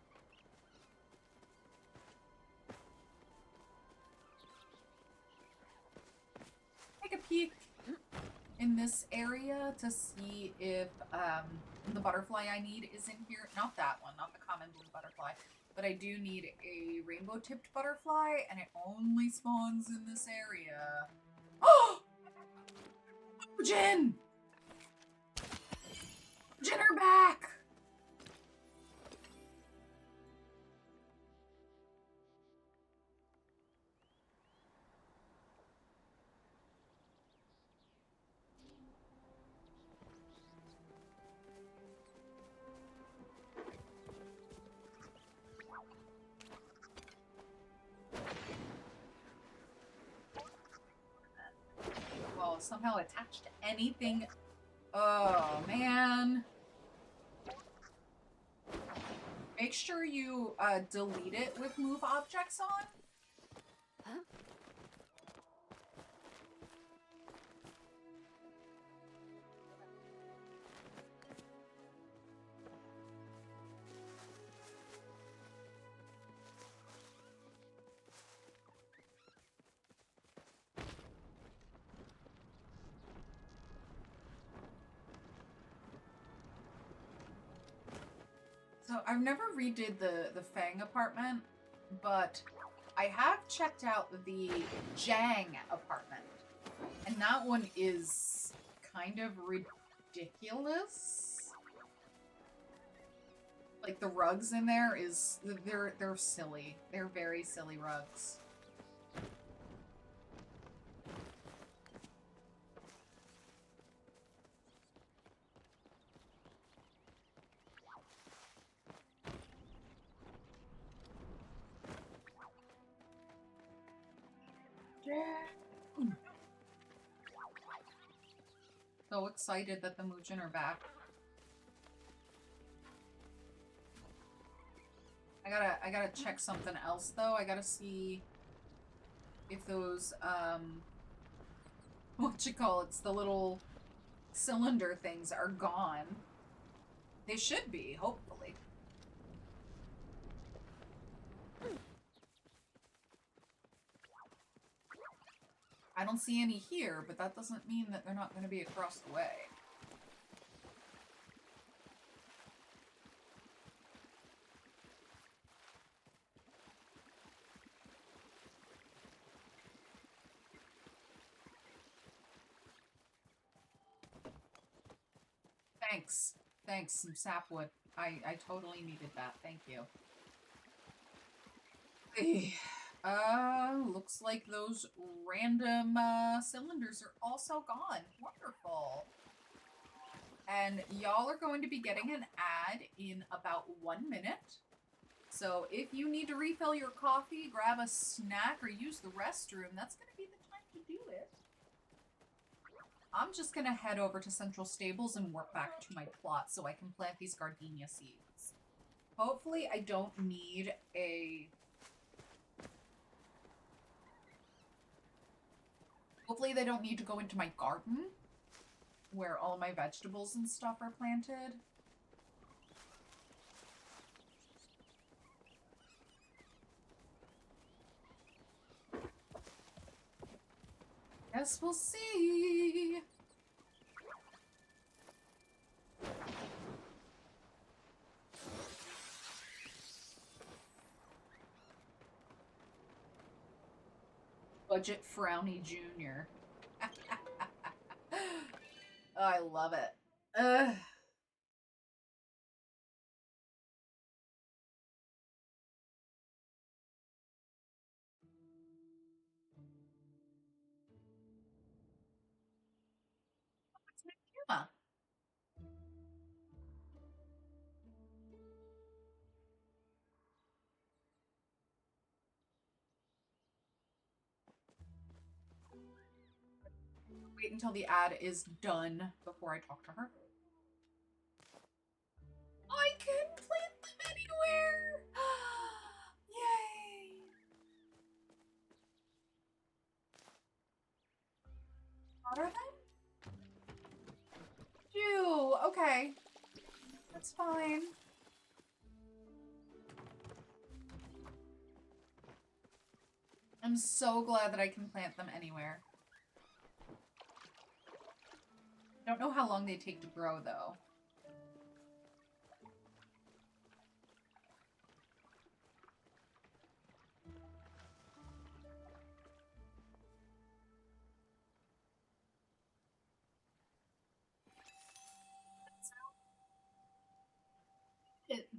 take a peek in this area to see if the butterfly I need is in here. Not that one, not the common blue butterfly, but I do need a rainbow-tipped butterfly, and it only spawns in this area. Oh! Jin! Jin are back! Well, somehow attached to anything. Oh, man. Make sure you delete it with move objects on. Huh? So I've never redid the Fang apartment, but I have checked out the Jang apartment. And that one is kind of ridiculous. Like the rugs in there is they're silly. They're very silly rugs. So excited that the Mujin are back. I gotta check something else though. I gotta see if those whatchamacallits, the little cylinder things are gone. They should be, hopefully. I don't see any here, but that doesn't mean that they're not going to be across the way. Thanks. Thanks, some sapwood. I totally needed that. Thank you. Looks like those random cylinders are also gone. Wonderful. And y'all are going to be getting an ad in about 1 minute. So if you need to refill your coffee, grab a snack, or use the restroom, that's going to be the time to do it. I'm just going to head over to Central Stables and work back to my plot so I can plant these gardenia seeds. Hopefully I don't need a... Hopefully they don't need to go into my garden where all my vegetables and stuff are planted. Guess we'll see. Budget Frowny Jr. I love it. Ugh. Huh. Wait until the ad is done before I talk to her. I can plant them anywhere! Yay! What are they? Ew, okay. That's fine. I'm so glad that I can plant them anywhere. Don't know how long they take to grow, though. It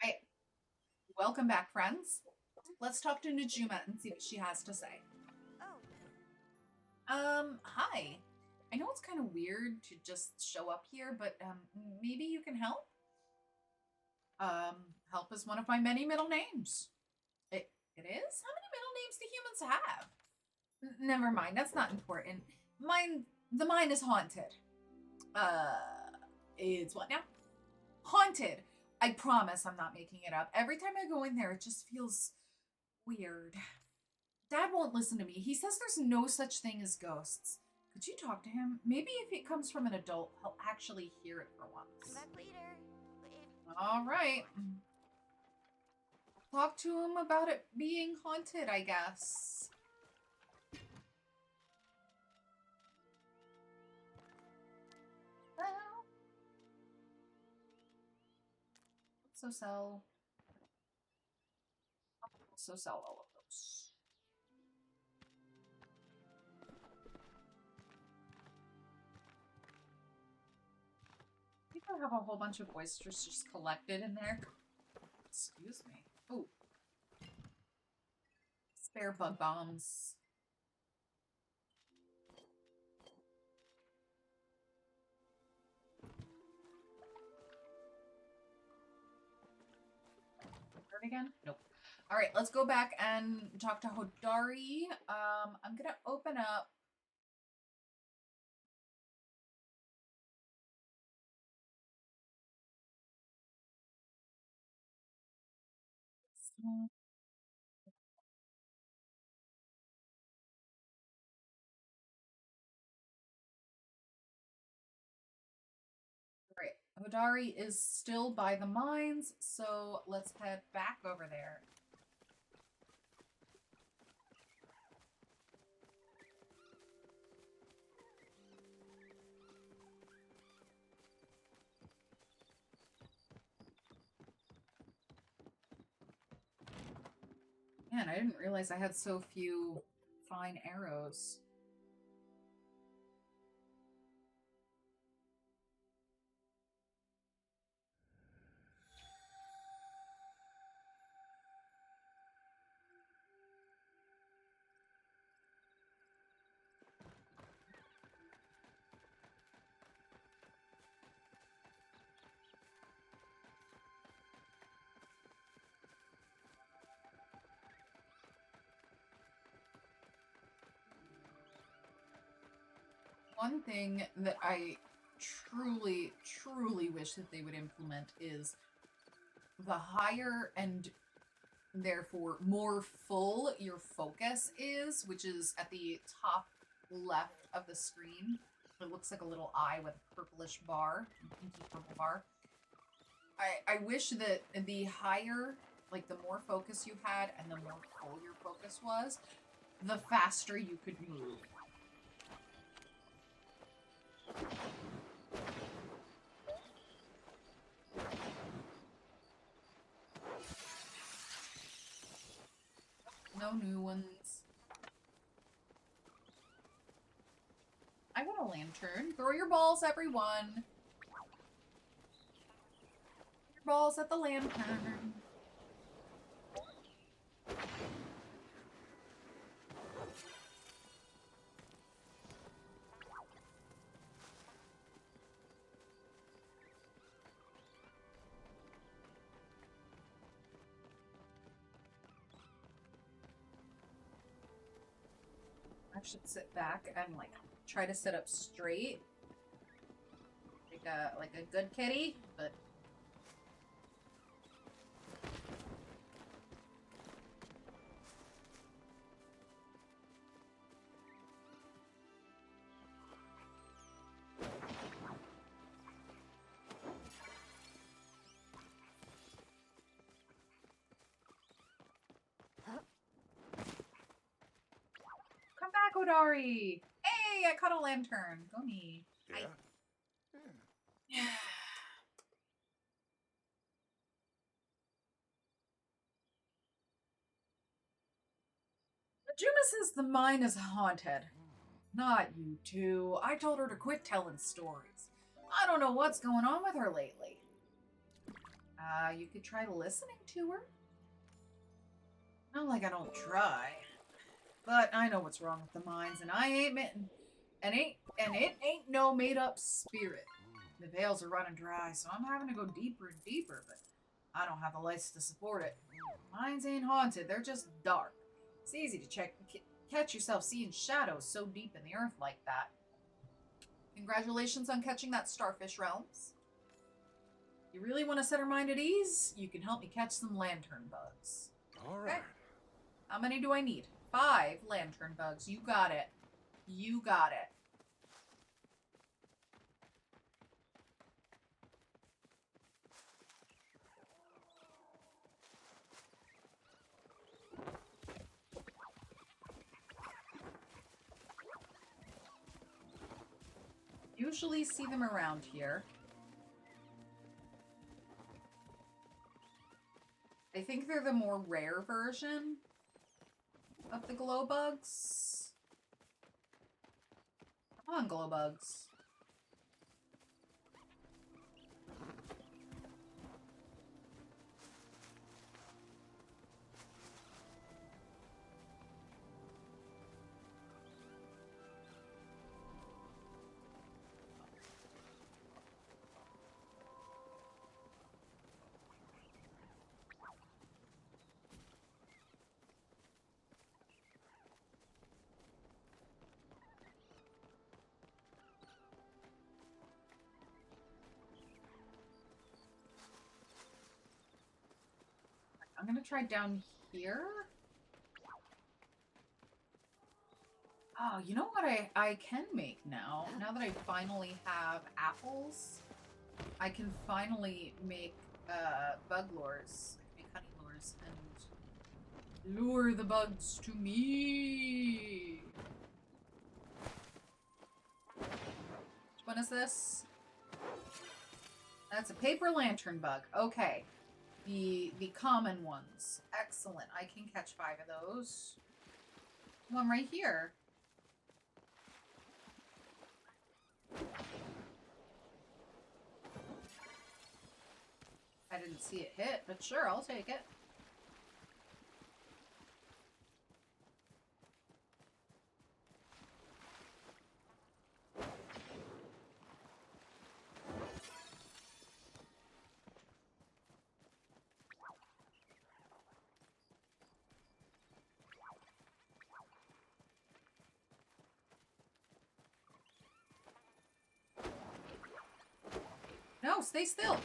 Right. Welcome back, friends. Let's talk to Najuma and see what she has to say. Hi. I know it's kind of weird to just show up here, but, maybe you can help? Help is one of my many middle names. It is? How many middle names do humans have? Never mind, that's not important. The mine is haunted. It's what now? Haunted. I promise I'm not making it up. Every time I go in there, it just feels weird. Dad won't listen to me. He says there's no such thing as ghosts. Could you talk to him? Maybe if it comes from an adult, he'll actually hear it for once. All right. Talk to him about it being haunted, I guess. Well, I'll also sell all of those. also have a whole bunch of oysters just collected in there. Excuse me. Oh. Spare bug bombs. Again? Nope. All right, let's go back and talk to Hodari. I'm gonna open up. Right, Hodari is still by the mines, so let's head back over there. Man, I didn't realize I had so few fine arrows. One thing that I truly, truly wish that they would implement is the higher and therefore more full your focus is, which is at the top left of the screen. It looks like a little eye with a purplish bar, pinky purple bar. I wish that the higher, like the more focus you had and the more full your focus was, the faster you could move. No new ones. I want a lantern. Throw your balls, everyone. Your balls at the lantern. I should sit back and like try to sit up straight, like a good kitty, but come back, Hodari! Hey, I caught a lantern. Go me. Yeah? Yeah. Juma says the mine is haunted. Not you two. I told her to quit telling stories. I don't know what's going on with her lately. You could try listening to her. Not like I don't try. But I know what's wrong with the mines, and I ain't mitten. And it ain't no made-up spirit. The veils are running dry, so I'm having to go deeper and deeper, but I don't have the lights to support it. Mines ain't haunted, they're just dark. It's easy to catch yourself seeing shadows so deep in the earth like that. Congratulations on catching that starfish, Realms. You really want to set her mind at ease? You can help me catch some lantern bugs. All right. Okay. How many do I need? 5 lantern bugs. You got it. You got it. Usually see them around here. I think they're the more rare version of the glow bugs. Come on, glow bugs. I'm gonna try down here. Oh, you know what I can make now? Now that I finally have apples, I can finally make bug lures. I can make honey lures and lure the bugs to me. Which one is this? That's a paper lantern bug. Okay. The common ones. Excellent. I can catch 5 of those. One right here. I didn't see it hit, but sure, I'll take it. No, stay still.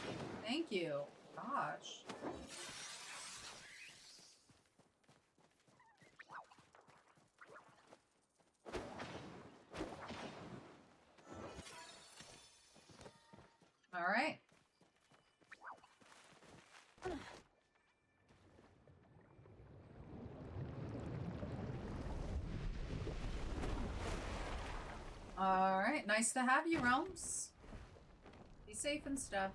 Thank you. Gosh. All right. All right. Nice to have you, Realms. Be safe and stuff.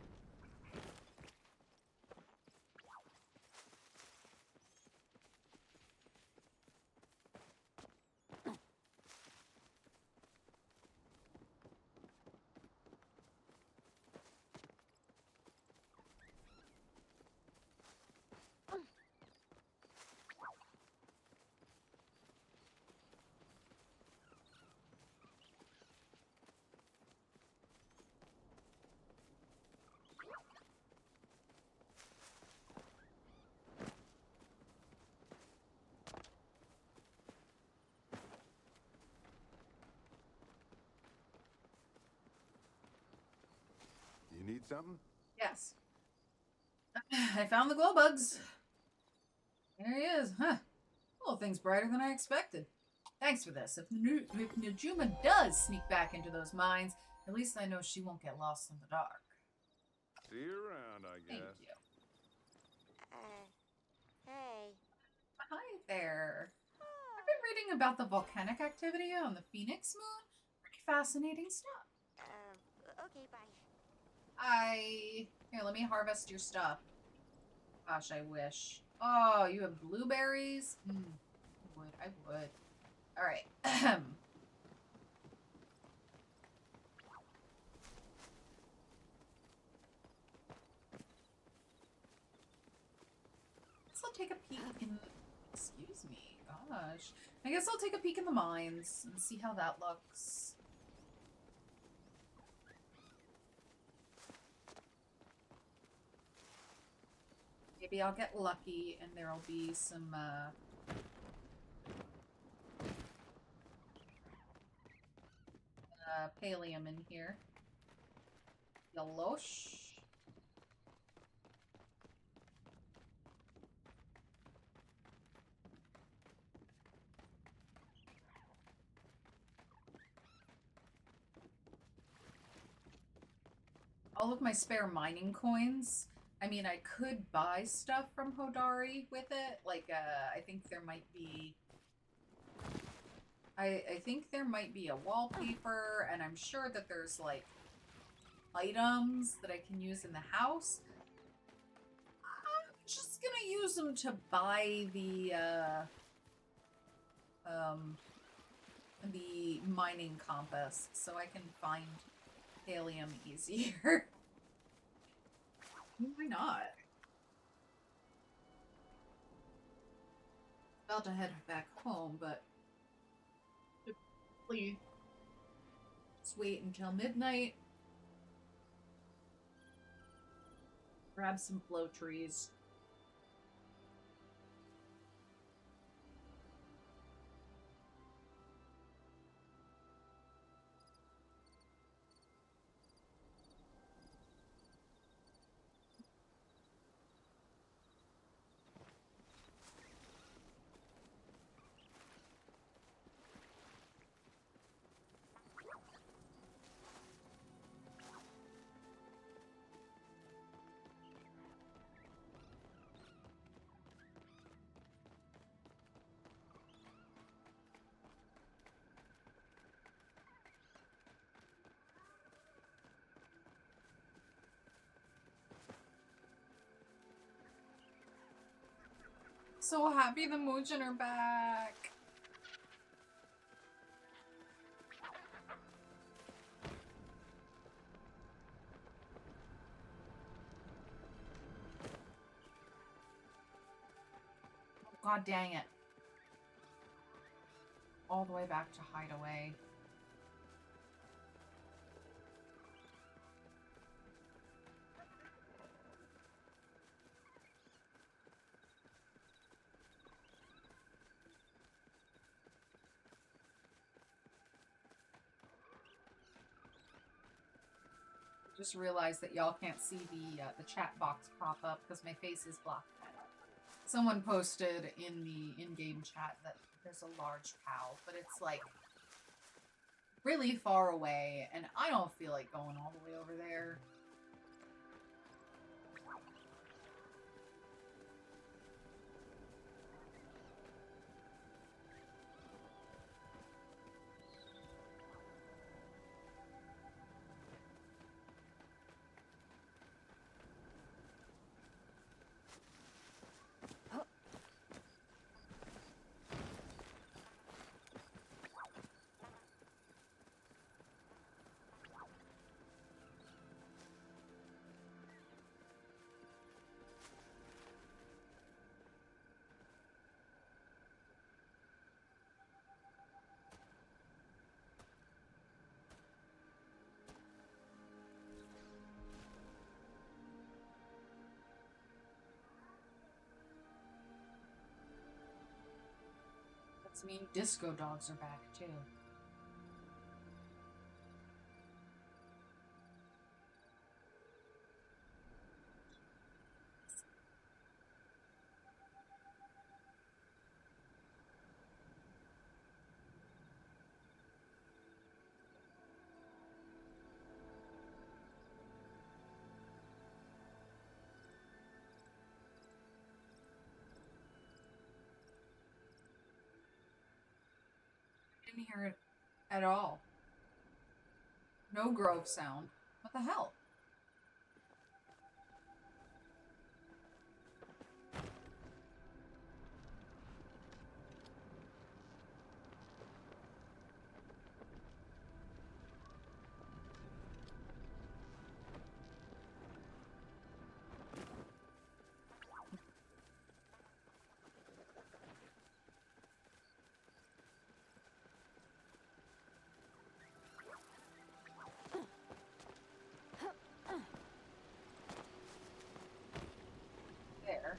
You need something? Yes. I found the glow bugs. There he is. Huh. Well, thing's brighter than I expected. Thanks for this. If Najuma does sneak back into those mines, at least I know she won't get lost in the dark. See you around, I guess. Thank you. Hey. Hi there. I've been reading about the volcanic activity on the Phoenix Moon. Pretty fascinating stuff. Okay, bye. Here, let me harvest your stuff. Gosh, I wish. Oh, you have blueberries? I would. Alright. Guess I'll take a peek in... Excuse me. Gosh. I guess I'll take a peek in the mines and see how that looks. Maybe I'll get lucky and there'll be some, pallium in here. Yellosh. All of my spare mining coins. I mean, I could buy stuff from Hodari with it. Like, I think there might be... I think there might be a wallpaper, and I'm sure that there's, like, items that I can use in the house. I'm just gonna use them to buy the mining compass, so I can find pallium easier. Why not? About to head back home, but please just wait until midnight. Grab some flow trees. So happy the Moojin are back. God dang it. All the way back to Hideaway. Just realized that y'all can't see the chat box pop up because my face is blocked. Someone posted in the in-game chat that there's a large POW, but it's like really far away, and I don't feel like going all the way over there. I mean, disco dogs are back too. Didn't hear it at all. No Grove sound. What the hell? There.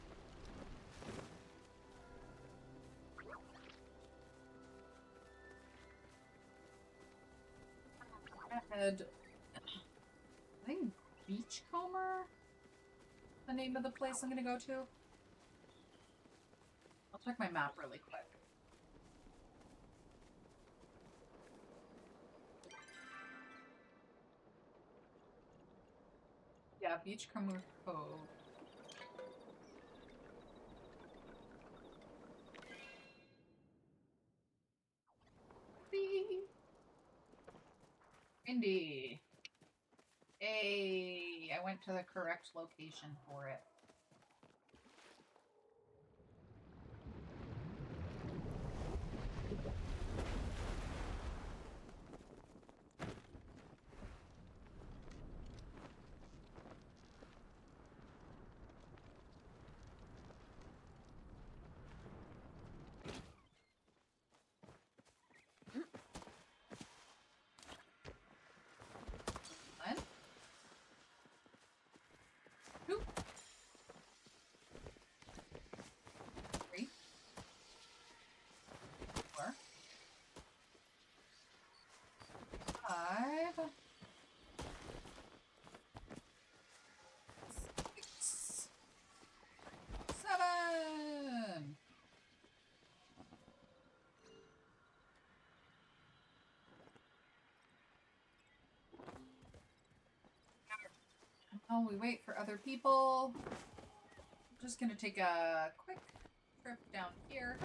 Ahead. I think Beachcomber? The name of the place I'm gonna go to? I'll check my map really quick. Yeah, Beachcomber Cove. Indy. Hey, I went to the correct location for it. One. Two. Three. Four. Five. Six. Seven. While we wait for other people, I'm just gonna take a quick trip down here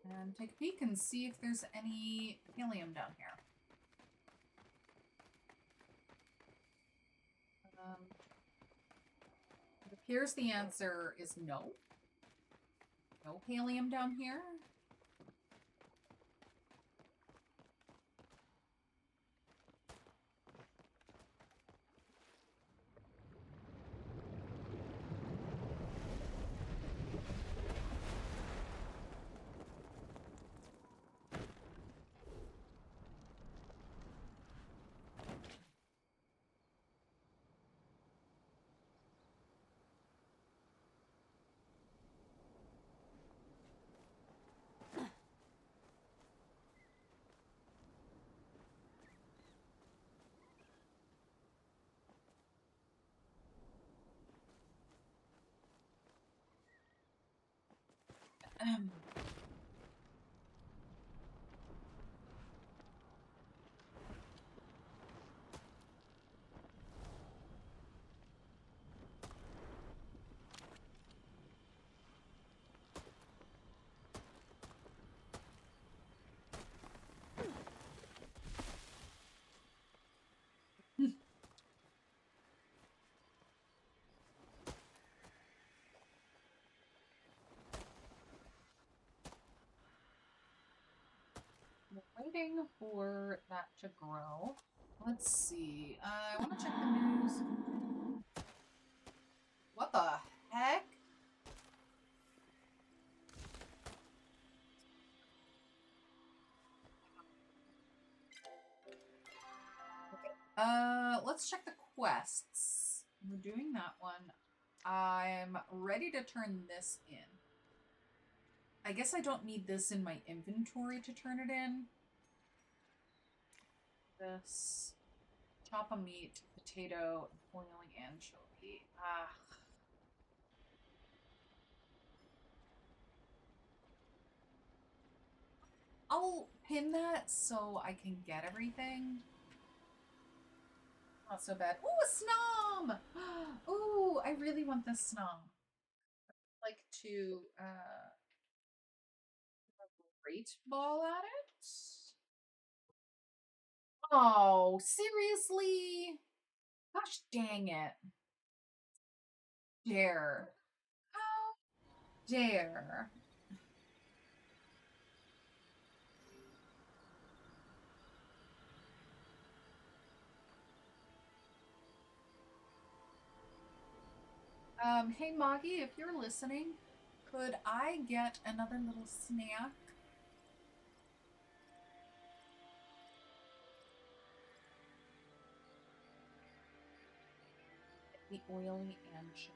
and take a peek and see if there's any helium down here. It appears the answer is no. No helium down here? Waiting for that to grow. Let's see. I want to check the news. What the heck? Let's check the quests. We're doing that one. I'm ready to turn this in. I guess I don't need this in my inventory to turn it in. This. Chop a meat, potato, boiling anchovy. I'll pin that so I can get everything. Not so bad. Ooh, a snom! Ooh, I really want this snom. I'd like to great ball at it. Oh, seriously? Gosh dang it. Dare. How dare. Hey Moggy, if you're listening, could I get another little snack? The oily anchovy.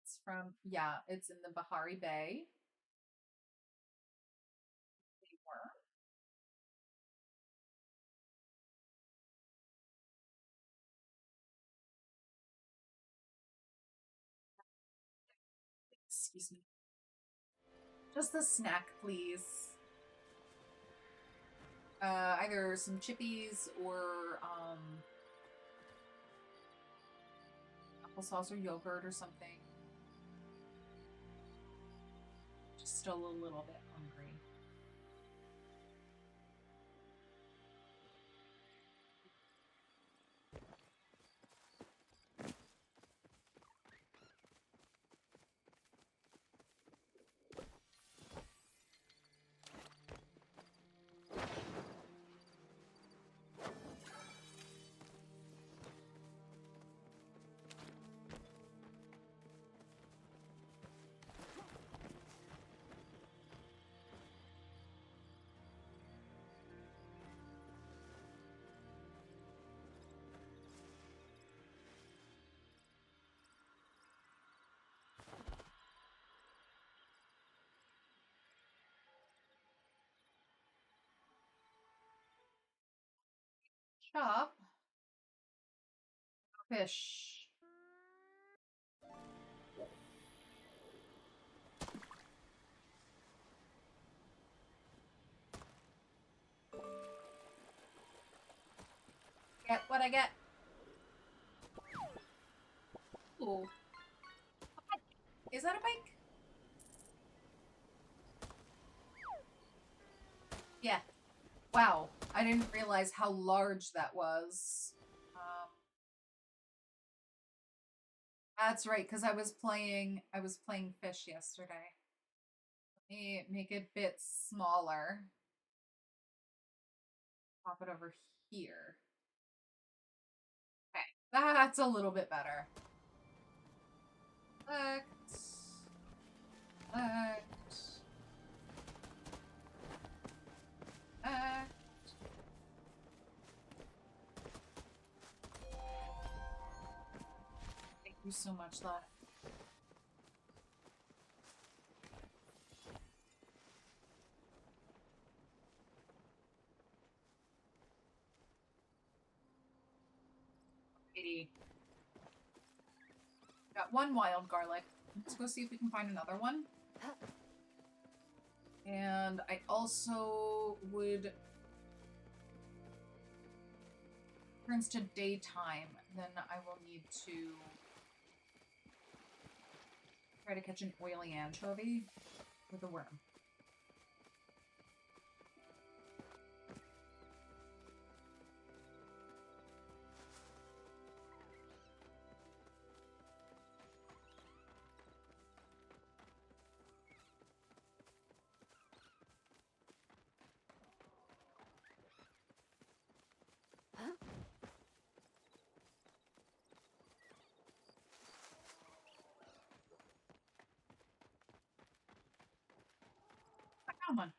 It's from, yeah, it's in the Bahari Bay. They were. Excuse me. Just the snack, please. Either some chippies or applesauce or yogurt or something. Just still a little bit hungry. Chop. Fish. Get what I get. Ooh. Is that a bike? Yeah. Wow. I didn't realize how large that was. That's right, because I was playing fish yesterday. Let me make it a bit smaller. Pop it over here. Okay, that's a little bit better. Select. Select. Select. Thank you so much, love. Got one wild garlic. Let's go see if we can find another one. And I also would... Turns to daytime, then I will need to try to catch an oily anchovy with a worm. I found one.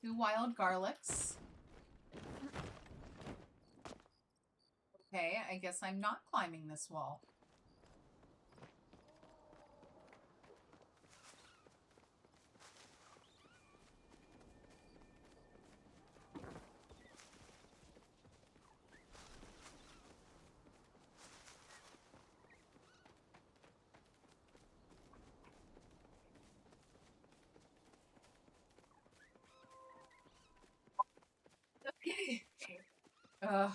Two wild garlics. Okay, I guess I'm not climbing this wall. Okay. Ugh.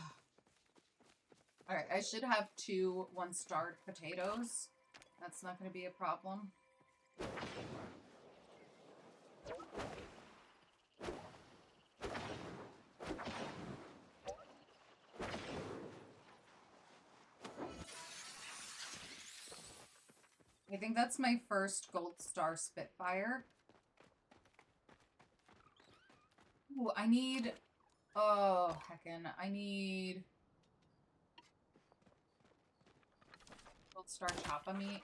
Alright, I should have 2 one-starred potatoes. That's not going to be a problem. I think that's my first gold star Spitfire. Ooh, I need... Oh, heckin'. I need... Gold star choppa meat.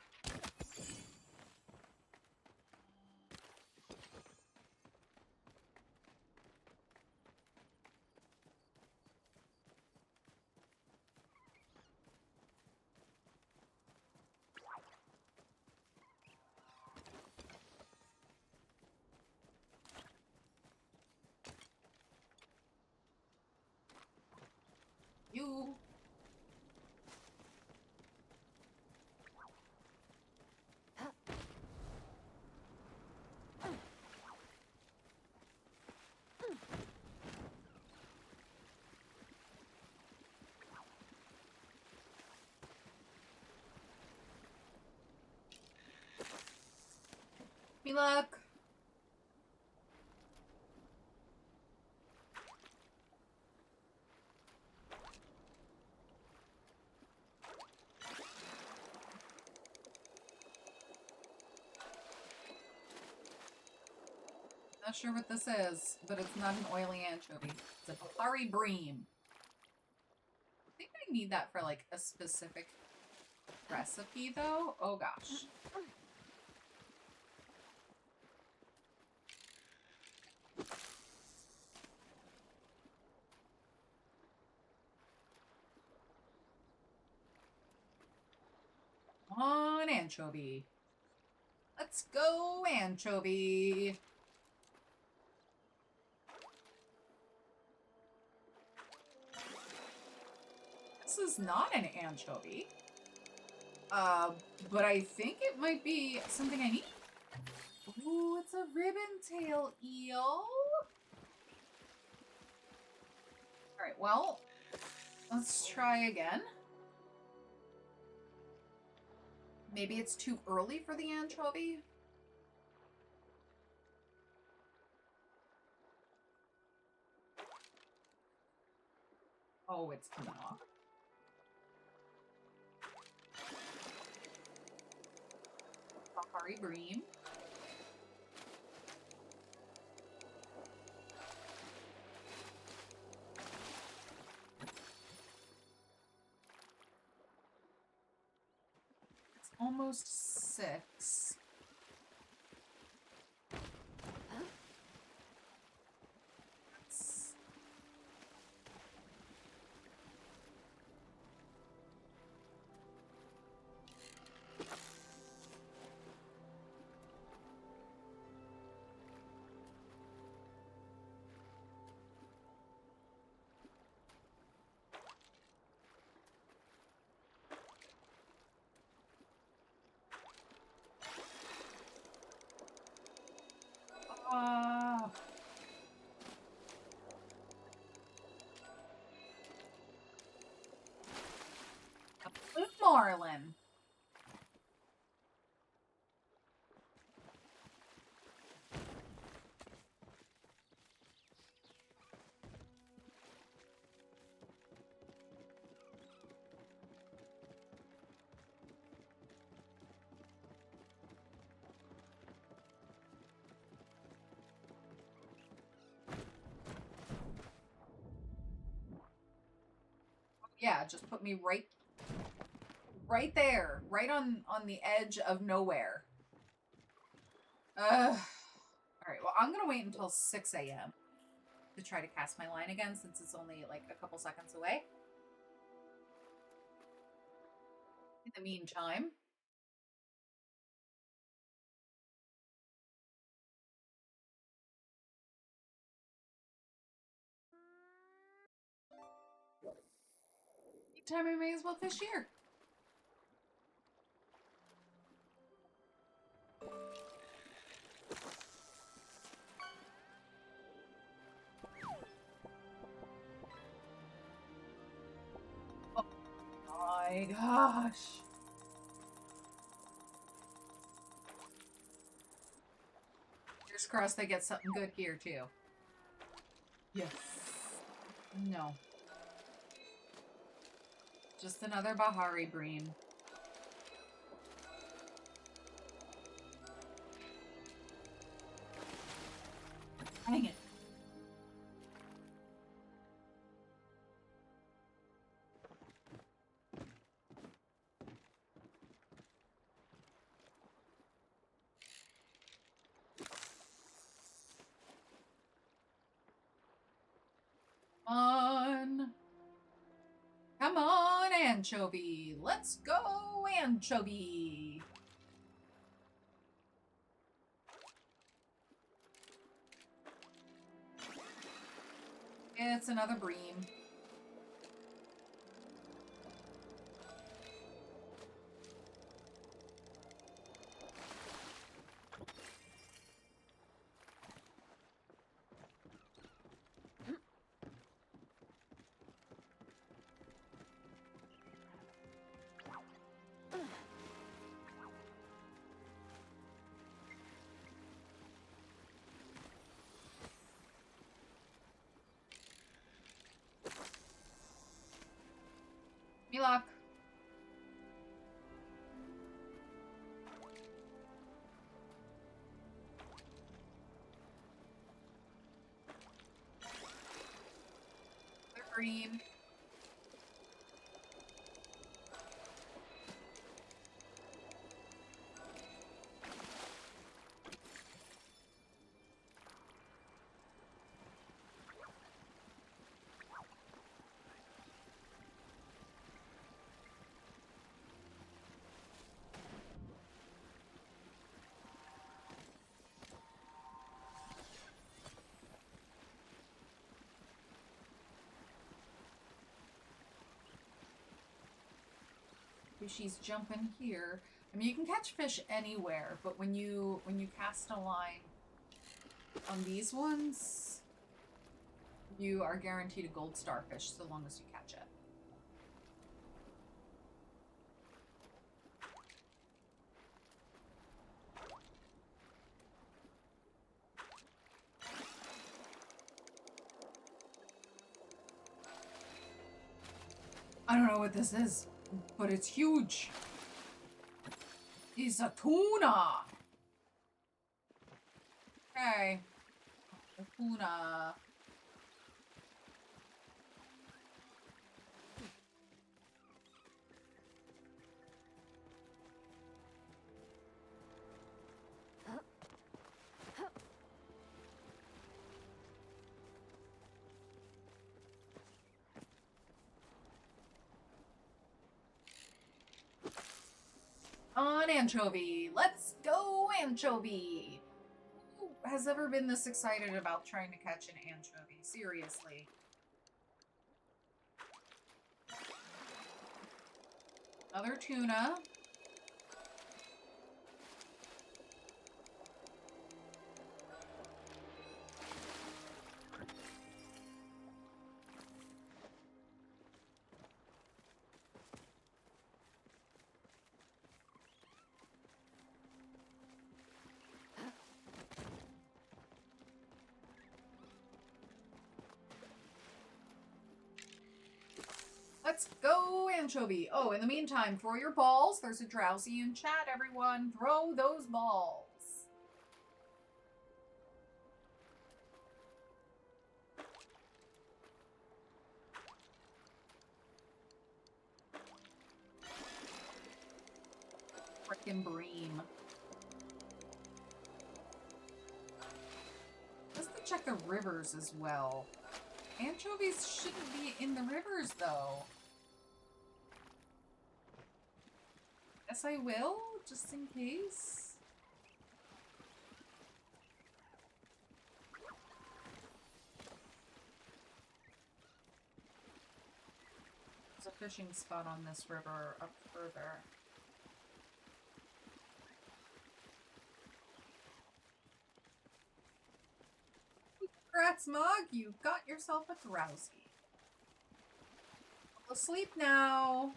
You. Me luck. Not sure what this is, but it's not an oily anchovy. It's a Bahari bream. I think I need that for like a specific recipe though. Oh gosh. Come on, anchovy. Let's go, anchovy. This is not an anchovy. But I think it might be something I need. Ooh, it's a ribbon tail eel. Alright, well, let's try again. Maybe it's too early for the anchovy? Oh, it's coming off. Bahari Bream. It's almost 6. It's- Ah. A blue marlin. Yeah, just put me right there, right on the edge of nowhere. Ugh. All right, well, I'm gonna wait until 6 a.m. to try to cast my line again, since it's only like a couple seconds away. In the meantime, I may as well fish here. Oh my gosh. Fingers crossed I get something good here too. Yes. No. Just another Bahari Bream. Dang it. Come on, anchovy. Let's go, anchovy. It's another bream. Milok. They're green. She's jumping here. I mean, you can catch fish anywhere, but when you cast a line on these ones, you are guaranteed a gold starfish so long as you catch it. I don't know what this is, but it's huge. It's a tuna. Okay. A tuna. On anchovy. Let's go anchovy. Who has ever been this excited about trying to catch an anchovy? Seriously. Another tuna. Let's go, anchovy. Oh, in the meantime, throw your balls. There's a drowsy in chat, everyone. Throw those balls. Frickin' bream. Let's check the rivers as well. Anchovies shouldn't be in the rivers, though. Guess I will, just in case. There's a fishing spot on this river up further. Congrats, Mog! You got yourself a drowsy. Go sleep now.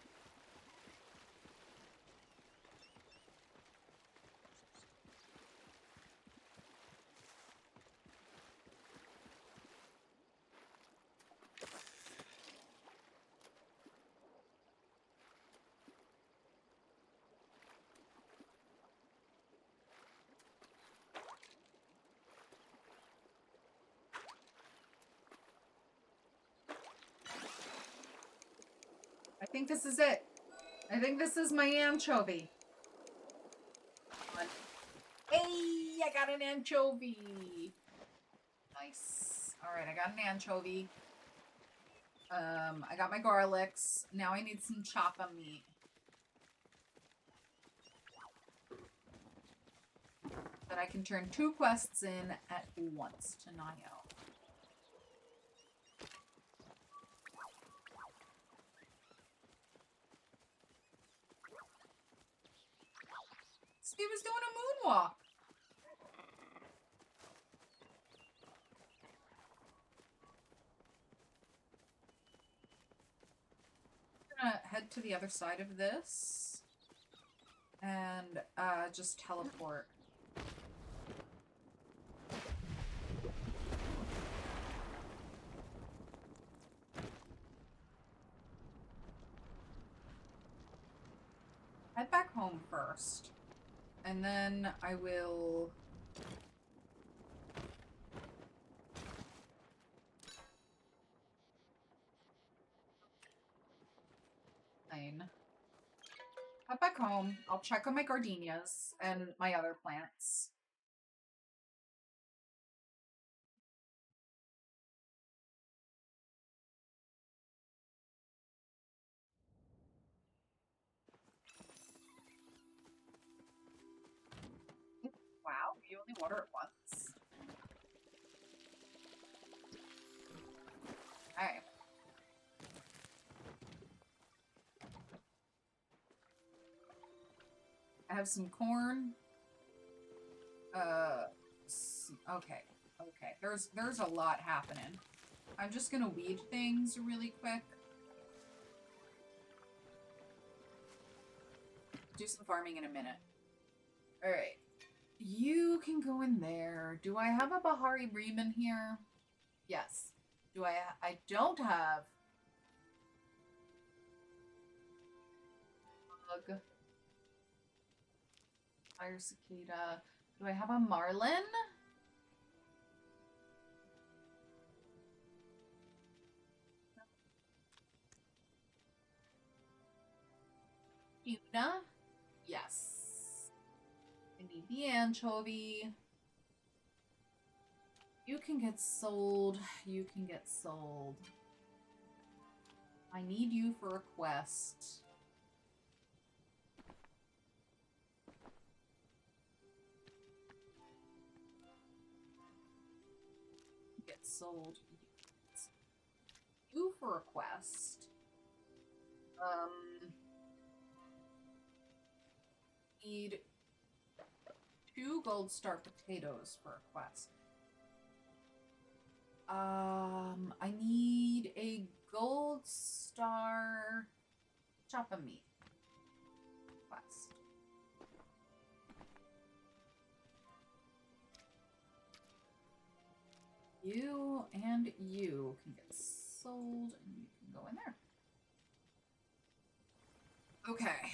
I think this is it. I think this is my anchovy. Hey, I got an anchovy. Nice. All right, I got an anchovy. I got my garlics. Now I need some choppa meat. That I can turn 2 quests in at once to Nio. He was doing a moonwalk. I'm gonna head to the other side of this and just teleport. Head back home first. And then I will... Head back home. I'll check on my gardenias and my other plants. Wow, you only water it once. Okay. I have some corn. Okay. There's a lot happening. I'm just gonna weed things really quick. Do some farming in a minute. Alright. You can go in there. Do I have a Bahari Bream in here? Yes. I don't have bug. Fire cicada. Do I have a marlin? Tuna? Yes. I need the anchovy. You can get sold. You can get sold. I need you for a quest. Get sold. You for a quest. Need 2 gold star potatoes for a quest. I need a gold star chop of meat quest. You and you can get sold, and you can go in there. Okay.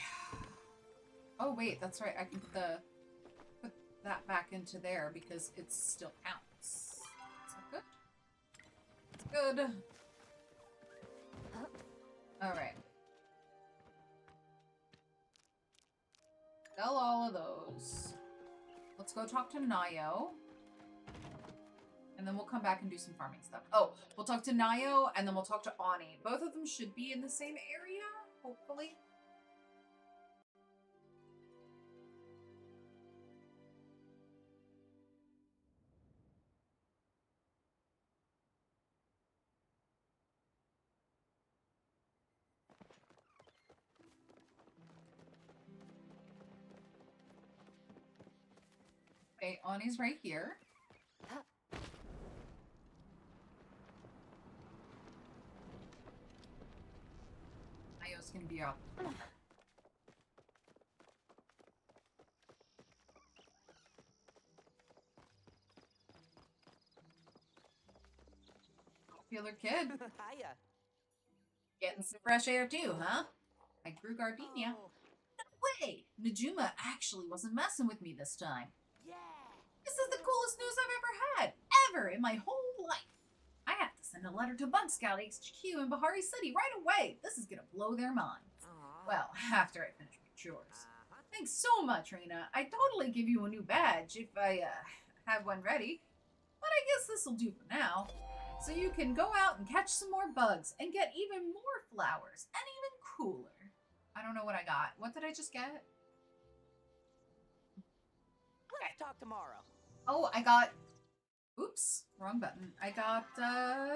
Oh wait, that's right. I can put that back into there because it still counts. Is that good? It's good. All right. Sell all of those. Let's go talk to Nayo. And then we'll come back and do some farming stuff. Oh, we'll talk to Nayo and then we'll talk to Ani. Both of them should be in the same area, hopefully. Okay, Ani's right here. Nayo's gonna be up. Popular kid. Hiya. Getting some fresh air too, huh? I grew gardenia. Oh, No way! Najuma actually wasn't messing with me this time. yeah. This is the coolest news I've ever had! Ever in my whole life! I have to send a letter to Bug Scout HQ in Bahari City right away! This is gonna blow their minds. Aw. Well, after I finish my chores. Uh-huh. Thanks so much, Reina. I'd totally give you a new badge if I, have one ready. But I guess this'll do for now. So you can go out and catch some more bugs and get even more flowers and even cooler. I don't know what I got. What did I just get? Let's talk tomorrow. Oh, I got... Oops, wrong button. I got,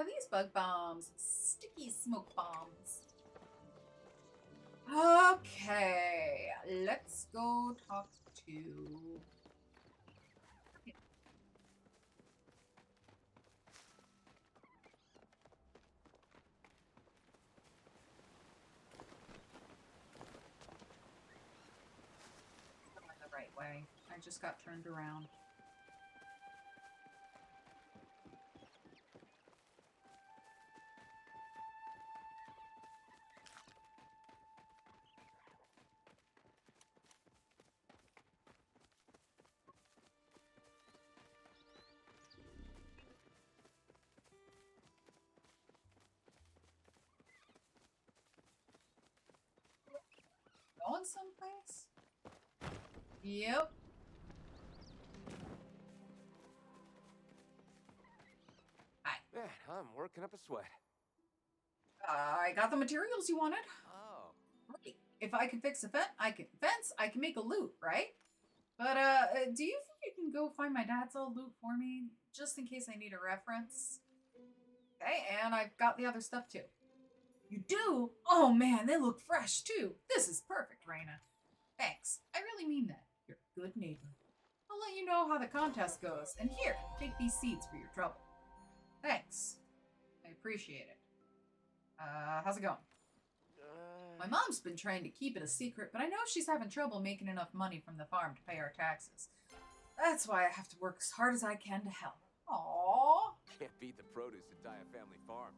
these bug bombs. Sticky smoke bombs. Okay, let's go talk to... Going the right way. I just got turned around. Going someplace? Yep. Man, I'm working up a sweat. I got the materials you wanted. Oh. Right. If I can fix a fence, I can make a loot, right? But do you think you can go find my dad's old loot for me, just in case I need a reference? Okay, and I've got the other stuff too. You do? Oh man, they look fresh too. This is perfect, Reina. Thanks. I really mean that. You're a good neighbor. I'll let you know how the contest goes. And here, take these seeds for your trouble. Thanks. I appreciate it. How's it going? My mom's been trying to keep it a secret, but I know she's having trouble making enough money from the farm to pay our taxes. That's why I have to work as hard as I can to help. Aww. Can't beat the produce at Daya Family Farm.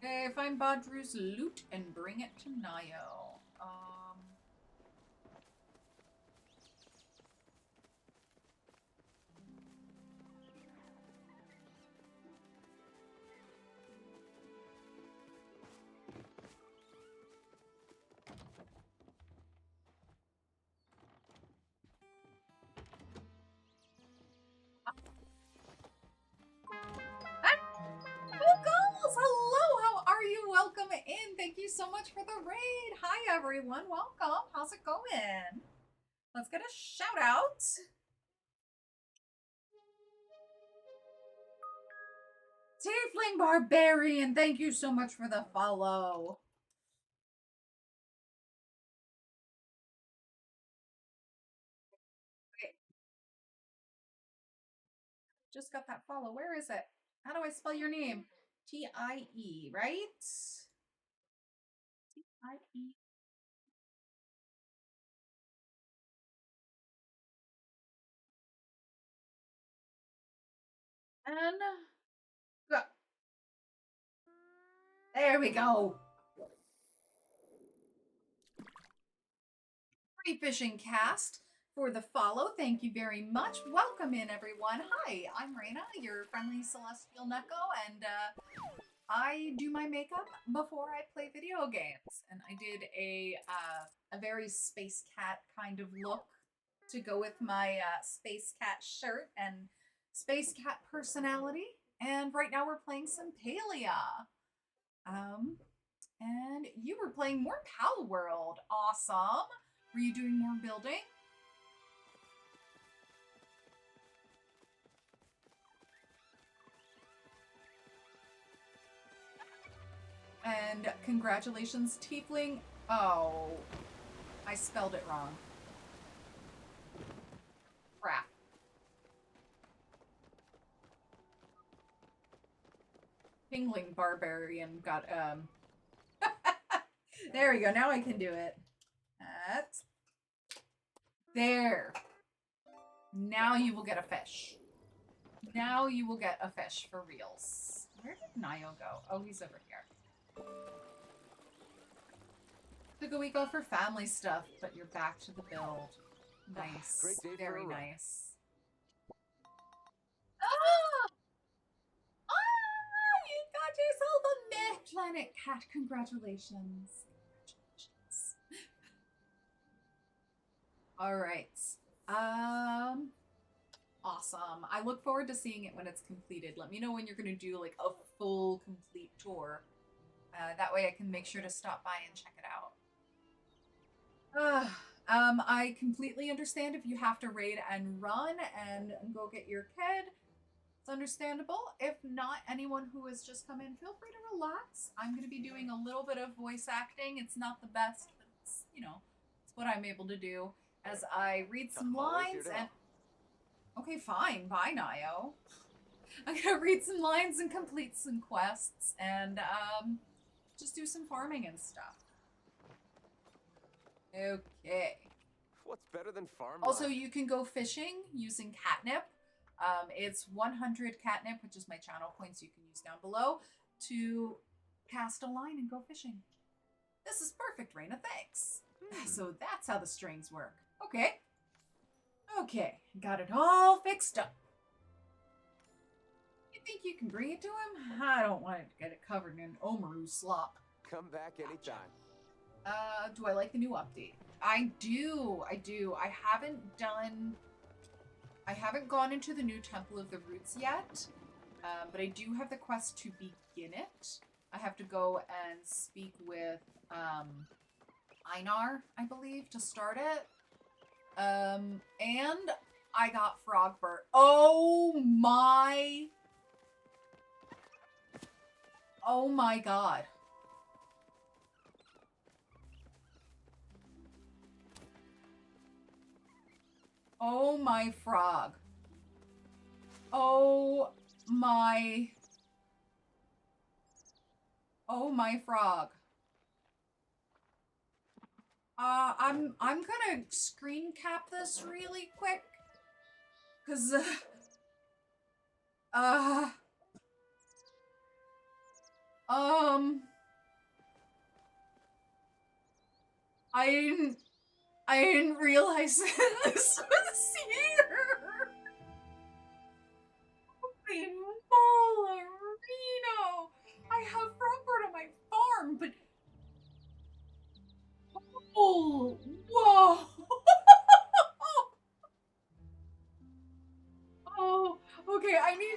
Okay, find Badru's loot and bring it to Nayo. so much for the raid. Hi, everyone. Welcome. How's it going? Let's get a shout out. Tiefling Barbarian, thank you so much for the follow. Okay. Just got that follow. Where is it? How do I spell your name? T-I-E, right? T-I-E. And go. There we go. Free Fishing Cast for the follow. Thank you very much. Welcome in, everyone. Hi, I'm Raina, your friendly celestial Neko, and I do my makeup before I play video games. And I did a very Space Cat kind of look to go with my Space Cat shirt and Space Cat personality. And right now we're playing some Palia. And you were playing more Pal World. Awesome. Were you doing more building? And congratulations, Tiefling. Oh, I spelled it wrong. Crap. Tingling Barbarian got, there we go. Now I can do it. That's... There. Now you will get a fish. Now you will get a fish for reals. Where did Nio go? Oh, he's over here. Took a week off for family stuff, but you're back to the build. Nice. Great day Very for a run. nice. Ah! Ah! You got yourself a Myth Planet Cat. Congratulations. Congratulations. All right. Awesome. I look forward to seeing it when it's completed. Let me know when you're going to do like a full complete tour. That way I can make sure to stop by and check it out. I completely understand if you have to raid and run and go get your kid. It's understandable. If not, anyone who has just come in, feel free to relax. I'm going to be doing a little bit of voice acting. It's not the best, but it's, you know, it's what I'm able to do as I read some lines and... Okay, fine. Bye, Nio. I'm going to read some lines and complete some quests and, just do some farming and stuff. Okay. What's better than farm Also, life? you can go fishing using catnip. It's 100 catnip, which is my channel points you can use down below, to cast a line and go fishing. This is perfect, Raina, thanks. So that's how the strings work. Okay. Okay, got it all fixed up. You think you can bring it to him? I don't want it to get it covered in Omaru slop. Come back anytime. Do I like the new update? I do. I haven't gone into the new Temple of the Roots yet, but I do have the quest to begin it. I have to go and speak with Einar, I believe, to start it. And I got Frogbert. Oh my god. Oh my frog. Oh my frog. I'm gonna screen cap this really quick, cause I didn't realize this was here. Holy molarino! I have Frogbert on my farm, but oh, whoa! Oh, okay. I need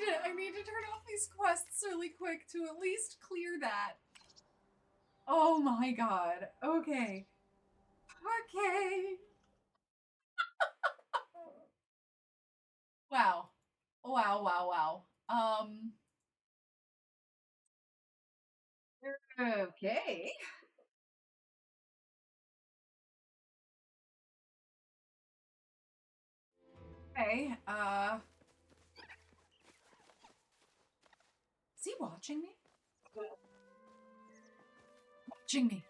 to turn off these quests really quick to at least clear that. Oh my god. Okay. Okay. Wow. Wow, wow, wow. Okay. Okay, is he watching me? Watching me.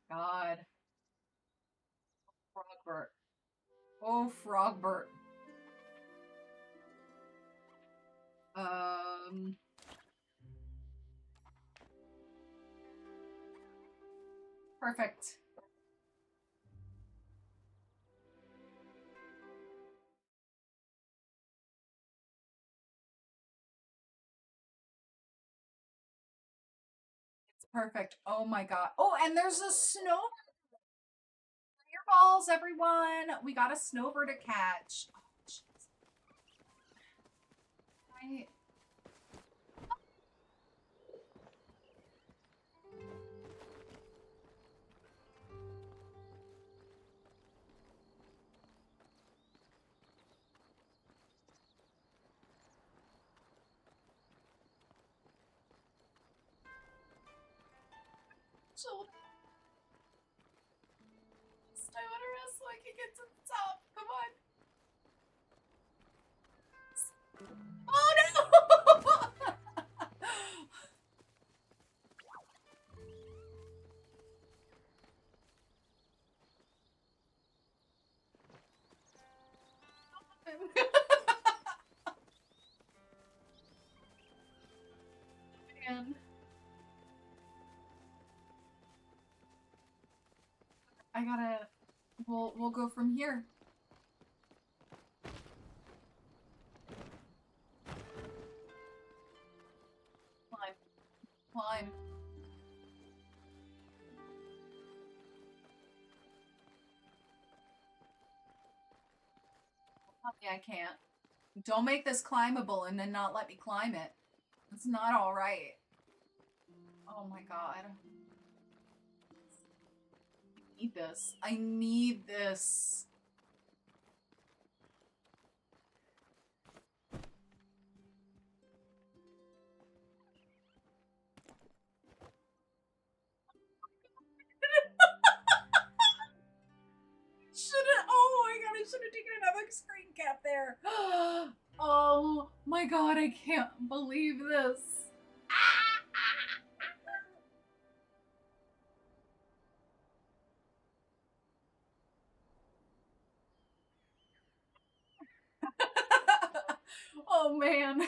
God. Frogbert. Oh, Frogbert. Um. Perfect. It's perfect. Oh my god. Oh, and there's a snow. Your balls, everyone. We got a snowbird to catch. Oh, jeez. I- Children. Stay on a rest so I can get to the top. Come on. Oh no! Man. I gotta. We'll go from here. Climb. Climb. Yeah, I can't. Don't make this climbable and then not let me climb it. It's not alright. Oh my god. I need this. I need this. Oh my god, I should have taken another screen cap there. Oh my god, I can't believe this. Oh man.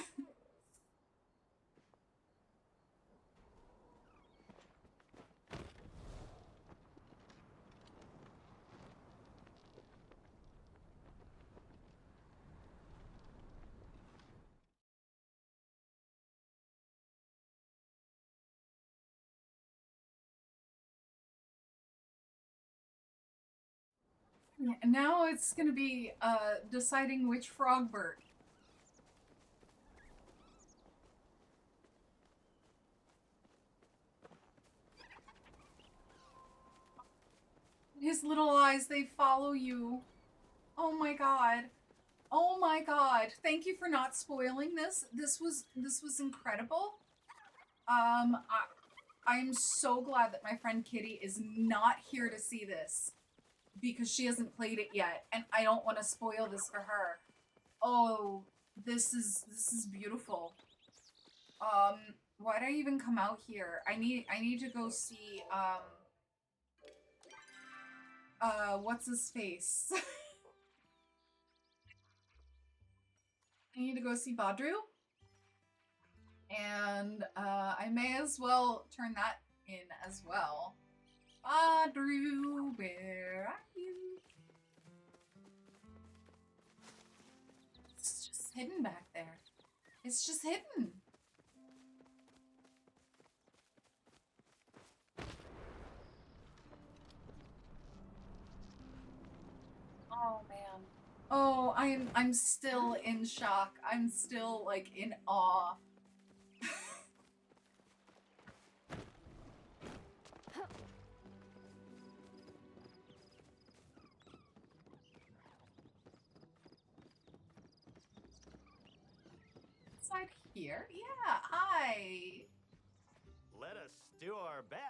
Yeah, now it's gonna be deciding which Frogbert. His little eyes, they follow you. Oh my god. Oh my god. Thank you for not spoiling this. This was incredible. I'm so glad that my friend Kitty is not here to see this because she hasn't played it yet and I don't want to spoil this for her. Oh, this is beautiful. Why'd I even come out here? I need to go see what's his face? I need to go see Badru. And I may as well turn that in as well. Badru, where are you? It's just hidden back there. It's just hidden. Oh man. Oh, I'm still in shock. I'm still like in awe. Inside here? Yeah, hi. Let us do our best.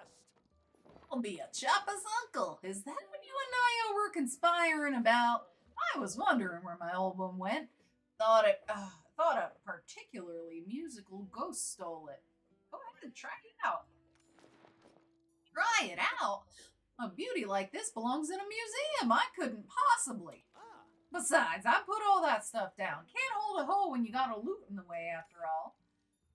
I'll be a Choppa's uncle. Is that what you and I were conspiring about? I was wondering where my old one went. Thought a particularly musical ghost stole it. Go ahead and try it out. Try it out? A beauty like this belongs in a museum. I couldn't possibly. Ah, Besides, I put all that stuff down. Can't hold a hoe when you got a loot in the way, after all.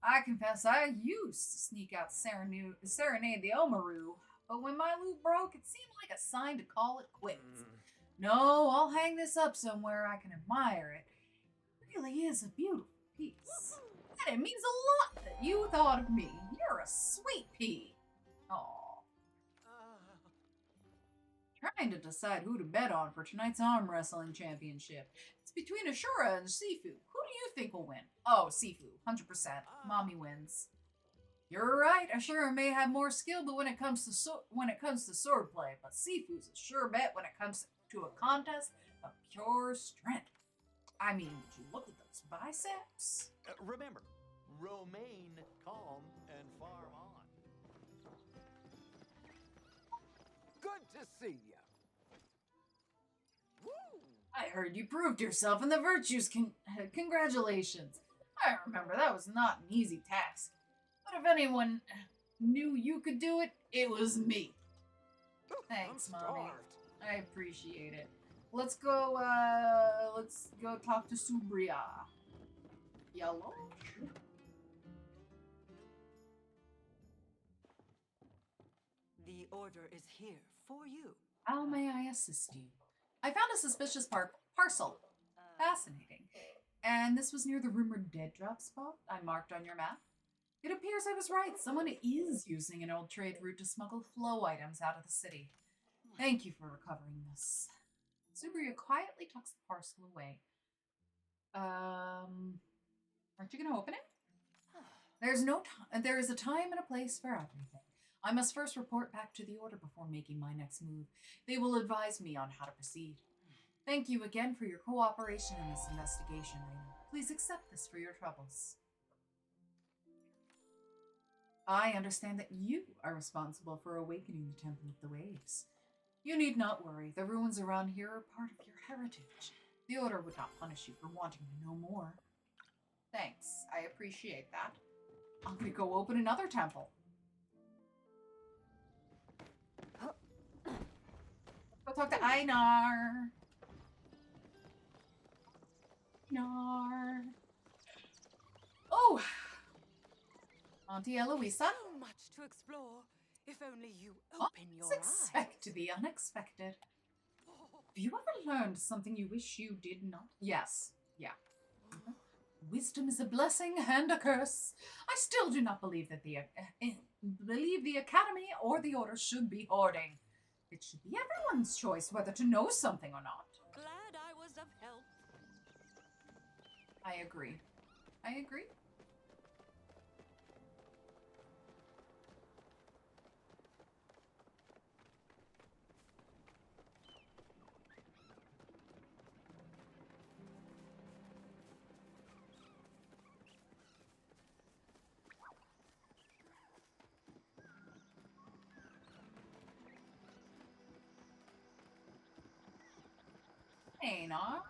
I confess I used to sneak out serenade the Omaru, but when my loot broke, it seemed like a sign to call it quits. No, I'll hang this up somewhere I can admire it. It really is a beautiful piece. And it means a lot that you thought of me. You're a sweet pea. Aw. Trying to decide who to bet on for tonight's arm wrestling championship. It's between Ashura and Sifu. Who do you think will win? Oh, Sifu, 100%. Mommy wins. You're right. Ashura may have more skill, but when it comes to swordplay, but Sifu's a sure bet when it comes to a contest of pure strength. I mean, would you look at those biceps? remember, remain calm and farm on. Good to see you. I heard you proved yourself in the virtues. Congratulations. I remember that was not an easy task. But if anyone knew you could do it, it was me. Thanks, I'm Mommy. starved. I appreciate it. Let's go talk to Subria. Yellow? The order is here for you. How may I assist you? I found a suspicious parcel. Fascinating. And this was near the rumored dead drop spot I marked on your map. It appears I was right. Someone is using an old trade route to smuggle flow items out of the city. Thank you for recovering this. Subria quietly tucks the parcel away. Aren't you gonna open it? There is a time and a place for everything. I must first report back to the Order before making my next move. They will advise me on how to proceed. Thank you again for your cooperation in this investigation, Raina. Please accept this for your troubles. I understand that you are responsible for awakening the Temple of the Waves. You need not worry. The ruins around here are part of your heritage. The Order would not punish you for wanting to know more. Thanks. I appreciate that. I'm gonna go open another temple. Go talk to Einar. Einar. Oh! Auntie Eloisa. So much to explore. If only you open your Let's eyes. expect the unexpected. Have you ever learned something you wish you did not? Yes. Yeah. Wisdom is a blessing and a curse. I still do not believe that the Academy or the Order should be hoarding. It should be everyone's choice whether to know something or not. Glad I was of help. I agree. I agree. Einar.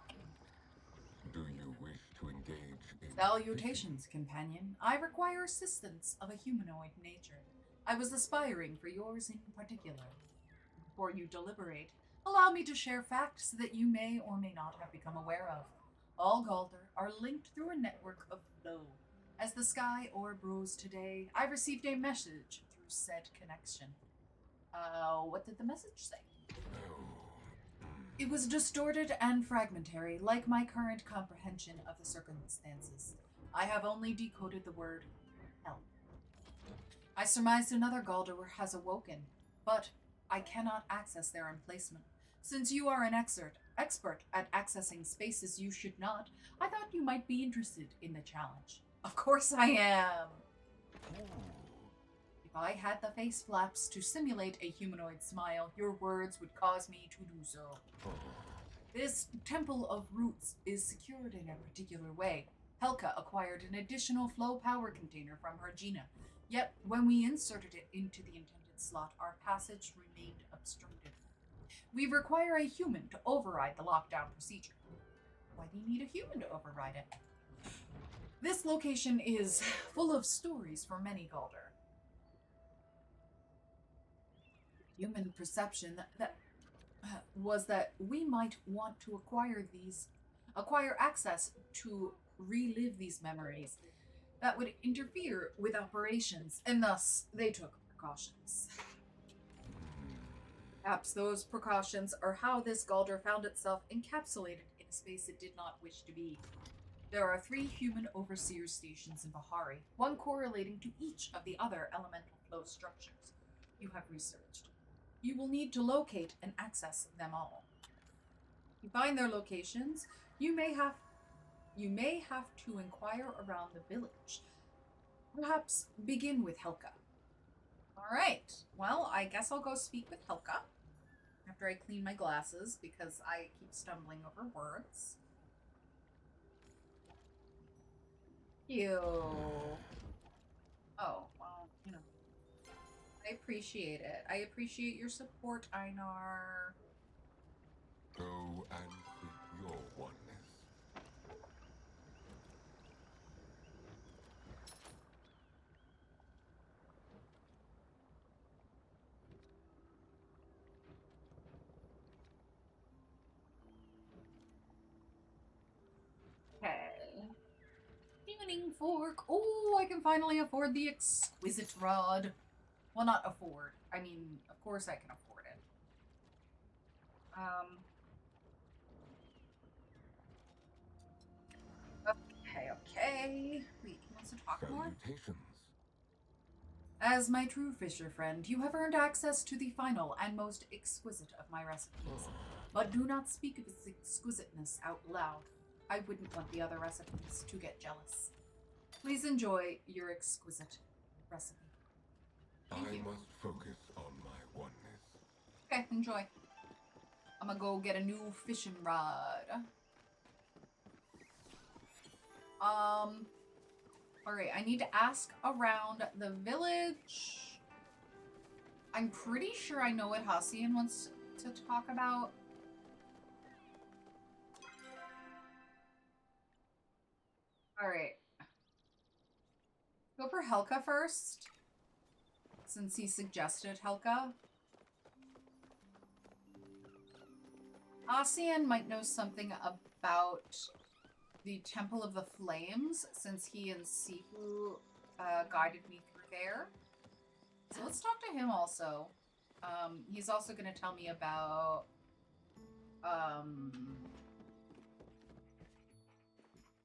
Do you wish to engage in... Salutations, companion. I require assistance of a humanoid nature. I was aspiring for yours in particular. Before you deliberate, allow me to share facts that you may or may not have become aware of. All Galder are linked through a network of flow. As the sky orb rose today, I received a message through said connection. What did the message say? It was distorted and fragmentary, like my current comprehension of the circumstances. I have only decoded the word hell. I surmised another Galder has awoken, but I cannot access their emplacement. Since you are an expert at accessing spaces you should not, I thought you might be interested in the challenge. Of course I am! If I had the face flaps to simulate a humanoid smile, your words would cause me to do so. This Temple of Roots is secured in a particular way. Helka acquired an additional flow power container from her Gina, yet when we inserted it into the intended slot, our passage remained obstructed. We require a human to override the lockdown procedure. Why do you need a human to override it? This location is full of stories for many Galder. Human perception that was that we might want to acquire access to relive these memories that would interfere with operations, and thus they took precautions. Perhaps those precautions are how this Galder found itself encapsulated in a space it did not wish to be. There are 3 human overseer stations in Bahari, one correlating to each of the other elemental flow structures you have researched. You will need to locate and access them all. To find their locations, you may have to inquire around the village. Perhaps begin with Helka. Alright, well, I guess I'll go speak with Helka after I clean my glasses because I keep stumbling over words. Ew. Oh, well, you know. I appreciate it. I appreciate your support, Einar. Go and seek your oneness. Okay. Tuning fork. Oh, I can finally afford the exquisite rod. Well, not afford. I mean, of course I can afford it. Okay. Wait, he wants to talk more? Salutations. As my true fisher friend, you have earned access to the final and most exquisite of my recipes. But do not speak of its exquisiteness out loud. I wouldn't want the other recipes to get jealous. Please enjoy your exquisite recipe. Thank I you. must focus on my oneness. Okay, enjoy. I'm gonna go get a new fishing rod. Alright, I need to ask around the village. I'm pretty sure I know what Hassian wants to talk about. Alright. Go for Helka first, since he suggested Helka. Hassian might know something about the Temple of the Flames, since he and Sifu guided me through there. So let's talk to him also. He's also going to tell me about...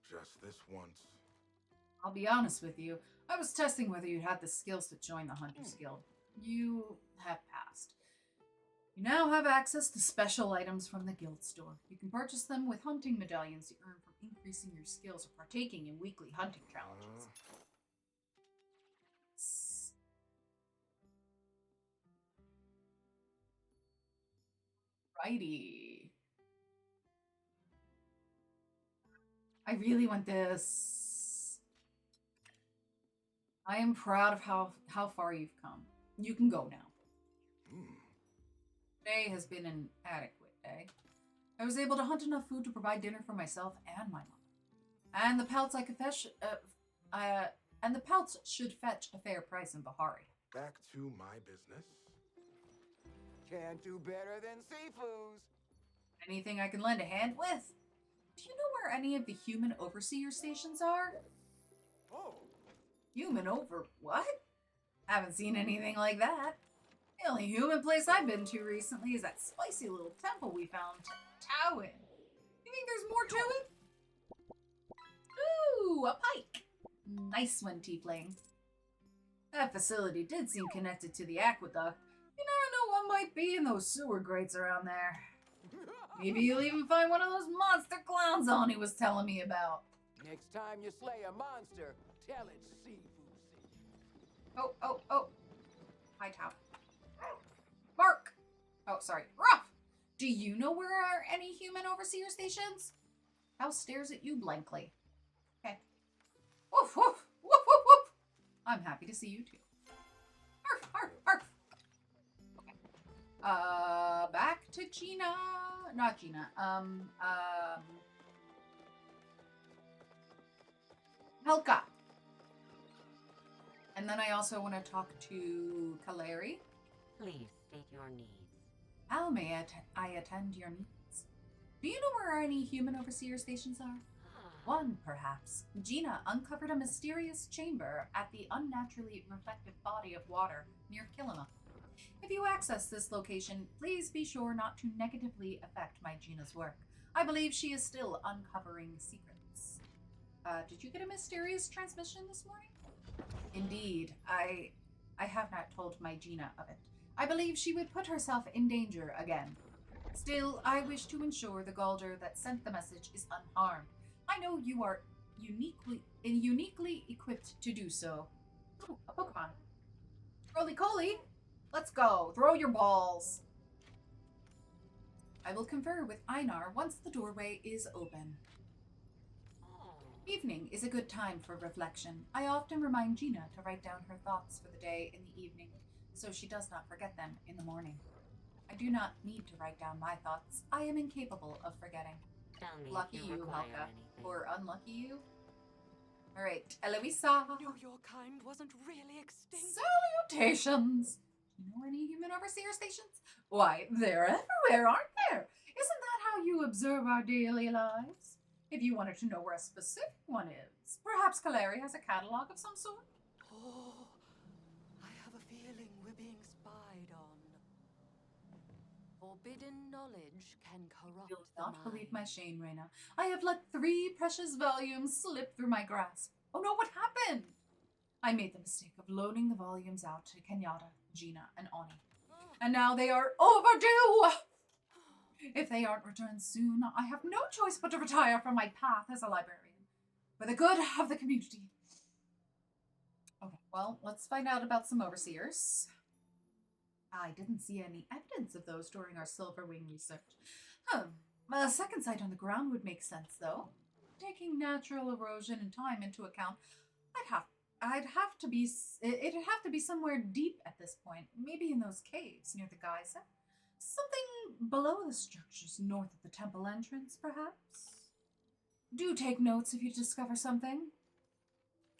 Just this once. I'll be honest with you. I was testing whether you had the skills to join the Hunters Guild. You have passed. You now have access to special items from the guild store. You can purchase them with hunting medallions you earn from increasing your skills or partaking in weekly hunting challenges. Righty. I really want this. I am proud of how far you've come. You can go now. Today has been an adequate day. I was able to hunt enough food to provide dinner for myself and my mother. And the pelts I could fetch, and the pelts should fetch a fair price in Bahari. Back to my business. Can't do better than Sifu's. Anything I can lend a hand with? Do you know where any of the human overseer stations are? Oh. Human over what? Haven't seen anything like that. The only human place I've been to recently is that spicy little temple we found Tao in. You think there's more to it? Ooh, a pike. Nice one, Tiefling. That facility did seem connected to the aqueduct. You never know what might be in those sewer grates around there. Maybe you'll even find one of those monster clowns on he was telling me about. Next time you slay a monster, tell it Sifu. Oh. Hi, Tao. Bark! Oh, sorry. Ruff! Do you know where are any human overseer stations? Tao stares at you blankly. Okay. Woof, woof, woof, woof, woof. I'm happy to see you too. Arf, arf, arf. Okay. Back to Gina. Not Gina. Helka. And then I also want to talk to Kaleri. Please state your needs. How may I attend your needs? Do you know where any human overseer stations are? One, perhaps. Gina uncovered a mysterious chamber at the unnaturally reflective body of water near Kilima. If you access this location, please be sure not to negatively affect my Gina's work. I believe she is still uncovering secrets. Did you get a mysterious transmission this morning? Indeed, I have not told my Gina of it. I believe she would put herself in danger again. Still, I wish to ensure the Galder that sent the message is unharmed. I know you are uniquely equipped to do so. Ooh, a Pokemon. Roly-Coly, let's go. Throw your balls. I will confer with Einar once the doorway is open. Evening is a good time for reflection. I often remind Gina to write down her thoughts for the day in the evening, so she does not forget them in the morning. I do not need to write down my thoughts. I am incapable of forgetting. Tell me Lucky if you, require Helka. anything. Or unlucky you. Alright, Eloisa. Knew your kind wasn't really extinct. Salutations! Do you know any human overseer stations? Why, they're everywhere, aren't there? Isn't that how you observe our daily lives? If you wanted to know where a specific one is, perhaps Kaleri has a catalog of some sort? Oh, I have a feeling we're being spied on. Forbidden knowledge can corrupt You'll the not mind. believe my shame, Reina. I have let 3 precious volumes slip through my grasp. Oh no, what happened? I made the mistake of loaning the volumes out to Kenyatta, Gina, and Ani. And now they are overdue! If they aren't returned soon, I have no choice but to retire from my path as a librarian. For the good of the community. Okay, well, let's find out about some overseers. I didn't see any evidence of those during our Silverwing research. A second sight on the ground would make sense, though. Taking natural erosion and time into account, it'd have to be somewhere deep at this point. Maybe in those caves near the geyser. Something below the structures north of the temple entrance, perhaps? Do take notes if you discover something.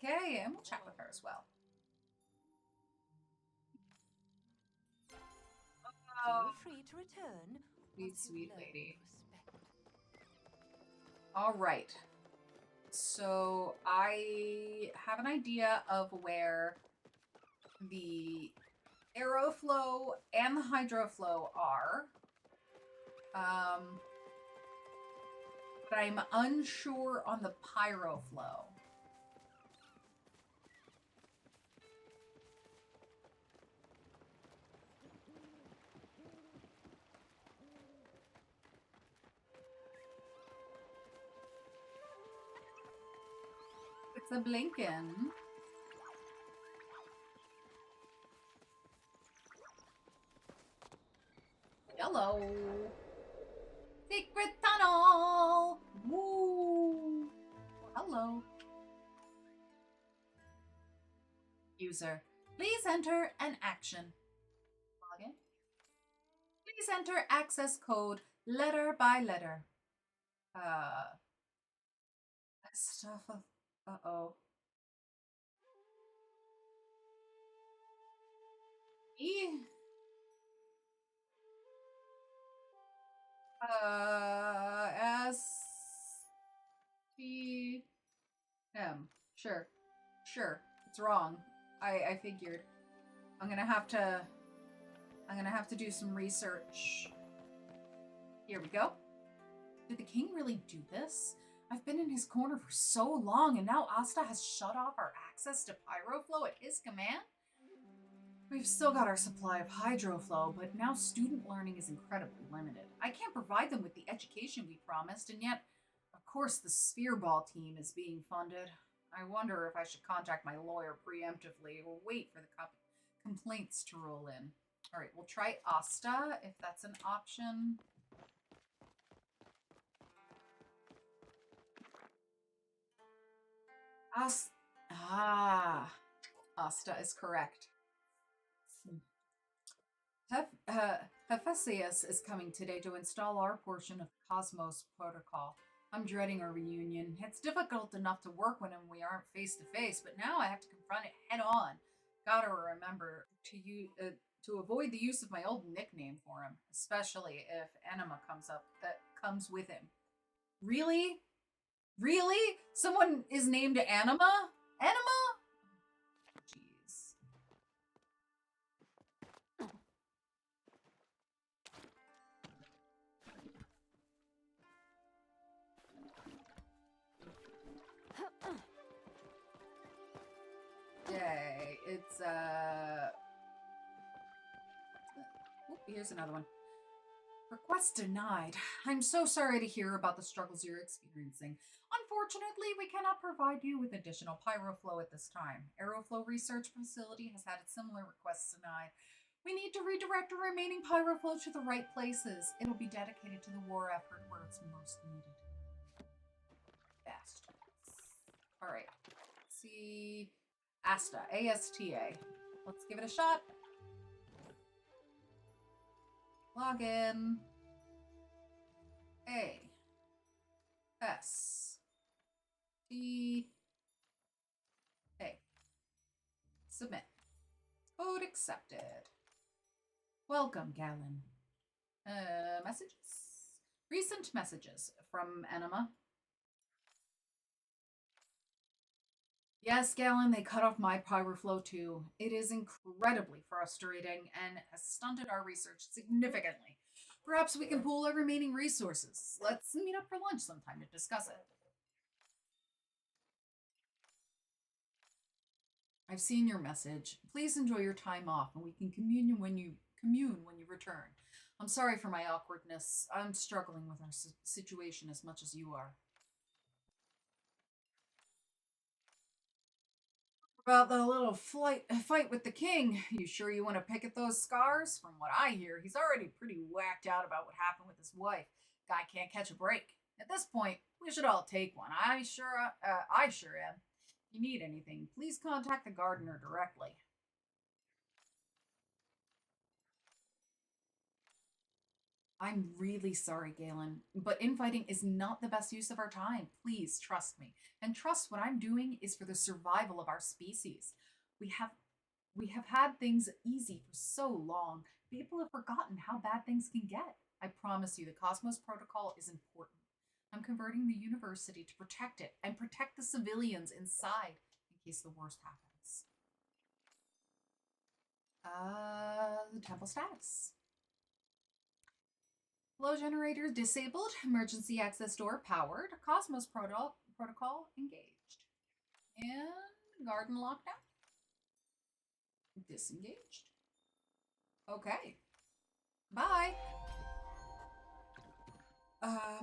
Okay, and we'll chat with her as well. Feel free to return. Sweet, once you sweet learn lady. respect. All right. So I have an idea of where the Aeroflow and the Hydroflow are. But I'm unsure on the Pyroflow. It's a blinkin'. Hello. Secret tunnel. Woo. Hello. User, please enter an action. Login. Please enter access code letter by letter. Stuff of. Uh-oh. S T M. Sure. It's wrong. I figured. I'm gonna have to do some research. Here we go. Did the king really do this? I've been in his corner for so long, and now Asta has shut off our access to Pyroflow at his command? We've still got our supply of Hydroflow, but now student learning is incredibly limited. I can't provide them with the education we promised, and yet, of course, the Sphereball team is being funded. I wonder if I should contact my lawyer preemptively or wait for the complaints to roll in. All right, we'll try Asta if that's an option. Asta is correct. Hephaestus is coming today to install our portion of the Cosmos Protocol. I'm dreading our reunion. It's difficult enough to work when we aren't face to face, but now I have to confront it head on. Gotta remember to avoid the use of my old nickname for him, especially if Anima comes with him. Really? Really? Someone is named Anima? Anima? Jeez. Yay. It's, here's another one. Request denied. I'm so sorry to hear about the struggles you're experiencing. Unfortunately, we cannot provide you with additional Pyroflow at this time. Aeroflow Research Facility has had similar requests denied. We need to redirect the remaining Pyroflow to the right places. It'll be dedicated to the war effort where it's most needed. Best. Alright. Let's see. Asta. A-S-T-A. Let's give it a shot. Login. A. S. T. A. Submit. Code accepted. Welcome, Galen. Messages? Recent messages from Anima. Yes, Galen, they cut off my Pyroflow too. It is incredibly frustrating and has stunted our research significantly. Perhaps we can pool our remaining resources. Let's meet up for lunch sometime to discuss it. I've seen your message. Please enjoy your time off and we can commune when you return. I'm sorry for my awkwardness. I'm struggling with our situation as much as you are. About the little fight with the king. You sure you want to pick at those scars? From what I hear, he's already pretty whacked out about what happened with his wife. Guy can't catch a break. At this point, we should all take one. I sure am. If you need anything, please contact the gardener directly. I'm really sorry, Galen, but infighting is not the best use of our time. Please trust me. And trust what I'm doing is for the survival of our species. We have had things easy for so long. People have forgotten how bad things can get. I promise you the Cosmos Protocol is important. I'm converting the university to protect it and protect the civilians inside in case the worst happens. The temple status. Flow generator disabled. Emergency access door powered. Cosmos protocol engaged. And garden lockdown. Disengaged. Okay. Bye. I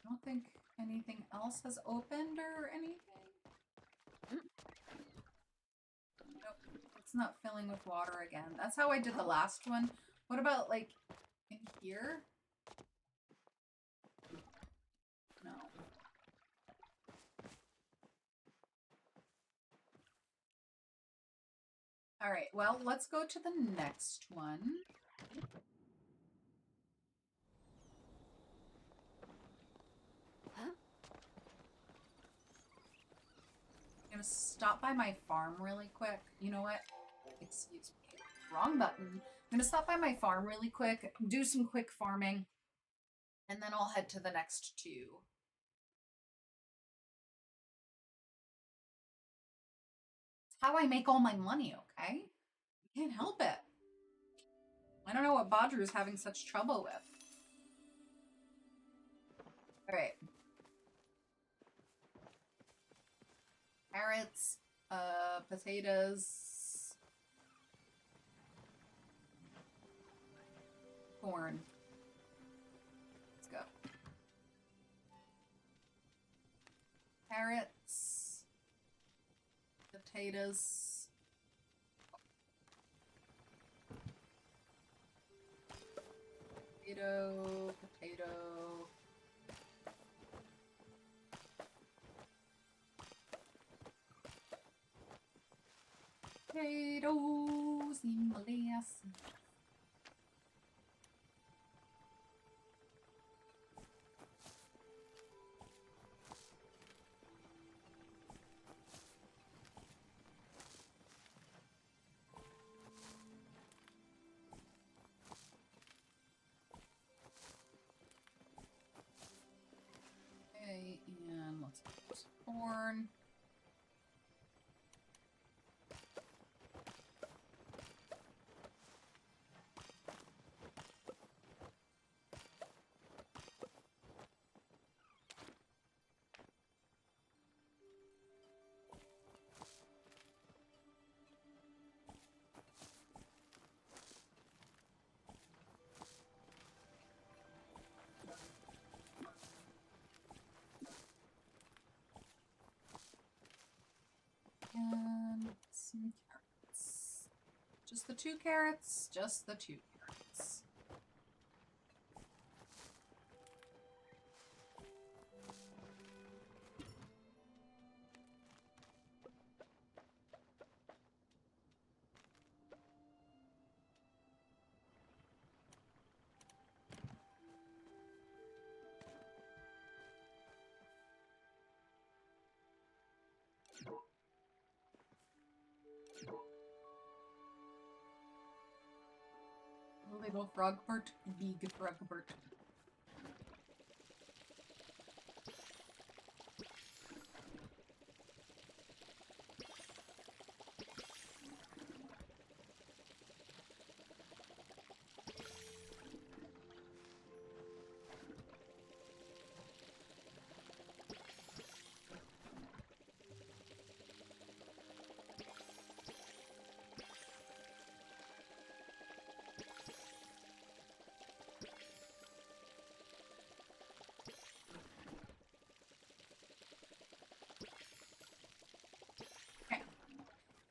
don't think anything else has opened or anything. Nope. It's not filling with water again. That's how I did the last one. What about, like, in here? No. Alright, well, let's go to the next one. I'm gonna stop by my farm really quick. You know what? Excuse me. Wrong button. I'm gonna stop by my farm really quick, do some quick farming, and then I'll head to the next two. It's how I make all my money, okay? I can't help it. I don't know what Badru's having such trouble with. All right. Carrots, potatoes, corn. Let's go. Carrots, potatoes, potato, potato. Potatoes and molasses. Okay, and let's put corn. And some carrots. Just the 2 carrots, just the 2 carrots. Little Frogbert, big Frogbert.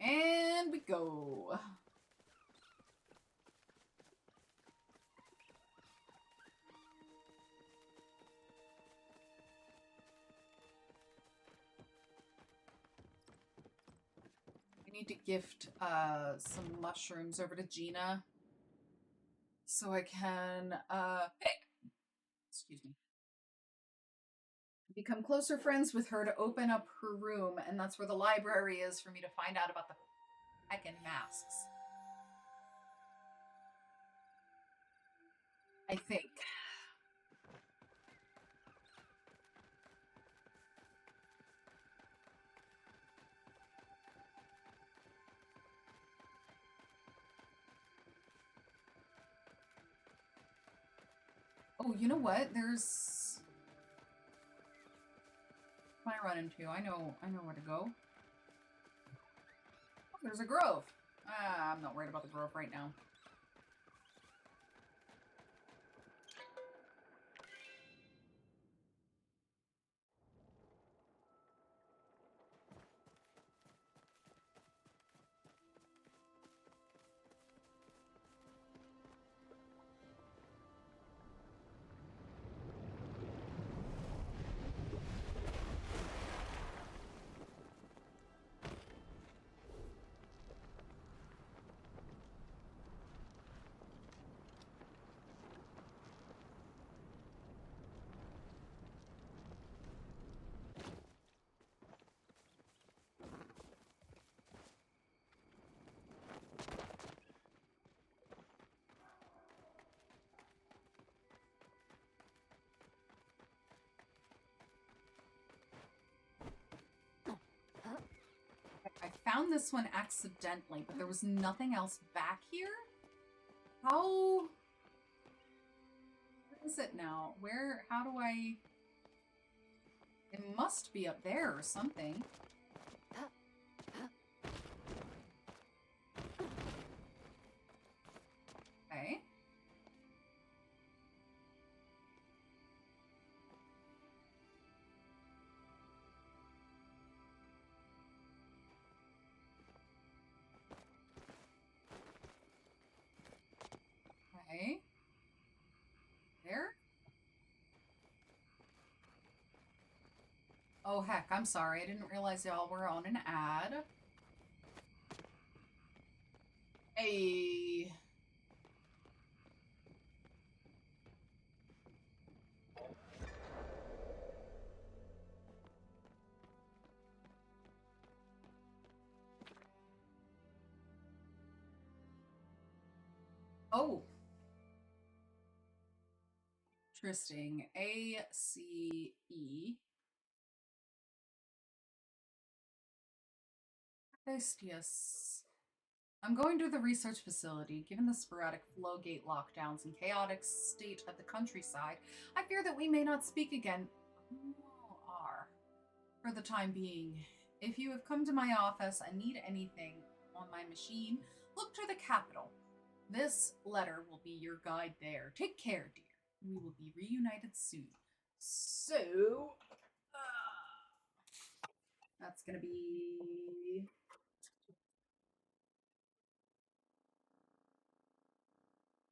And we go. I need to gift some mushrooms over to Gina so I can excuse me, become closer friends with her to open up her room, and that's where the library is for me to find out about the heckin' masks. I think. Oh, you know what? There's... What am I running to? I know where to go. Oh, there's a grove. I'm not worried about the grove right now. I found this one accidentally, but there was nothing else back here? How... Where is it now? How do I... It must be up there or something. Okay. Okay. There? Oh, heck, I'm sorry. I didn't realize y'all were on an ad. Hey. Oh. Interesting. A-C-E. Yes. I'm going to the research facility. Given the sporadic flow gate lockdowns and chaotic state of the countryside, I fear that we may not speak again. Are. For the time being. If you have come to my office and need anything on my machine, look to the capital. This letter will be your guide there. Take care, dear. We will be reunited soon. So, that's gonna be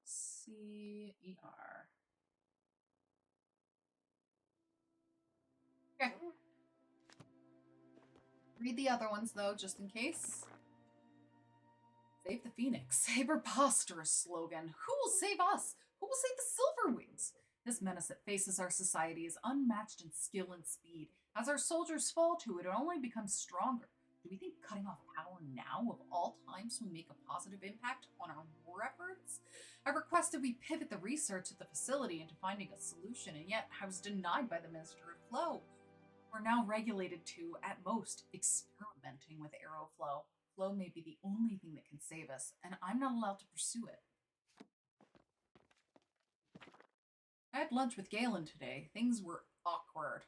C-E-R. Okay. Read the other ones, though, just in case. Save the Phoenix. A preposterous slogan. Who will save us? Who will save the Silverwings? This menace that faces our society is unmatched in skill and speed. As our soldiers fall to it, it only becomes stronger. Do we think cutting off power now, of all times, will make a positive impact on our war efforts? I requested we pivot the research at the facility into finding a solution, and yet I was denied by the Minister of Flow. We're now regulated to, at most, experimenting with Aeroflow. Flow may be the only thing that can save us, and I'm not allowed to pursue it. I had lunch with Galen today. Things were awkward.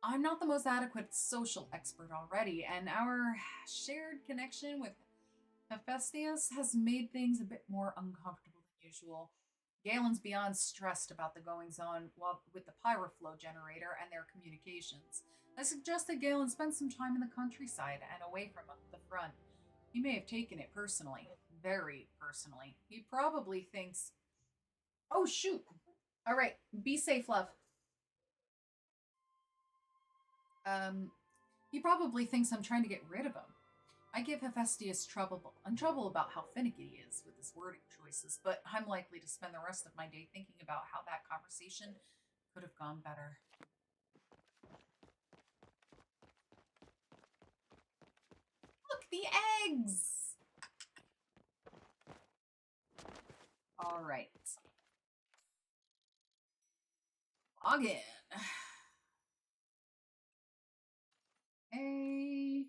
I'm not the most adequate social expert already, and our shared connection with Hephaestus has made things a bit more uncomfortable than usual. Galen's beyond stressed about the goings-on with the pyroflow generator and their communications. I suggested Galen spend some time in the countryside and away from the front. He may have taken it personally. Very personally. He probably thinks... Oh, shoot! Alright, be safe, love. He probably thinks I'm trying to get rid of him. I give Hephaestus trouble about how finicky he is with his wording choices, but I'm likely to spend the rest of my day thinking about how that conversation could have gone better. Look, the eggs! Alright. Log in. Hey.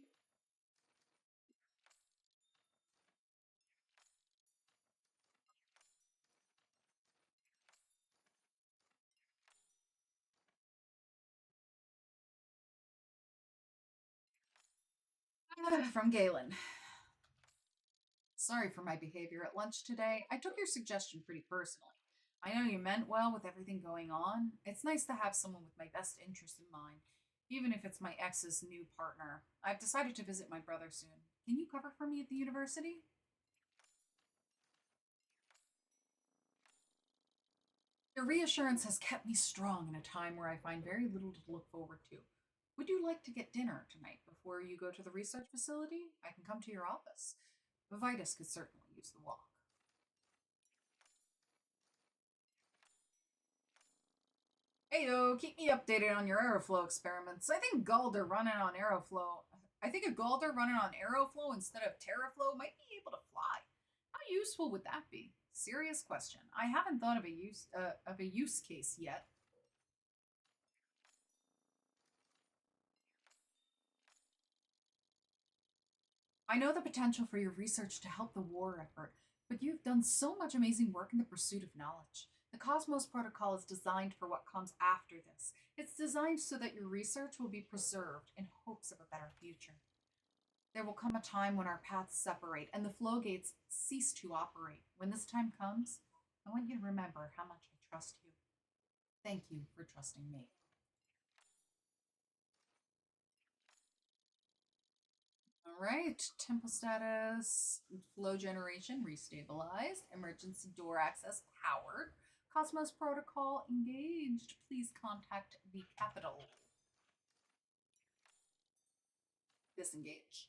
From Galen. Sorry for my behavior at lunch today. I took your suggestion pretty personally. I know you meant well with everything going on. It's nice to have someone with my best interest in mind, even if it's my ex's new partner. I've decided to visit my brother soon. Can you cover for me at the university? Your reassurance has kept me strong in a time where I find very little to look forward to. Would you like to get dinner tonight before you go to the research facility? I can come to your office. Vitus could certainly use the walk. Heyo, keep me updated on your Aeroflow experiments. I think Galder running on Aeroflow. I think a Galder running on Aeroflow instead of Terraflow might be able to fly. How useful would that be? Serious question. I haven't thought of a use case yet. I know the potential for your research to help the war effort, but you've done so much amazing work in the pursuit of knowledge. The The Cosmos Protocol is designed for what comes after this. It's designed so that your research will be preserved in hopes of a better future. There will come a time when our paths separate and the flow gates cease to operate. When this time comes, I want you to remember how much I trust you. Thank you for trusting me. All right, tempo status, flow generation restabilized, emergency door access powered, Cosmos Protocol engaged. Please contact the capital. Disengage.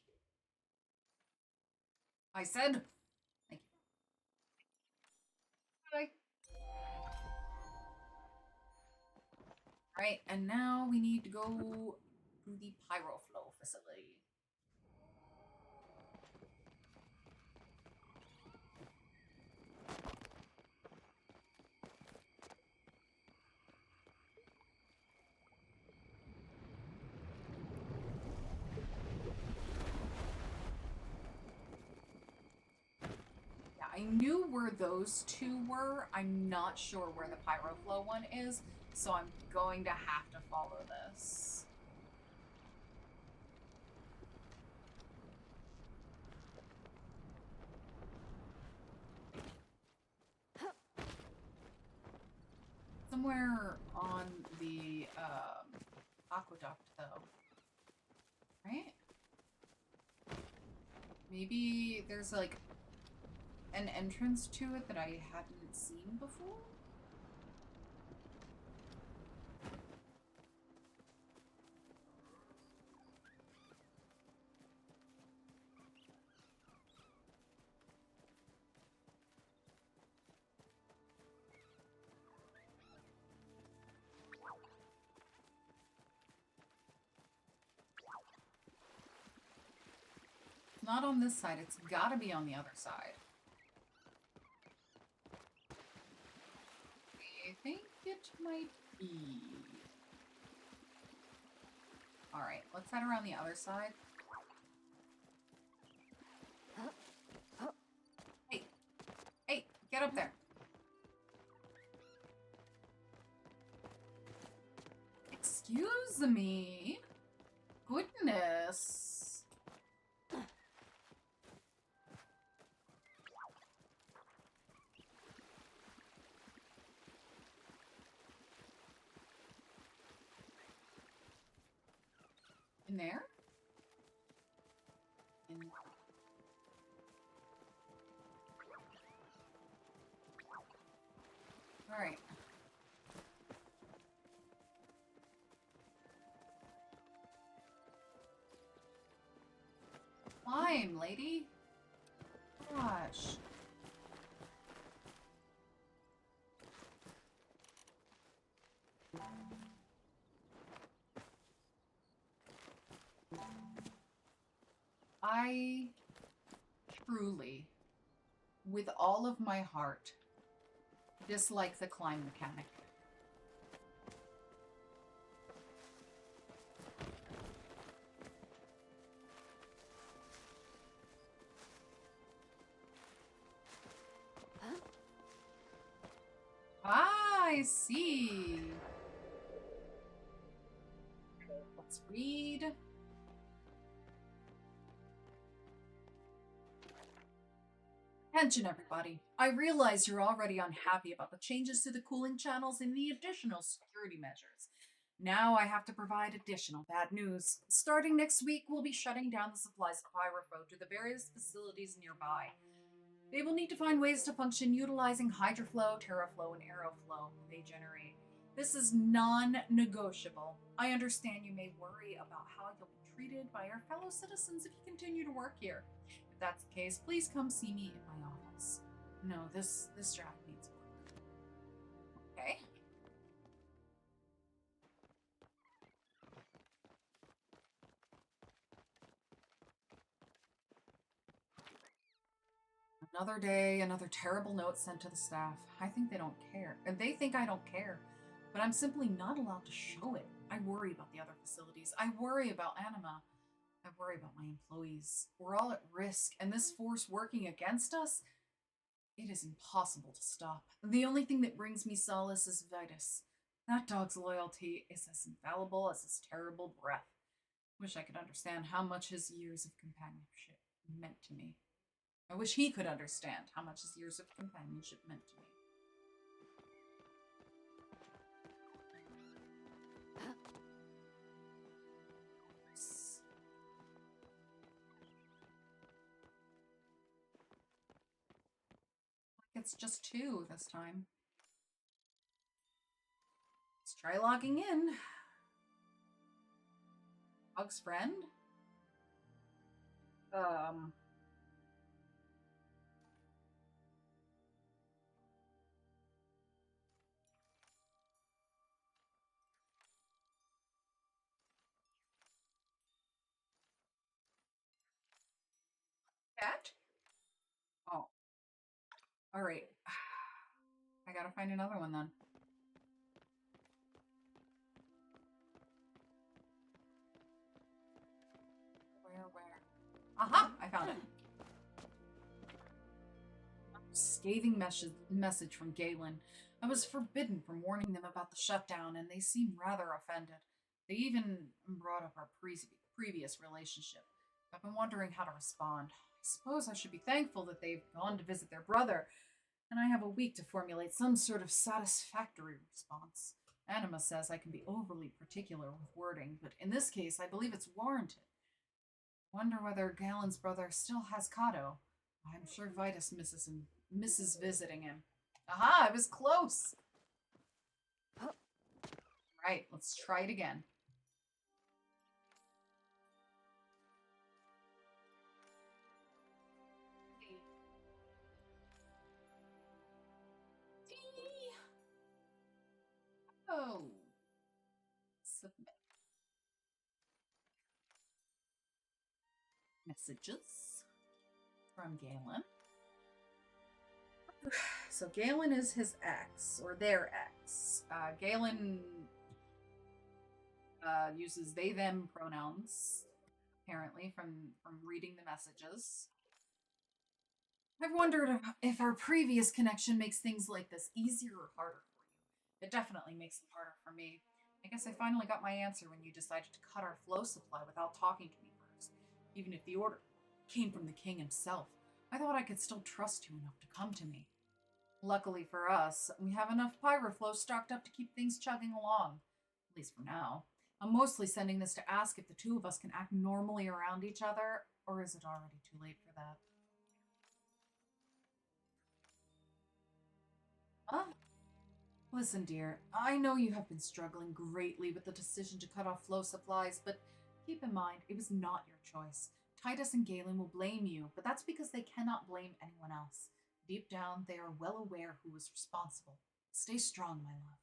I said, thank you. Bye. All right, and now we need to go to the Pyroflow facility. I knew where those two were. I'm not sure where the Pyroflow one is, so I'm going to have to follow this. Somewhere on the aqueduct, though. Right? Maybe there's like an entrance to it that I hadn't seen before? Not on this side, it's gotta be on the other side. I think it might be. Alright, let's head around the other side. Hey! Hey! Get up there! Excuse me! Goodness! In there? Alright. Climb, lady. Gosh. I truly, with all of my heart, dislike the climb mechanic. Ah, I see. Let's read. Attention, everybody. I realize you're already unhappy about the changes to the cooling channels and the additional security measures. Now I have to provide additional bad news. Starting next week, we'll be shutting down the supplies of Pyroflow to the various facilities nearby. They will need to find ways to function utilizing Hydroflow, Terraflow, and Aeroflow they generate. This is non-negotiable. I understand you may worry about how you'll be treated by our fellow citizens if you continue to work here. If that's the case, please come see me in my office. No, this draft needs work. Okay. Another day, another terrible note sent to the staff. I think they don't care. And they think I don't care. But I'm simply not allowed to show it. I worry about the other facilities. I worry about Anima. I worry about my employees. We're all at risk, and this force working against us, It is impossible to stop. The only thing that brings me solace is Vitus. That dog's loyalty is as infallible as his terrible breath. Wish I could understand how much his years of companionship meant to me. I wish he could understand how much his years of companionship meant to me. It's just 2 this time. Let's try logging in. Dog's friend? Cat? Oh. Alright. I gotta find another one then. Where? Aha! I found it. Scathing message from Galen. I was forbidden from warning them about the shutdown, and they seem rather offended. They even brought up our previous relationship. I've been wondering how to respond. I suppose I should be thankful that they've gone to visit their brother, and I have a week to formulate some sort of satisfactory response. Anima says I can be overly particular with wording, but in this case, I believe it's warranted. Wonder whether Galen's brother still has Kato. I'm sure Vitus misses visiting him. Aha, I was close! Right, let's try it again. Oh. Submit. Messages from Galen. So Galen is his ex, or their ex. Galen uses they them pronouns, apparently, from reading the messages. I've wondered if our previous connection makes things like this easier or harder for you. It definitely makes it harder for me. I guess I finally got my answer when you decided to cut our flow supply without talking to me first. Even if the order came from the king himself, I thought I could still trust you enough to come to me. Luckily for us, we have enough pyroflow stocked up to keep things chugging along. At least for now. I'm mostly sending this to ask if the two of us can act normally around each other, or is it already too late for that? Huh? Listen, dear, I know you have been struggling greatly with the decision to cut off flow supplies, but keep in mind, it was not your choice. Titus and Galen will blame you, but that's because they cannot blame anyone else. Deep down, they are well aware who was responsible. Stay strong, my love.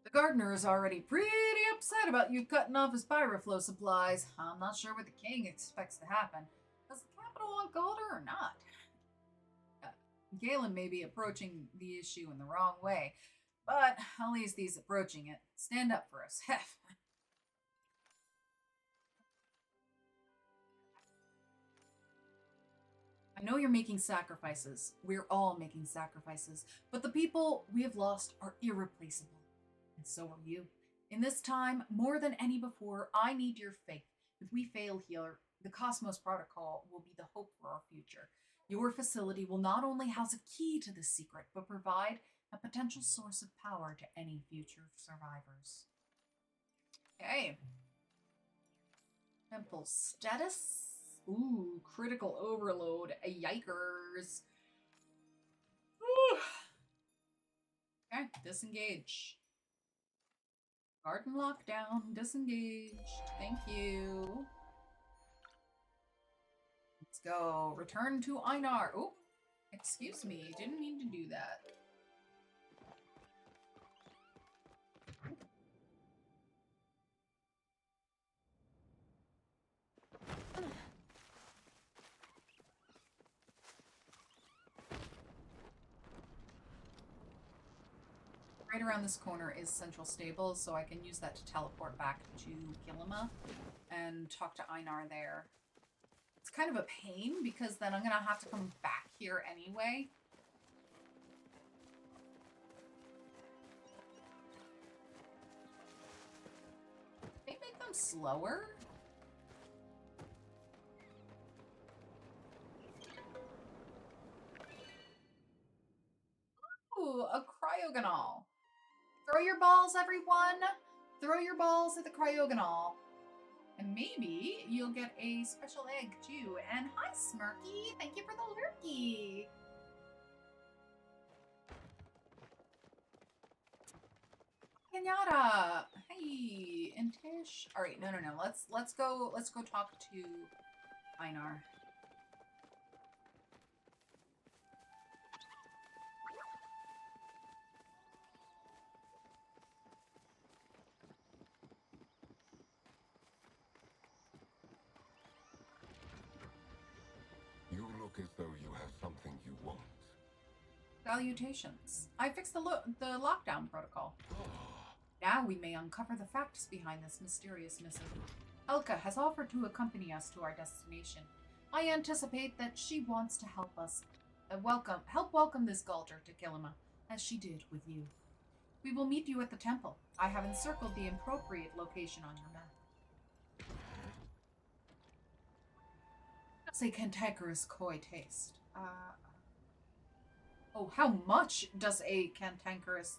The gardener is already pretty upset about you cutting off his pyroflow supplies. I'm not sure what the king expects to happen. Does the capital want Galder or not? Galen may be approaching the issue in the wrong way, but at least he's approaching it. Stand up for us, Hef. I know you're making sacrifices. We're all making sacrifices, but the people we have lost are irreplaceable. And so are you. In this time, more than any before, I need your faith. If we fail here, the Cosmos Protocol will be the hope for our future. Your facility will not only house a key to this secret, but provide a potential source of power to any future survivors. Okay. Temple status. Ooh, critical overload. Yikers. Ooh. Okay, disengage. Garden lockdown, disengaged. Thank you. Let's go. Return to Einar. Oh, excuse me. Didn't mean to do that. Right around this corner is Central Stables, so I can use that to teleport back to Kilima and talk to Einar there. It's kind of a pain because then I'm gonna have to come back here anyway. They make them slower. Ooh, a cryogonal. Throw your balls, everyone. Throw your balls at the cryogonal. And maybe you'll get a special egg too. And hi, Smirky. Thank you for the lurky. Kenyatta. Hey, and Tish. All right, no. Let's go talk to Einar. You look as though you have something you want. Salutations. I fixed the lockdown protocol. Now we may uncover the facts behind this mysterious missive. Elka has offered to accompany us to our destination. I anticipate that she wants to help us help welcome this Galter to Kilima, as she did with you. We will meet you at the temple. I have encircled the appropriate location on your map. It's a cantankerous koi taste. Oh, how much does a cantankerous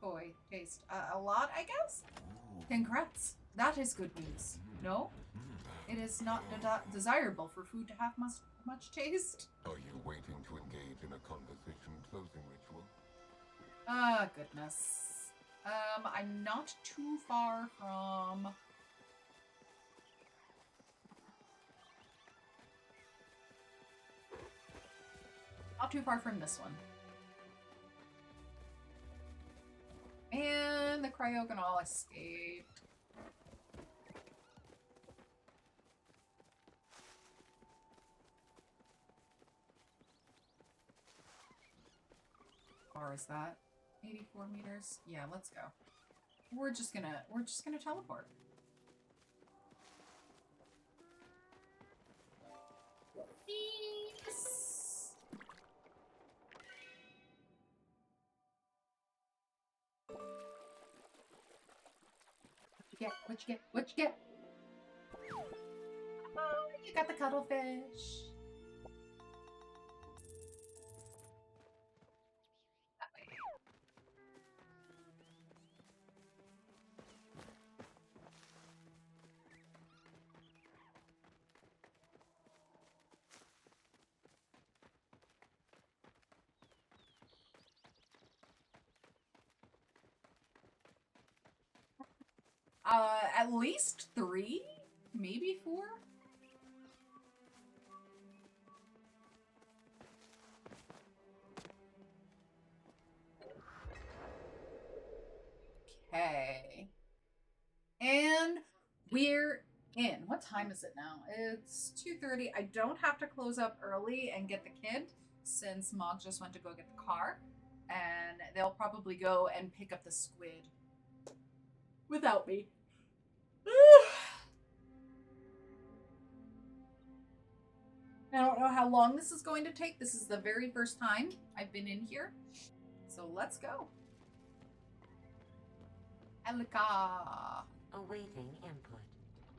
koi taste? A lot, I guess? Congrats. That is good news. No? It is not desirable for food to have much taste. Are you waiting to engage in a conversation closing ritual? Ah, goodness. I'm not too far from... Not too far from this one. And the cryogonal escaped. How far is that? 84 meters? Yeah, let's go. We're just gonna teleport. Peace. What you get? Oh, you got the cuttlefish. That way. At least 3? Maybe 4? Okay. And we're in. What time is it now? It's 2:30. I don't have to close up early and get the kid since Mog just went to go get the car. And they'll probably go and pick up the squid without me. I don't know how long this is going to take. This is the very first time I've been in here. So let's go. Elka. Awaiting input.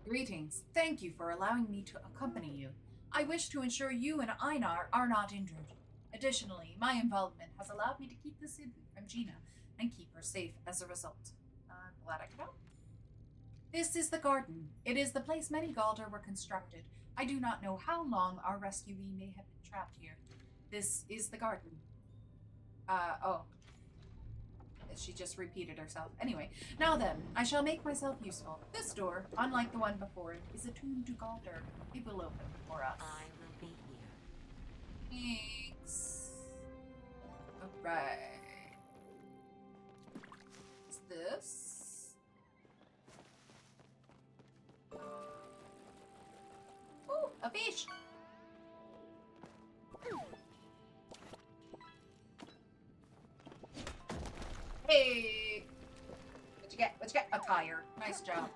Greetings. Thank you for allowing me to accompany you. I wish to ensure you and Einar are not injured. Additionally, my involvement has allowed me to keep this hidden from Gina and keep her safe as a result. I'm glad I could help. This is the garden. It is the place many Galder were constructed. I do not know how long our rescuee may have been trapped here. This is the garden. Oh. She just repeated herself. Anyway, now then, I shall make myself useful. This door, unlike the one before it, is attuned to Galder. It will open for us. I will be here. Thanks. Alright. What's this? Ooh, a fish! Hey! What'd you get? What'd you get? A tire. Nice job.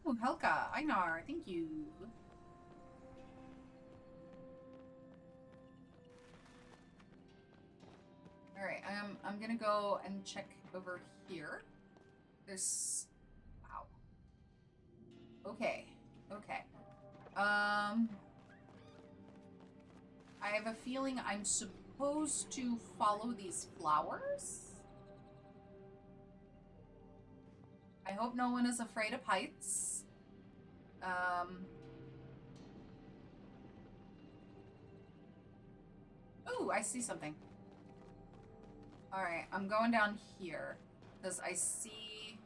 Oh, Helka, Einar, thank you. Alright, I'm gonna go and check over here. There's... Wow. Okay. Okay. I have a feeling I'm supposed to follow these flowers. I hope no one is afraid of heights. Ooh, I see something. Alright, I'm going down here. Because I see...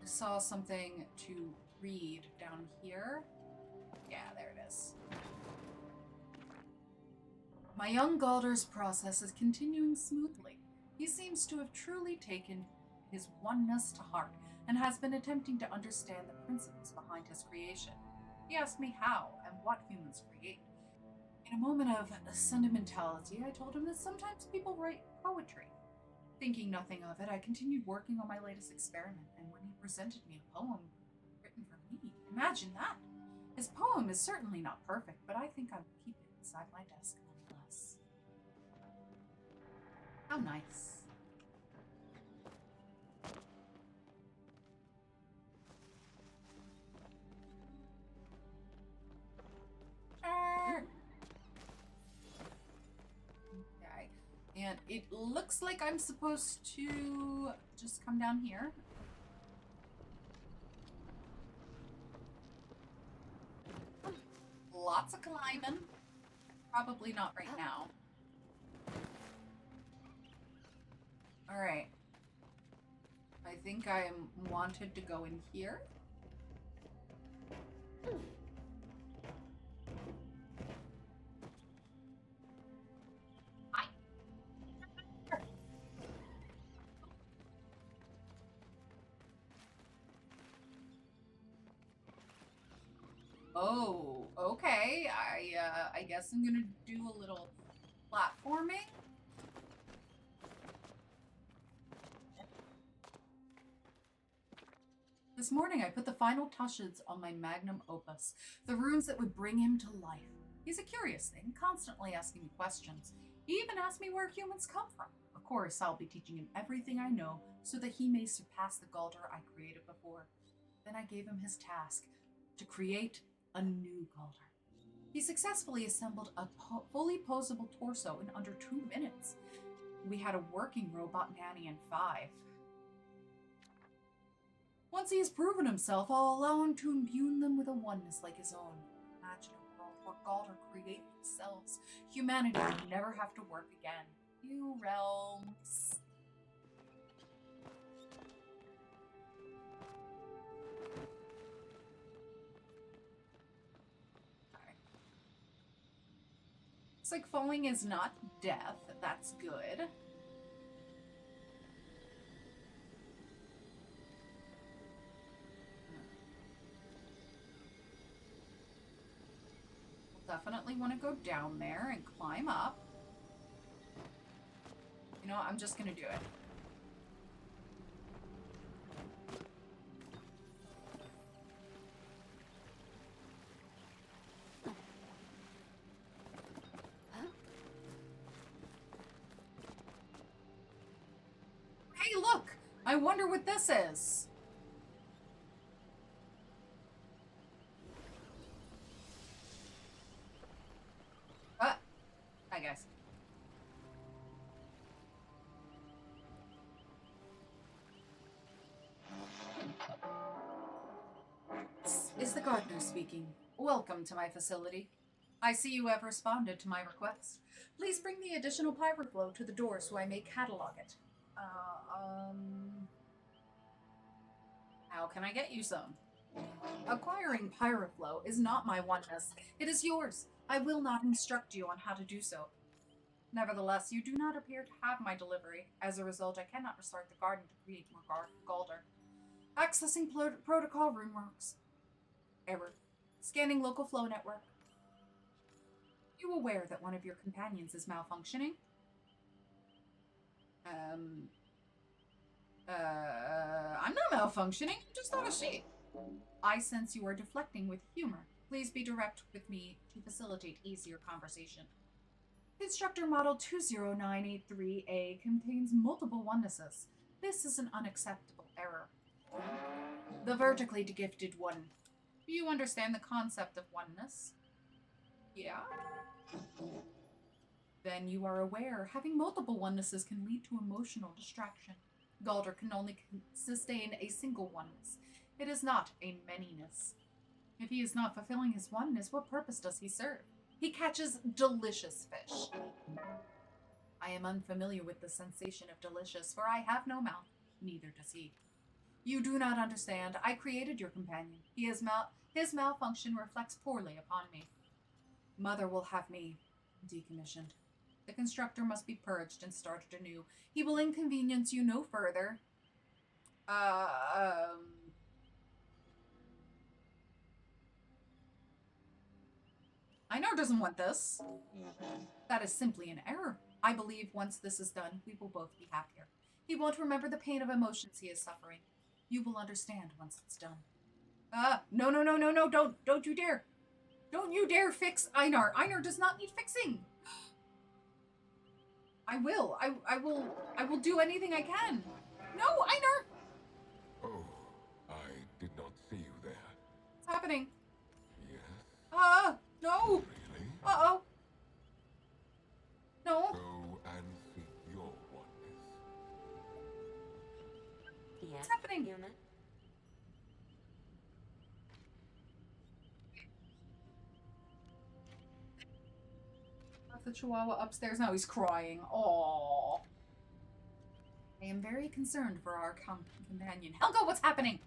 I saw something to read down here. Yeah, there it is. My young Galder's process is continuing smoothly. He seems to have truly taken his oneness to heart and has been attempting to understand the principles behind his creation. He asked me how and what humans create. In a moment of sentimentality, I told him that sometimes people write poetry. Thinking nothing of it, I continued working on my latest experiment, and when he presented me a poem written for me, imagine that! His poem is certainly not perfect, but I think I will keep it inside my desk nonetheless. How nice. Okay, and it looks like I'm supposed to just come down here. Lots of climbing. Probably not right now. Alright. I think I'm wanted to go in here. Hi. Oh, okay. I guess I'm gonna do a little platforming. This morning I put the final touches on my magnum opus, the runes that would bring him to life. He's a curious thing, constantly asking me questions. He even asked me where humans come from. Of course, I'll be teaching him everything I know so that he may surpass the Galder I created before. Then I gave him his task, to create a new Galder. He successfully assembled a fully posable torso in under 2 minutes. We had a working robot nanny in 5. Once he has proven himself, I'll allow him to imbue them with a oneness like his own. Imagine a world where Galder create themselves. Humanity would never have to work again. New realms. Okay. Looks like falling is not death. That's good. Definitely want to go down there and climb up. You know, I'm just gonna do it. Hey, look! I wonder what this is. Hi, guys. This is the gardener speaking. Welcome to my facility. I see you have responded to my request. Please bring the additional pyroflow to the door so I may catalog it. How can I get you some? Acquiring pyroflow is not my oneness. It is yours. I will not instruct you on how to do so. Nevertheless, you do not appear to have my delivery. As a result, I cannot restart the garden to create more Galder. Accessing protocol runeworks. Error. Scanning local flow network. You aware that one of your companions is malfunctioning? I'm not malfunctioning. I'm just on a sheet. I sense you are deflecting with humor. Please be direct with me to facilitate easier conversation. Constructor Model 20983A contains multiple onenesses. This is an unacceptable error. The vertically gifted one. Do you understand the concept of oneness? Yeah? Then you are aware having multiple onenesses can lead to emotional distraction. Galder can only sustain a single oneness. It is not a manyness. If he is not fulfilling his oneness, what purpose does he serve? He catches delicious fish. I am unfamiliar with the sensation of delicious, for I have no mouth, neither does he. You do not understand. I created your companion. His malfunction reflects poorly upon me. Mother will have me decommissioned. The constructor must be purged and started anew. He will inconvenience you no further. Einar doesn't want this. That is simply an error. I believe once this is done, we will both be happier. He won't remember the pain of emotions he is suffering. You will understand once it's done. No, don't you dare. Don't you dare fix Einar. Einar does not need fixing. I will do anything I can. No, Einar! Oh, I did not see you there. What's happening? Yes? No! Really? Uh-oh. No. Go and seek your oneness. Yes, What's happening? human? The Chihuahua upstairs now. He's crying. Aww. I am very concerned for our companion. Helga, what's happening?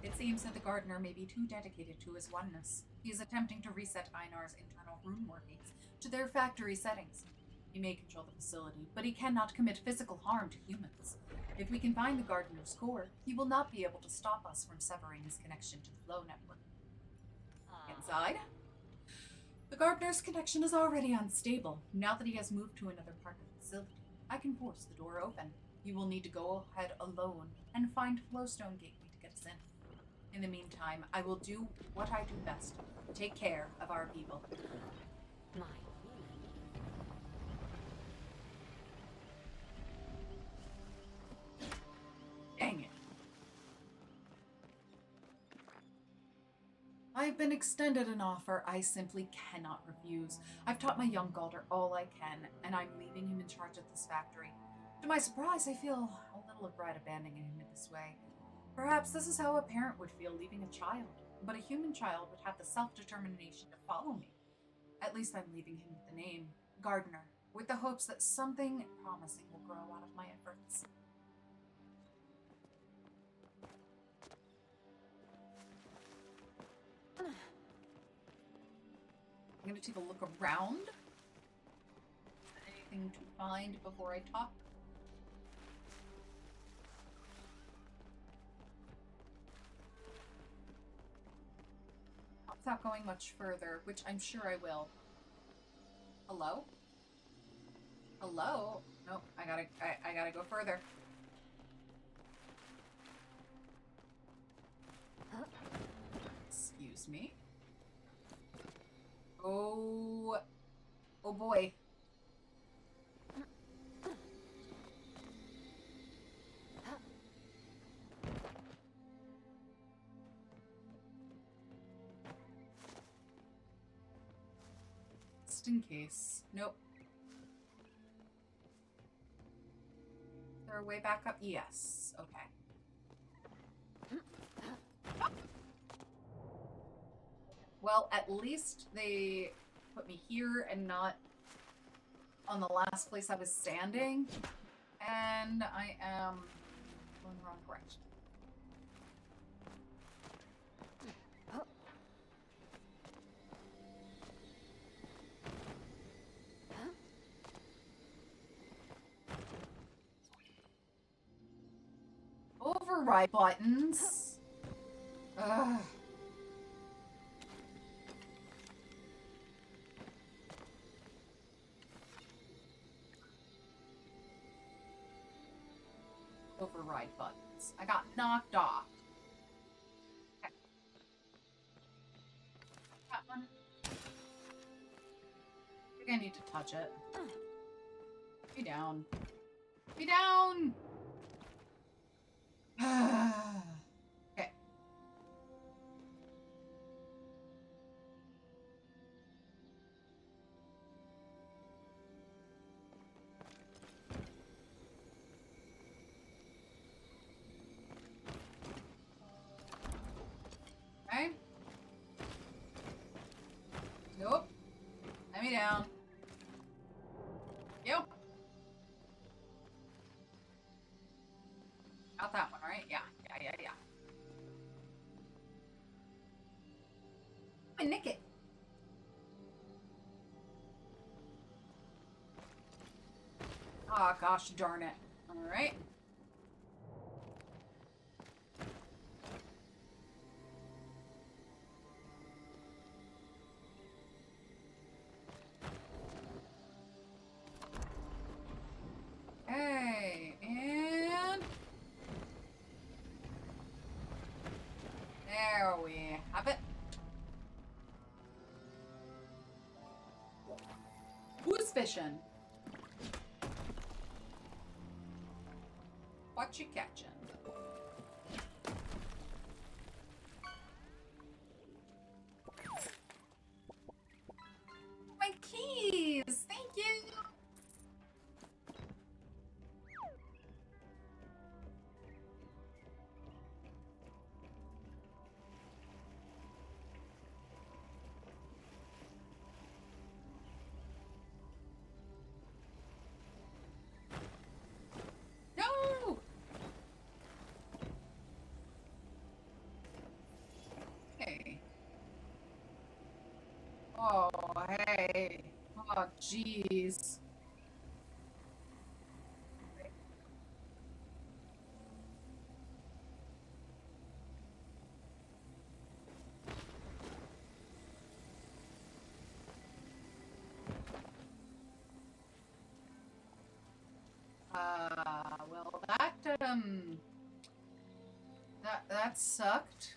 It seems that the gardener may be too dedicated to his oneness. He is attempting to reset Einar's internal rune workings to their factory settings. He may control the facility, but he cannot commit physical harm to humans. If we can find the gardener's core, he will not be able to stop us from severing his connection to the flow network. Inside? The gardener's connection is already unstable. Now that he has moved to another part of the facility, I can force the door open. You will need to go ahead alone and find Flowstone Gateway to get us in. In the meantime, I will do what I do best. Take care of our people. My Dang it. I have been extended an offer I simply cannot refuse. I've taught my young Galder all I can, and I'm leaving him in charge of this factory. To my surprise, I feel a little regret abandoning him in this way. Perhaps this is how a parent would feel leaving a child, but a human child would have the self-determination to follow me. At least I'm leaving him with the name, Gardener, with the hopes that something promising will grow out of my efforts. I'm going to take a look around. Anything to find before I talk? Without going much further, which I'm sure I will. Hello? Hello? Nope, I gotta go further. Excuse me. Oh boy. Just in case. Nope. Is there a way back up? Yes. Okay. Well, at least they put me here and not on the last place I was standing. And I am going the wrong direction. Override buttons. Ugh. override buttons. I got knocked off. Okay. That one. I think I need to touch it. Be down. Be down! Okay. Okay. Nope. Let me down. Yep. Got that one, right? Yeah. I nick it. Oh, gosh darn it. All right. Okay, and there we have it. Who's fishing? What you catching? My keys! Thank you! No! Hey. Oh, hey. Oh, jeez. Well, that sucked.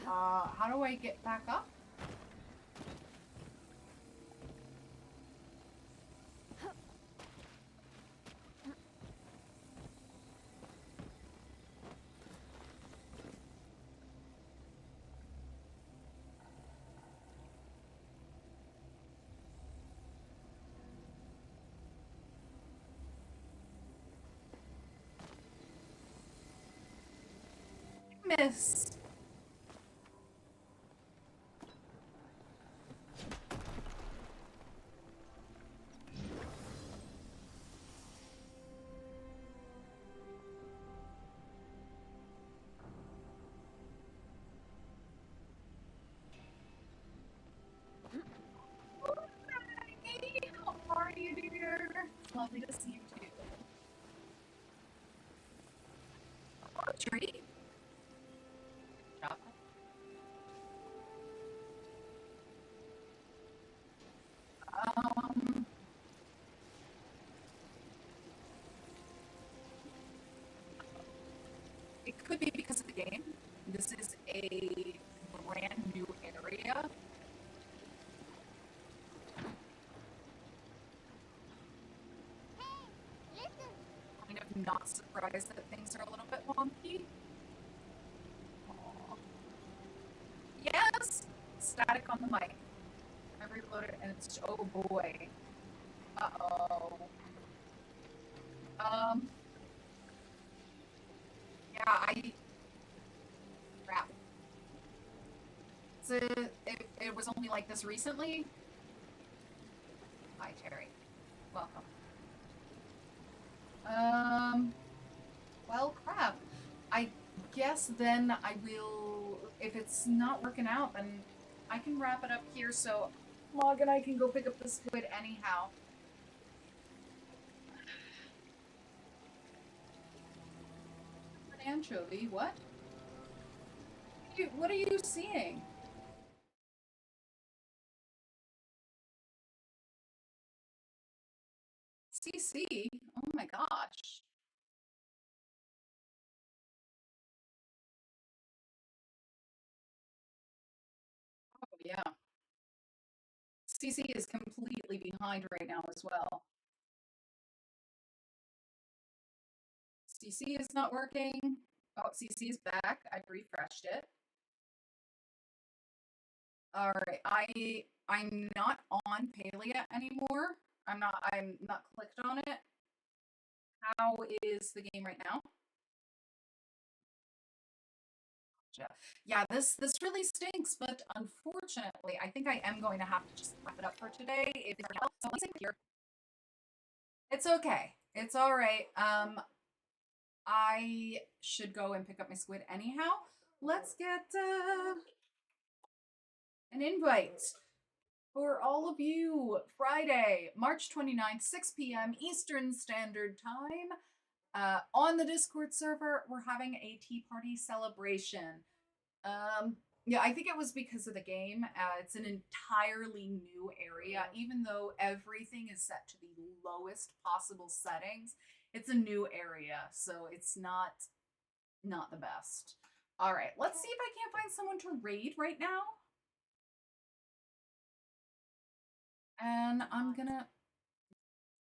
How do I get back up? Miss. Hey, how are you, dear? Lovely to see you too. Oh, treat. Chocolate. Um, it could be because of the game. This is a brand new area. Kind of not surprised that things are a little bit wonky. Aw. Yes! Static on the mic. I reloaded and it's, oh boy. Uh-oh. Yeah, crap. So, it was only like this recently? Hi, Terry. Welcome. Well, crap. I guess then I will, if it's not working out, then I can wrap it up here so Mog and I can go pick up the squid anyhow. An anchovy, what? What are you seeing? CC? Oh my gosh. Yeah. CC is completely behind right now as well. CC is not working. Oh, CC is back. I refreshed it. All right. I'm not on Palia anymore. I'm not clicked on it. How is the game right now? Yeah, this really stinks, but unfortunately, I think I am going to have to just wrap it up for today. It's okay. It's all right. I should go and pick up my squid anyhow. Let's get an invite for all of you. Friday, March 29th, 6 p.m. Eastern Standard Time. On the Discord server, we're having a tea party celebration. Yeah, I think it was because of the game. It's an entirely new area, even though everything is set to the lowest possible settings. It's a new area, so it's not the best. All right, let's see if I can't find someone to raid right now. And I'm gonna,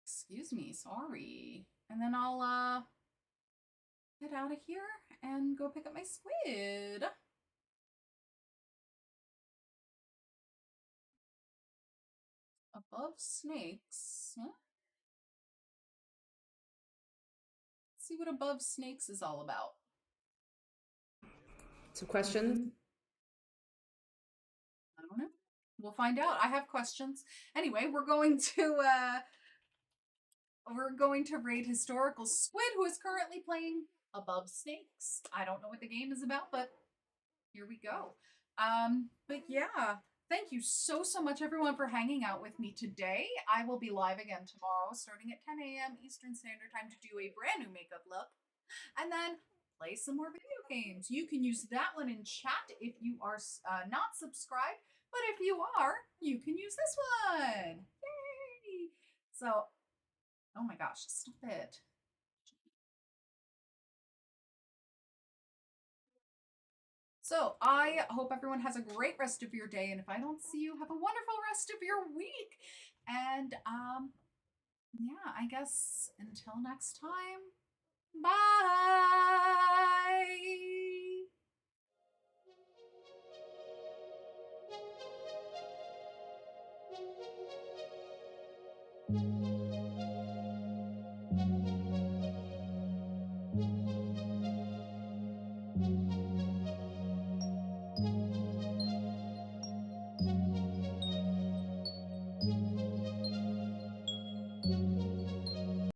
excuse me, sorry. And then I'll get out of here and go pick up my squid. Above snakes. Huh? Let's see what above snakes is all about. Some questions? I don't know. We'll find out. I have questions. Anyway, we're going to raid Historical Squid, who is currently playing Above Snakes. I don't know what the game is about, but here we go. But yeah, thank you so much, everyone, for hanging out with me today. I will be live again tomorrow, starting at 10 a.m. Eastern Standard Time to do a brand new makeup look, and then play some more video games. You can use that one in chat if you are not subscribed, but if you are, you can use this one. Yay! So, oh my gosh, stop it. So I hope everyone has a great rest of your day, and if I don't see you, have a wonderful rest of your week. And yeah, I guess until next time, bye.